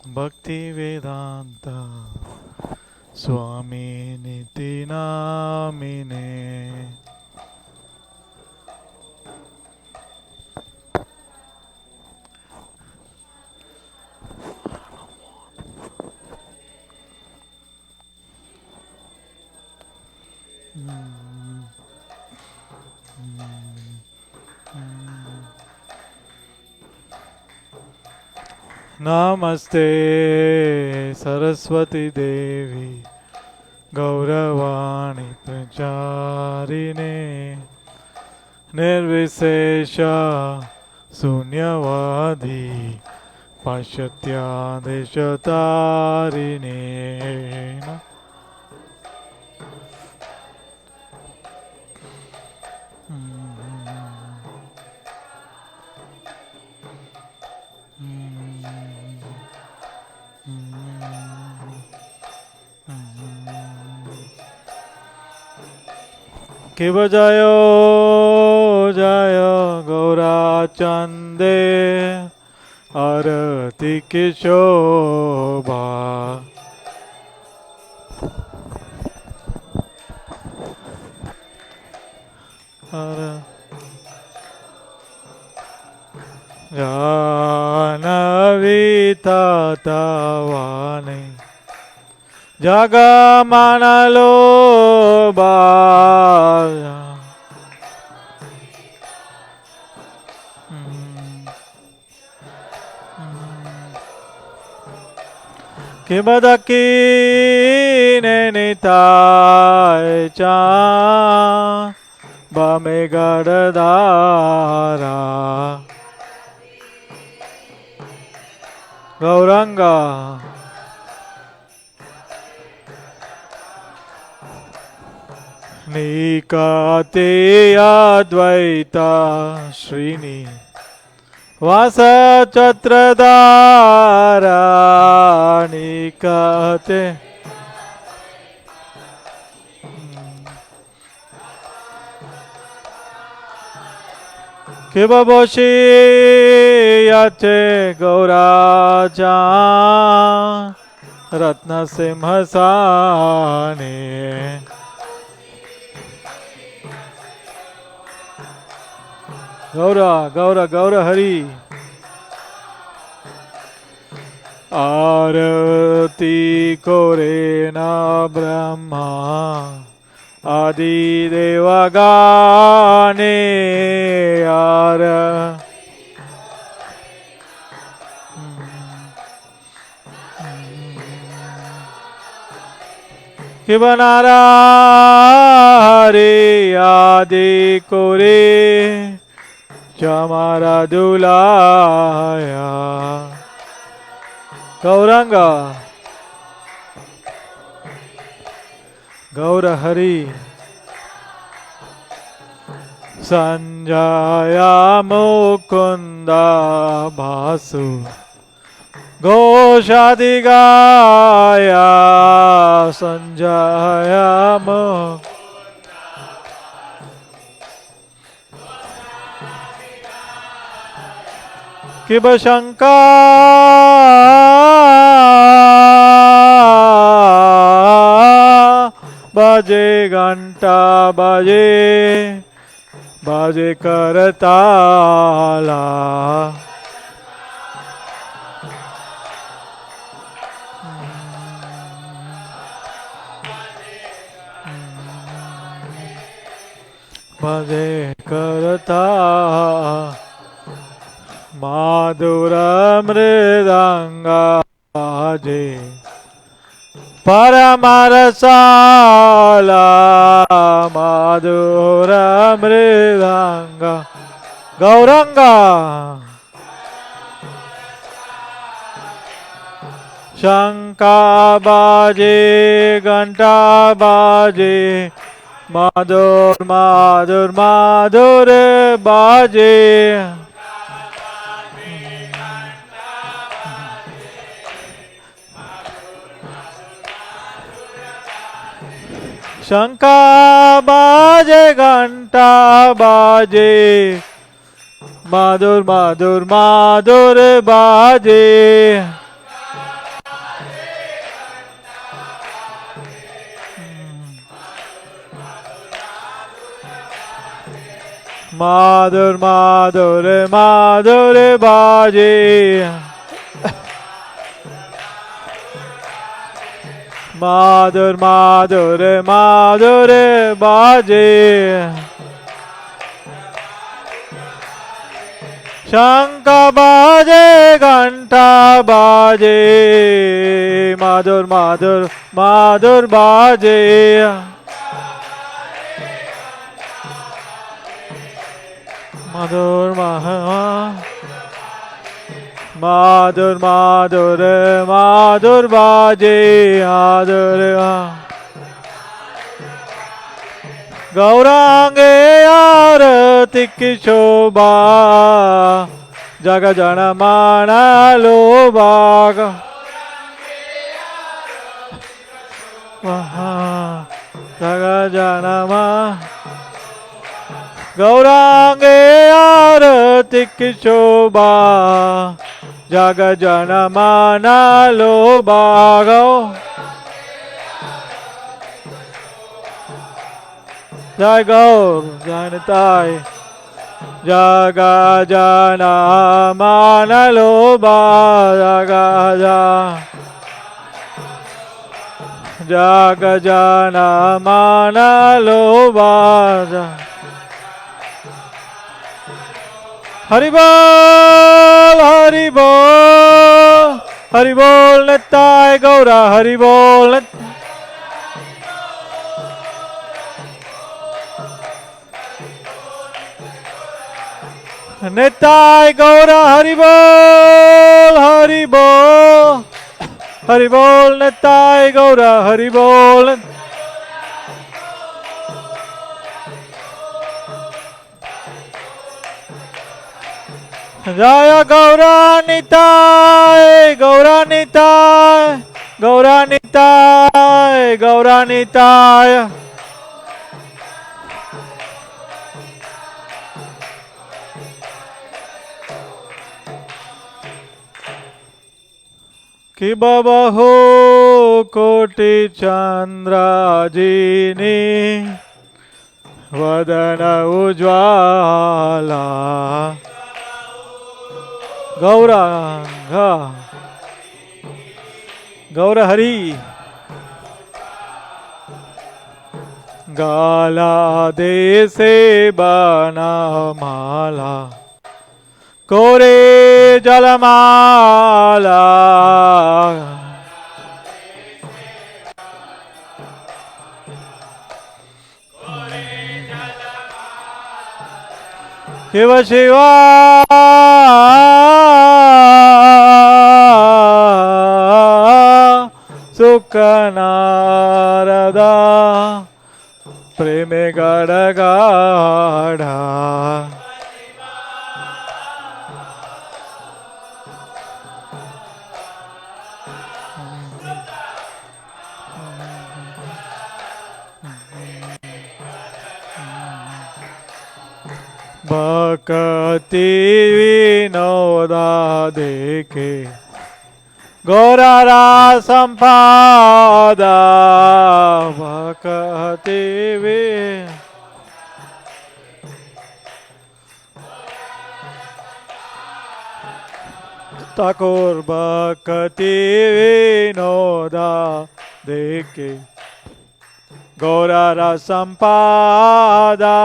Bhakti Vedanta Swami Niti Namine. Namaste Saraswati Devi Gauravani Pracharine Nirvisesha Sunyavadi Pashatya Deshatarine. Kiva Jayo Jaya Gaura Chande Arati Kishobha Janavita Tavane Jagamanalo Bhaya Kibadaki Nenitai Cha Bamegadadara Gauranga Nikate Advaita Srini Vasa Chatradara Nikate Kibaboshi yate gauraja Ratna Simhasane Gaura, Gaura, Gaura Hari Arati Korena Brahma Adi Devagane Ara Kibanara Hari Adi Kore Chamara Dulaya Gauranga Gaura Hari Sanjaya Mukunda Bhasu Goshadigaya Sanjaya Mukunda Kiba Shankar Baje Ganta Baje Baje Karatala Baje Karatala Madhura Mridanga Baje Paramarasala Madhura Mridanga Gauranga Shanka Baje Ganta Baje Madhur Madhur Madhur Baje Shanka baje ganta baje Madhur Madhur Madhur baje Madhur Madhur Madhur baje Madhur Madhur Madhur baje Shanka baje Ganta baje Madhur Madhur Madhur baje Madhur Madhur Madhur Madhur Madhur baje Madhur Gaurange arati ki shobha Jaga jana mana lobha Jaga jana ma Gaurange arati ki shobha Jaga jana mana lobha Jai Gaur, Jai Nitai Jaga jana mana lobha Jaga jana mana lobha Haribol, Haribol, Haribol Nitai Gaura, Haribol Nitai Gaura, Haribol, Haribol, Haribol Nitai Gaura, Haribol Jaya Gaura Nitai, Gaura Nitai, Gaura Nitai, Gaura Nitai. कि बबहो कोटि चंद्राजिनी वदन उज्ज्वला गौरांग गौर हरि गाला देसे बना माला कोरे जलमाला शिव शिवा सुख नारदा प्रेमे गड़गाढ़ा भक्ति विनोदा देखे गौरारा संपादा भक्ति ठाकुर भक्ति विनोदा देखे गौरारा संपादा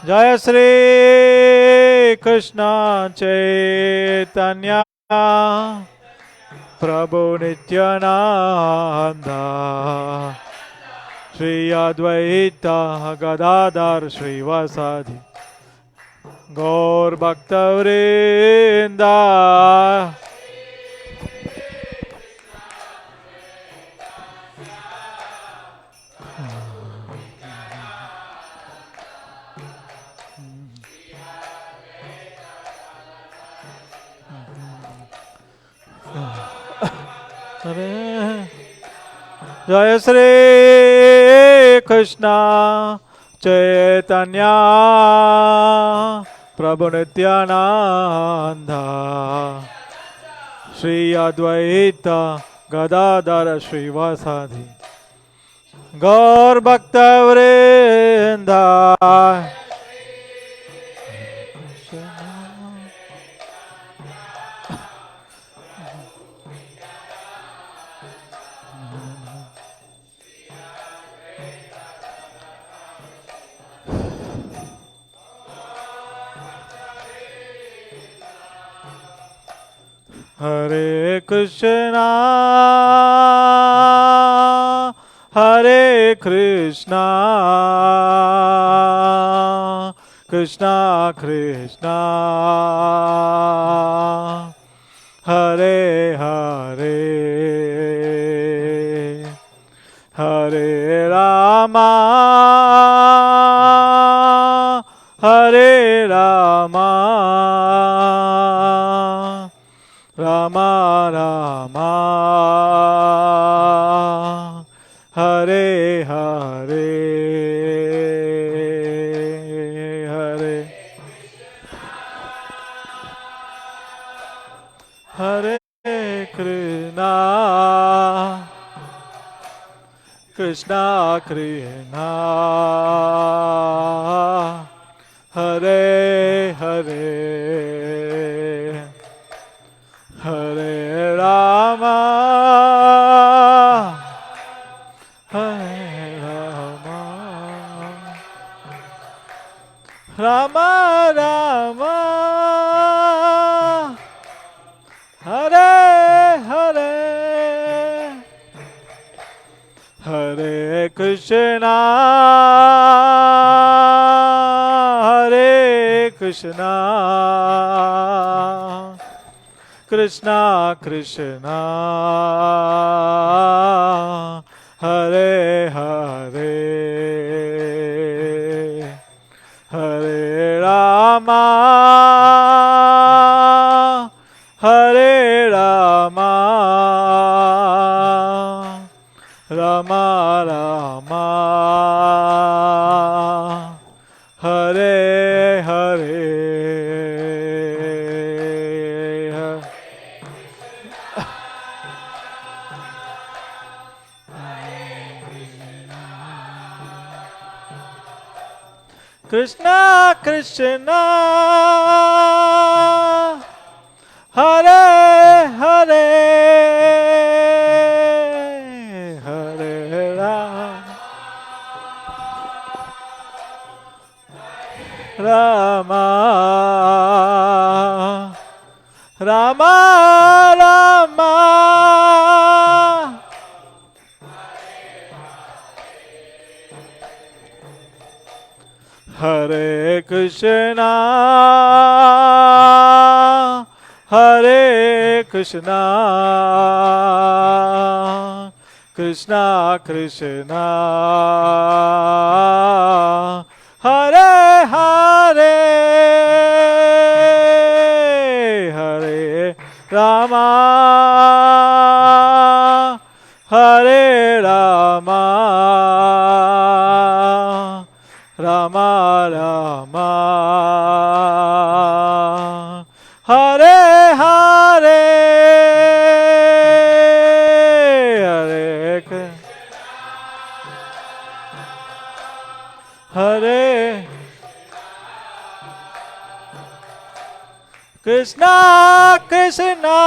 जय श्री कृष्ण चैतन्य प्रभु नित्यानंद श्री अद्वैत गदाधर श्रीवासादि गौर भक्तवृंद जय श्री कृष्ण चैतन्य प्रभु नित्यानंद श्री अद्वैत गदाधर श्रीवासादि गौर भक्तवृंद हरे कृष्णा हरे कृष्णा कृष्णा कृष्णा हरे हरे हरे रामा हरे रामा रामा रामा हरे हरे हरे हरे कृष्णा कृष्णा कृष्णा हरे हरे हरे रामा हरे रामा रामा रामा हरे हरे हरे कृष्णा हरे कृष्णा कृष्णा कृष्णा हरे हरे हरे रामा हरे Rama Rama Rama Krishna Krishna, Hare Hare, Hare Rama, Rama Rama, Hare Krishna, Hare Krishna, Krishna Krishna, Hare Hare, Hare Rama, Hare Rama, Rama Rama, Hare Hare, Hare Hare Krishna Krishna,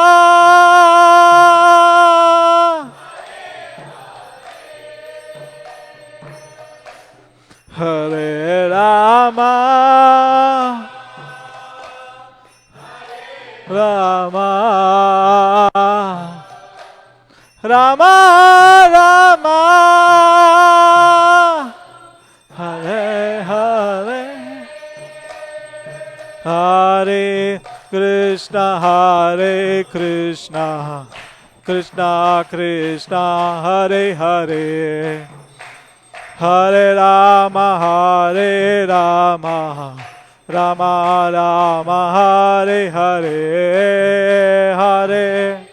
Hare Rama, Rama, Rama Rama, Hare Hare, Hare Krishna, Hare Krishna, Krishna Krishna, Hare Hare, Hare Rama, Hare Rama, Rama Rama, Hare Hare, Hare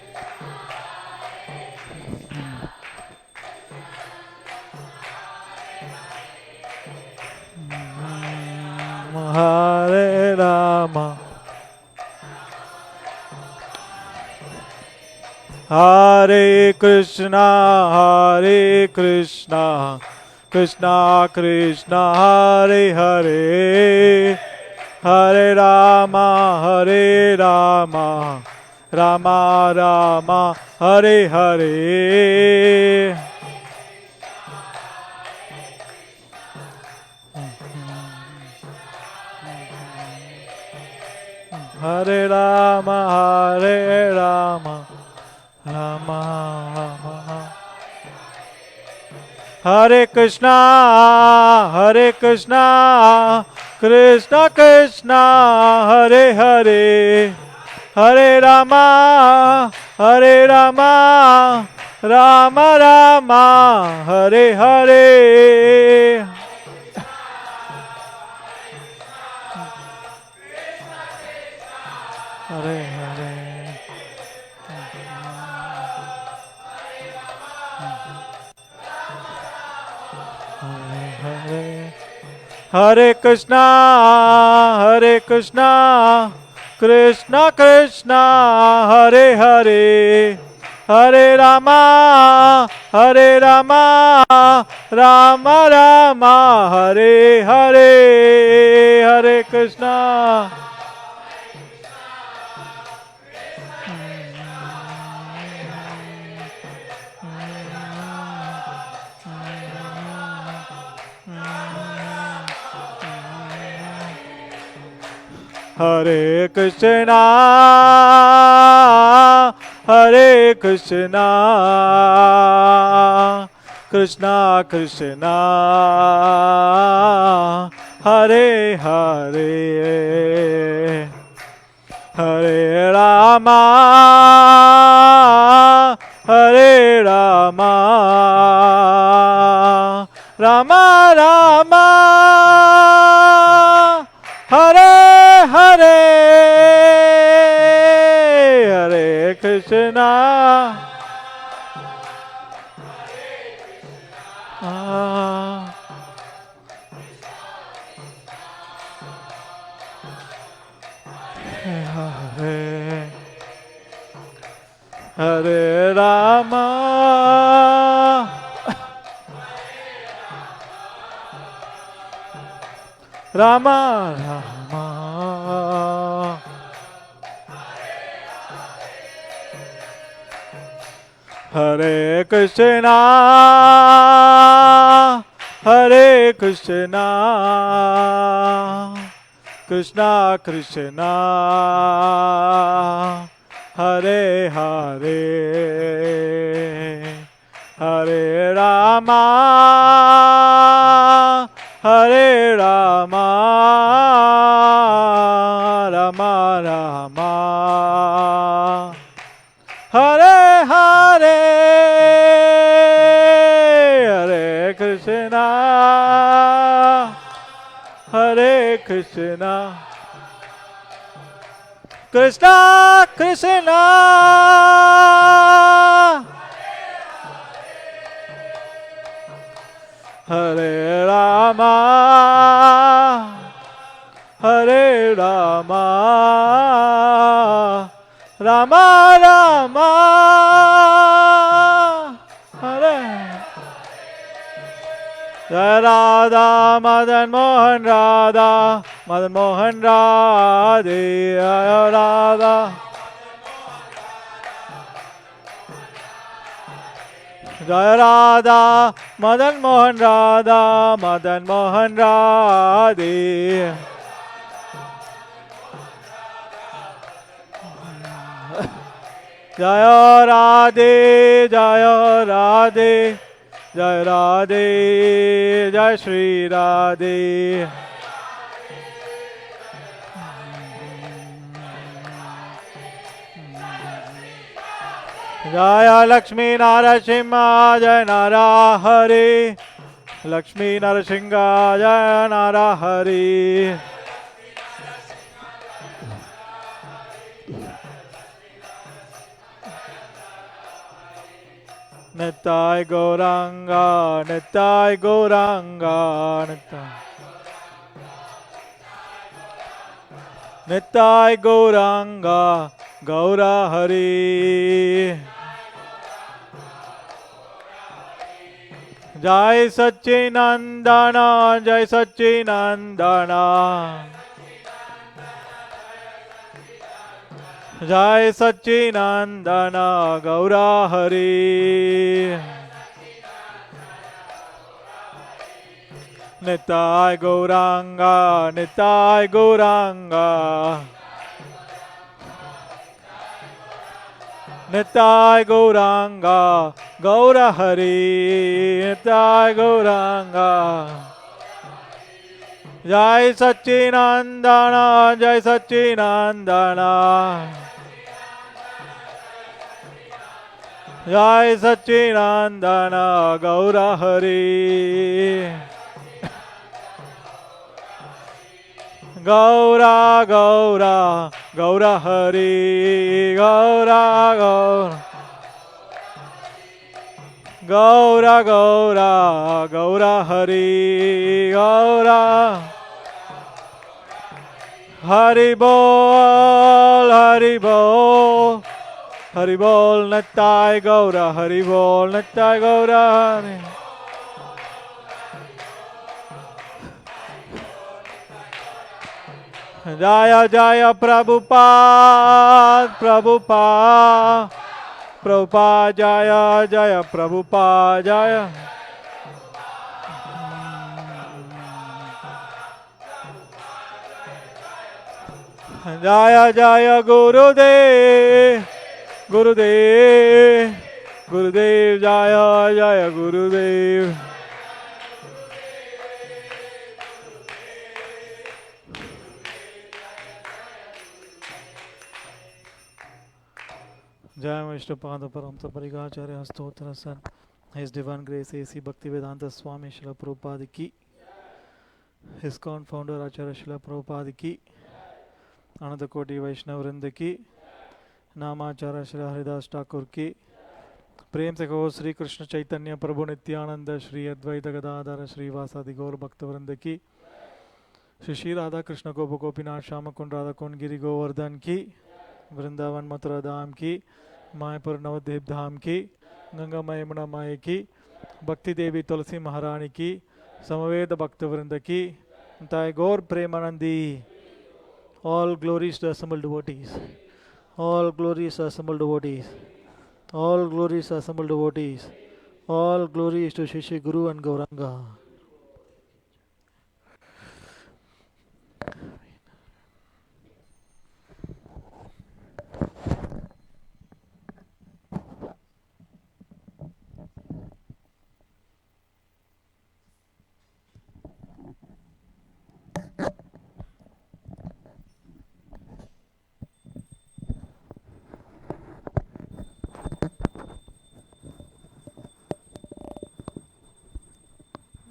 Hare Rama, Hare Krishna, Hare Krishna, Krishna Krishna, Hare Hare, Hare Rama, Hare Rama, Rama Rama, Hare Hare. Hare Rama, Hare Rama, Rama Rama. Hare Krishna, Hare Krishna, Krishna Krishna, Hare Hare, Hare Rama, Hare Rama, Rama Rama, Hare Hare. Hare Hare. Hare Krishna, Hare Krishna, Krishna Krishna, Hare Hare, Hare Rama, Hare Rama, Rama Rama, Hare Hare, Hare Krishna. Hare Krishna, Hare Krishna, Krishna Krishna, Hare Hare, Hare Rama, Hare Rama, Rama Rama, Hare Hare, Hare Krishna, Hare Hare Rama, Rama Rama. Hare Krishna, Hare Krishna, Krishna Krishna, Hare Hare, Hare Rama, Hare Rama, Rama Rama, Hare Hare, Hare Krishna, Hare Krishna, Krishna Krishna, Hare Rama, Hare Rama, Rama Rama, Hare. Jai Radha Madan Mohan Radha Madan Mohan Radhe Jai Radha Jai Radha Madan Mohan Radha Madan Mohan Radhe Jai Radhe Jai Radhe Jai Radhe, Jai Shri Radhe. Jaya Lakshmi Narasimha, Jai Nara Hari. Lakshmi Narasimha, Jai Nara Hari. Nittai Gauranga, Nittai Gauranga, Nittai Gauranga, Gaura Hari. Jai Satchinandana, Jai Satchinandana. Jai Satchinandana Gaura Hari. Nittai Gauranga, Nittai Gauranga. Nittai Gauranga, Gaura Hari. Nittai Gauranga. Jai Satchinandana, Jai Satchinandana. Jai Satchinandana Gaura Hari. Gaura Gaura Gaura Hari. Gaura Gaura Gaura Gaura Gaura Hari. Gaura Hari Bol, Hari Bol, Hari Bol, Nittai Gaura, Hari Bol, Nittai Gaura, Hari. Jaya Jaya Prabhupada, Prabhupada, Prabhupada Jaya Jaya Prabhupada Jaya. Jaya Jaya Gurudev, Gurudev, Gurudev Jaya Jaya Gurudev. Jai Vishnupada Paramta Parigacharya Stotra San. His Divine Grace A.C. Bhaktivedanta Swami Srila Prabhupada ki. His co-founder Acharya Srila Prabhupada ki. Anandakoti Vaishnavrinda ki. Namacharya Srila Haridas Thakur ki. प्रेम से कहो श्री कृष्ण चैतन्य प्रभु नित्यानंद श्री अद्वैत गदाधर श्रीवासादि गौर भक्तवृंद की श्री श्री राधा कृष्ण गोप गोपीनाथ श्याम कुंड राधा कुंड गिरि गोवर्धन की वृंदावन मथुरा धाम की मायापुर नवद्वीप धाम की Ganga my Yamuna my की भक्ति देवी तुलसी महारानी की समवेद भक्तवृंद की Nitai Gaur Premanandi. All glories to assembled devotees. All glories to assembled devotees. All glories to assembled devotees. All glories to Shishi Guru and Gauranga.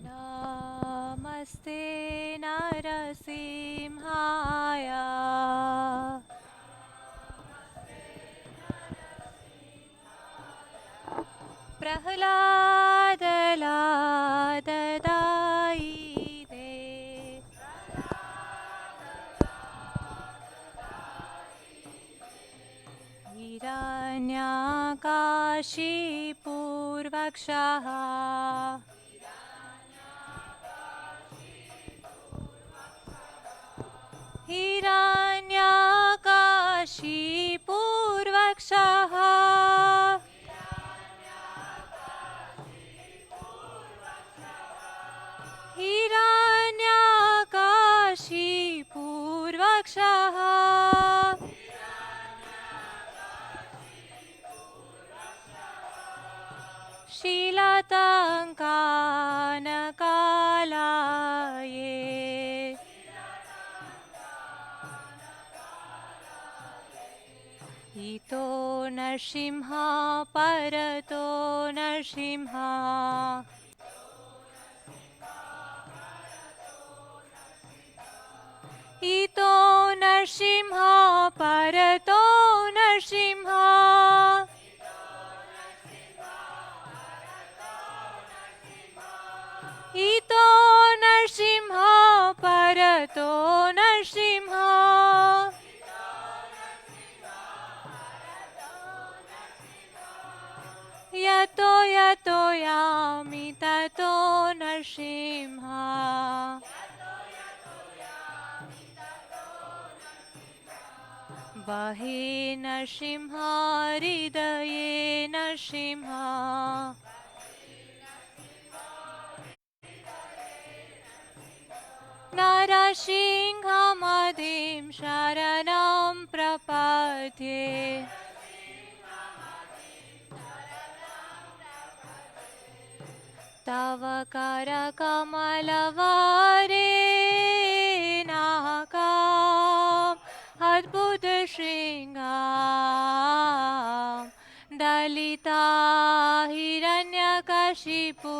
Namaste Narasimhaya. Prahlādalādadāyi de. Hiranyakashipurvakshaha. Hiranyakashipurvakshaha. Hiranyakashipurvakshaha. Shilatankanakalaye. Ito Narsimha Parato Narsimha. Ito Narsimha Parato Narsimha. Ito Narsimha Parato Narsimha. Yato yato yami tato Narsimha. Bahe Narsimha Hridaye Narsimha. Narasinghamadhim Sharanam Prapadye. Tava Kara Kamalavare Nahakam Adbhut Shringam Dalita Hiranyakashipu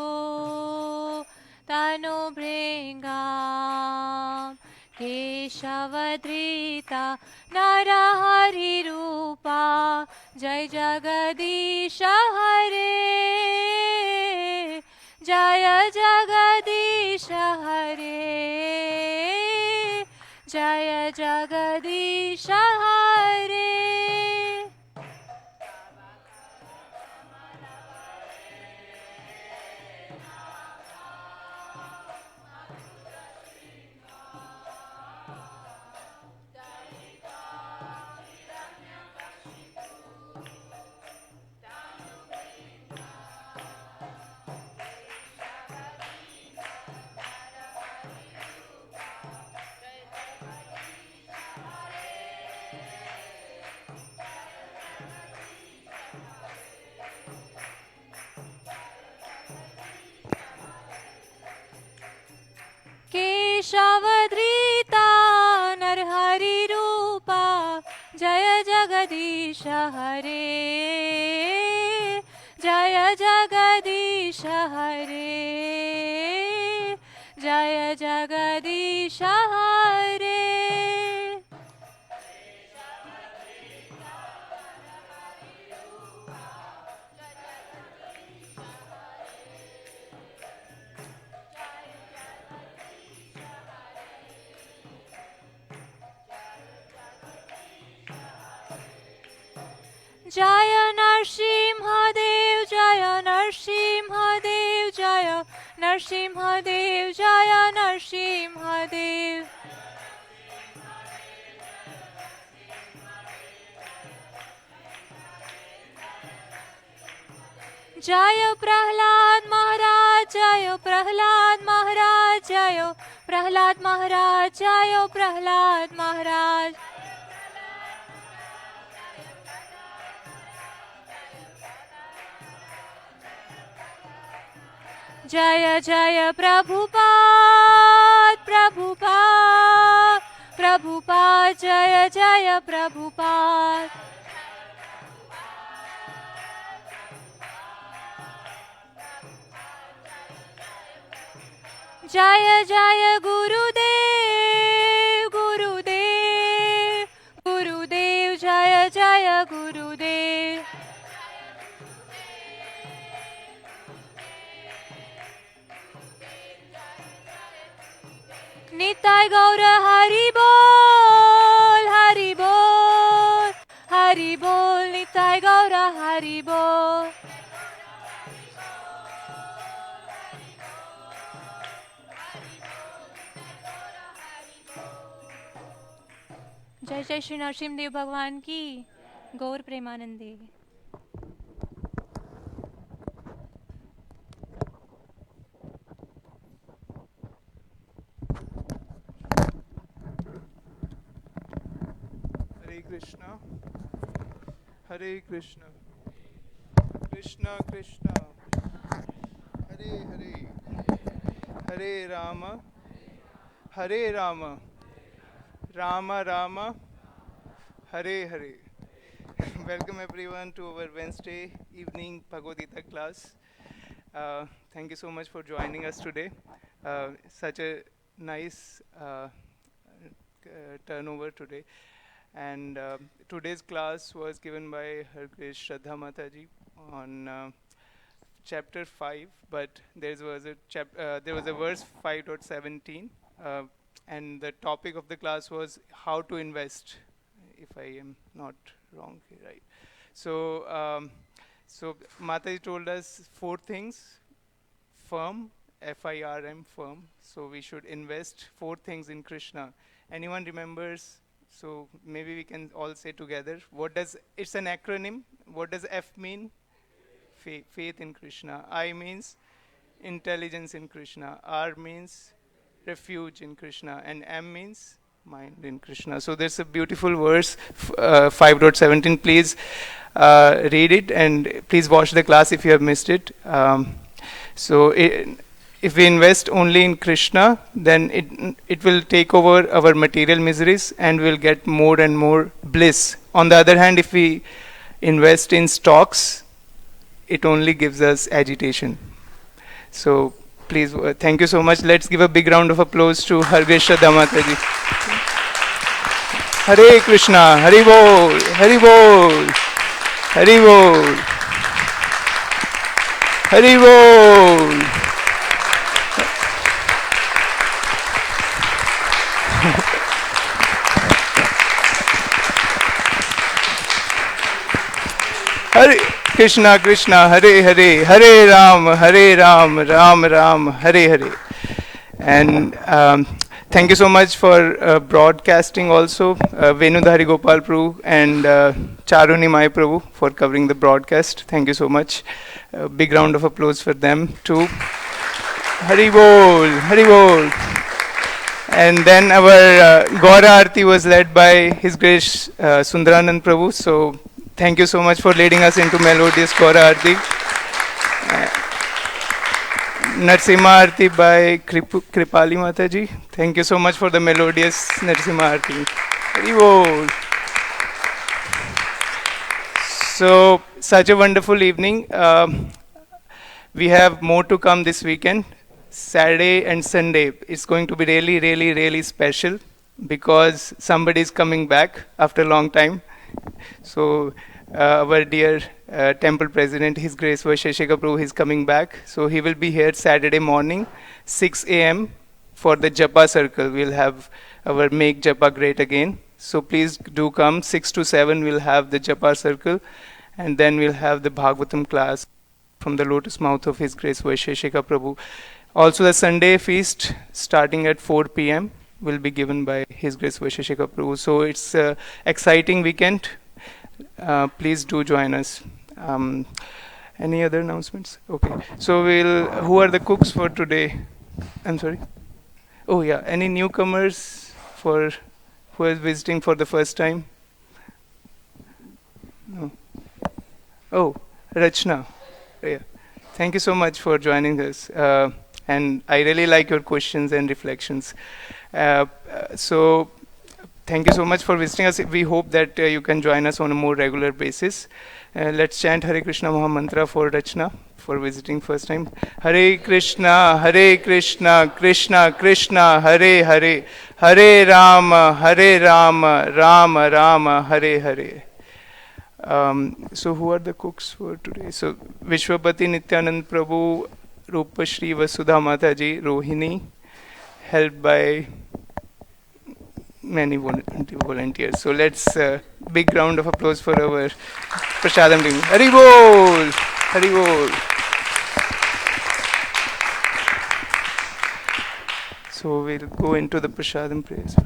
Tanu Bhringam Keshavadrita Narahari Rupa Jai Jagadisha Hare Jaya Jagadisha Hare Jaya Jagadisha Hare. Keshavadrita Narhari Rupa Jaya Jagadisha Hare Jaya Jagadisha Hare Jaya Jagadisha Hare. Jaya Narsimha Dev Jaya Narsimhadev, Jaya Narsimhadev. Jaya Prahlad Maharaj, Jaya Prahlad Maharaj, Jaya Prahlad Maharaj, Jaya Prahlad Maharaj. Jaya Jaya Prabhupada, Prabhupada, Prabhupada, Jaya Jaya Prabhupada. Jaya Jaya Gurudev, Gurudev, Gurudev, Jaya Jaya Gurudev. Nitai Gaura Hari Bol, Hari Bol, Hari Bol, Nitai Gaura Hari Bol. जय जय श्री नरसिंहदेव भगवान की गौर प्रेमानंदे. Hare Krishna, Hare Krishna, Krishna Krishna, Hare Hare, Hare Rama, Hare Rama, Rama Rama, Hare Hare. Welcome everyone to our Wednesday evening Bhagavad Gita class. Thank you so much for joining us today. Such a nice turnover today. And today's class was given by Her Grace Shraddha Mataji on chapter 5, but there was a verse 5.17, and the topic of the class was how to invest, if I am not wrong, right? So, so Mataji told us 4 things: firm, F-I-R-M, firm. So we should invest 4 things in Krishna. Anyone remembers? So maybe we can all say together. What does, it's an acronym. What does F mean? Faith in Krishna. I means intelligence in Krishna. R means refuge in Krishna. And M means mind in Krishna. So there's a beautiful verse, 5.17. Please read it, and please watch the class if you have missed it. If we invest only in Krishna, then it will take over our material miseries and we'll get more and more bliss. On the other hand, if we invest in stocks, it only gives us agitation. So please, thank you so much. Let's give a big round of applause to Her Grace Shraddha Mataji. Hare Krishna, Hari Bol, Hari Bol, Hari Bol, Hari Bol. Hare Krishna, Krishna, Hare Hare, Hare Ram, Ram Ram, Hare Hare. And thank you so much for broadcasting also, Venudhari Gopal Prabhu and Charuni Mai Prabhu for covering the broadcast. Thank you so much. Big round of applause for them too. Hari Bol, Hari Bol. And then our Gaura Arti was led by His Grace Sundaranand Prabhu. So thank you so much for leading us into melodious Gaura Arti. Narsimha Arti by Kripali Mataji. Thank you so much for the melodious Narsimha Arti. Hari Bol. So, such a wonderful evening. We have more to come this weekend. Saturday and Sunday. It's going to be really, really, really special because somebody is coming back after a long time. So, our dear temple president, His Grace Vaisheshika Prabhu, is coming back. So, he will be here Saturday morning, 6 a.m. for the Japa circle. We'll have our Make Japa Great Again. So, please do come. 6 to 7 we'll have the Japa circle. And then we'll have the Bhagavatam class from the lotus mouth of His Grace Vaisheshika Prabhu. Also, the Sunday feast starting at 4 p.m. will be given by His Grace Vaisheshika Prabhu. So it's an exciting weekend. Please do join us. Any other announcements? Okay. So who are the cooks for today? I'm sorry. Oh yeah. Any newcomers for who is visiting for the first time? No. Oh, Rachna. Yeah. Thank you so much for joining us. And I really like your questions and reflections. So thank you so much for visiting us. We hope that you can join us on a more regular basis. Let's chant Hare Krishna Maha Mantra for Rachna for visiting first time. Hare Krishna, Krishna Krishna, Hare Hare, Hare Rama, Rama Rama, Hare Hare. So who are the cooks for today? So Vishwapati Nityanand Prabhu, Rupa Shri Vasudha Mataji, Rohini, helped by many volunteers. So let's big round of applause for our Prasadam team. Hari Bol! Hari Bol! So we'll go into the Prasadam prayers.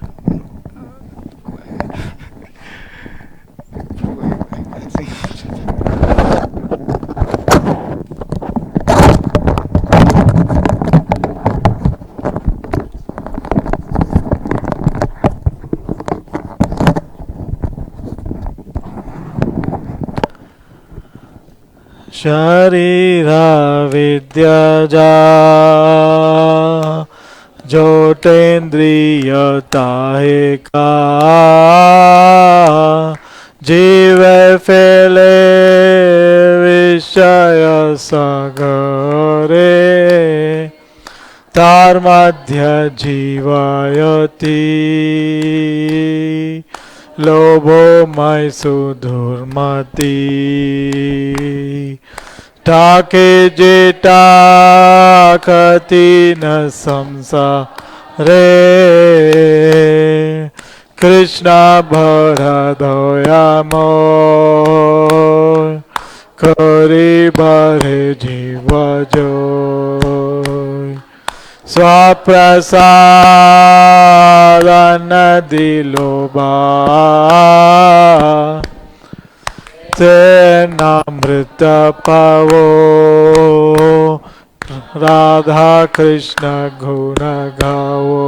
शरीरा विद्याजा जोटेन्द्रियता है का जीव फैले विषय सागरे तार मध्य जीवयति लोभो मय सुधुर्मति टाके जेटा कति न संसारे कृष्ण भरा दया मोर करी भरे जीव जो स्वप्रसादन दिलोबा तेनामृत पावो राधा कृष्ण गुण गावो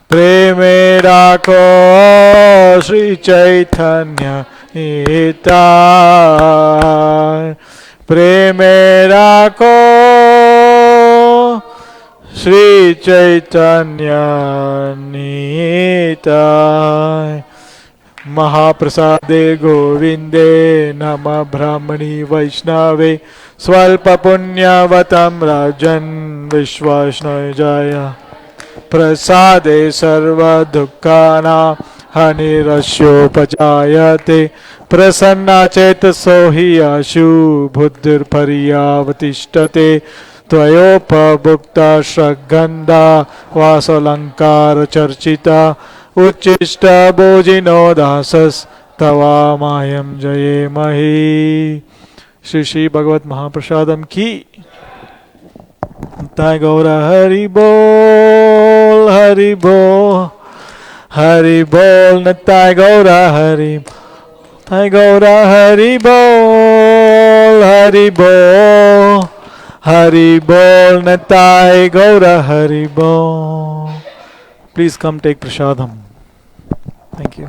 प्रेमे राखो श्री चैतन्य निताय प्रेमे राखो श्री चैतन्य निताय महाप्रसादे गोविंदे नमः ब्राह्मणी वैष्णवे स्वल्प पुण्यवतं राजन् विश्वाष्णोजाय प्रसादे सर्वदुःखानां हानिरस्योपजायते प्रसन्ना चेतसो हि आशु बुद्धिर्पर्यावतिष्ठते त्वयोपभुक्ता श्रगन्धा वासोऽलङ्कार चर्चिता उच्चिष्ट भोजिनो दासस तवा मायम जये मही। श्री श्री भगवत महाप्रसादम की ताय गौर हरि बोल हरि बोल हरि बोल नताय गौर हरि ताय गौर हरि बोल हरि बोल हरि बोल नताय गौर हरि बोल। Please come take prasadam. Thank you.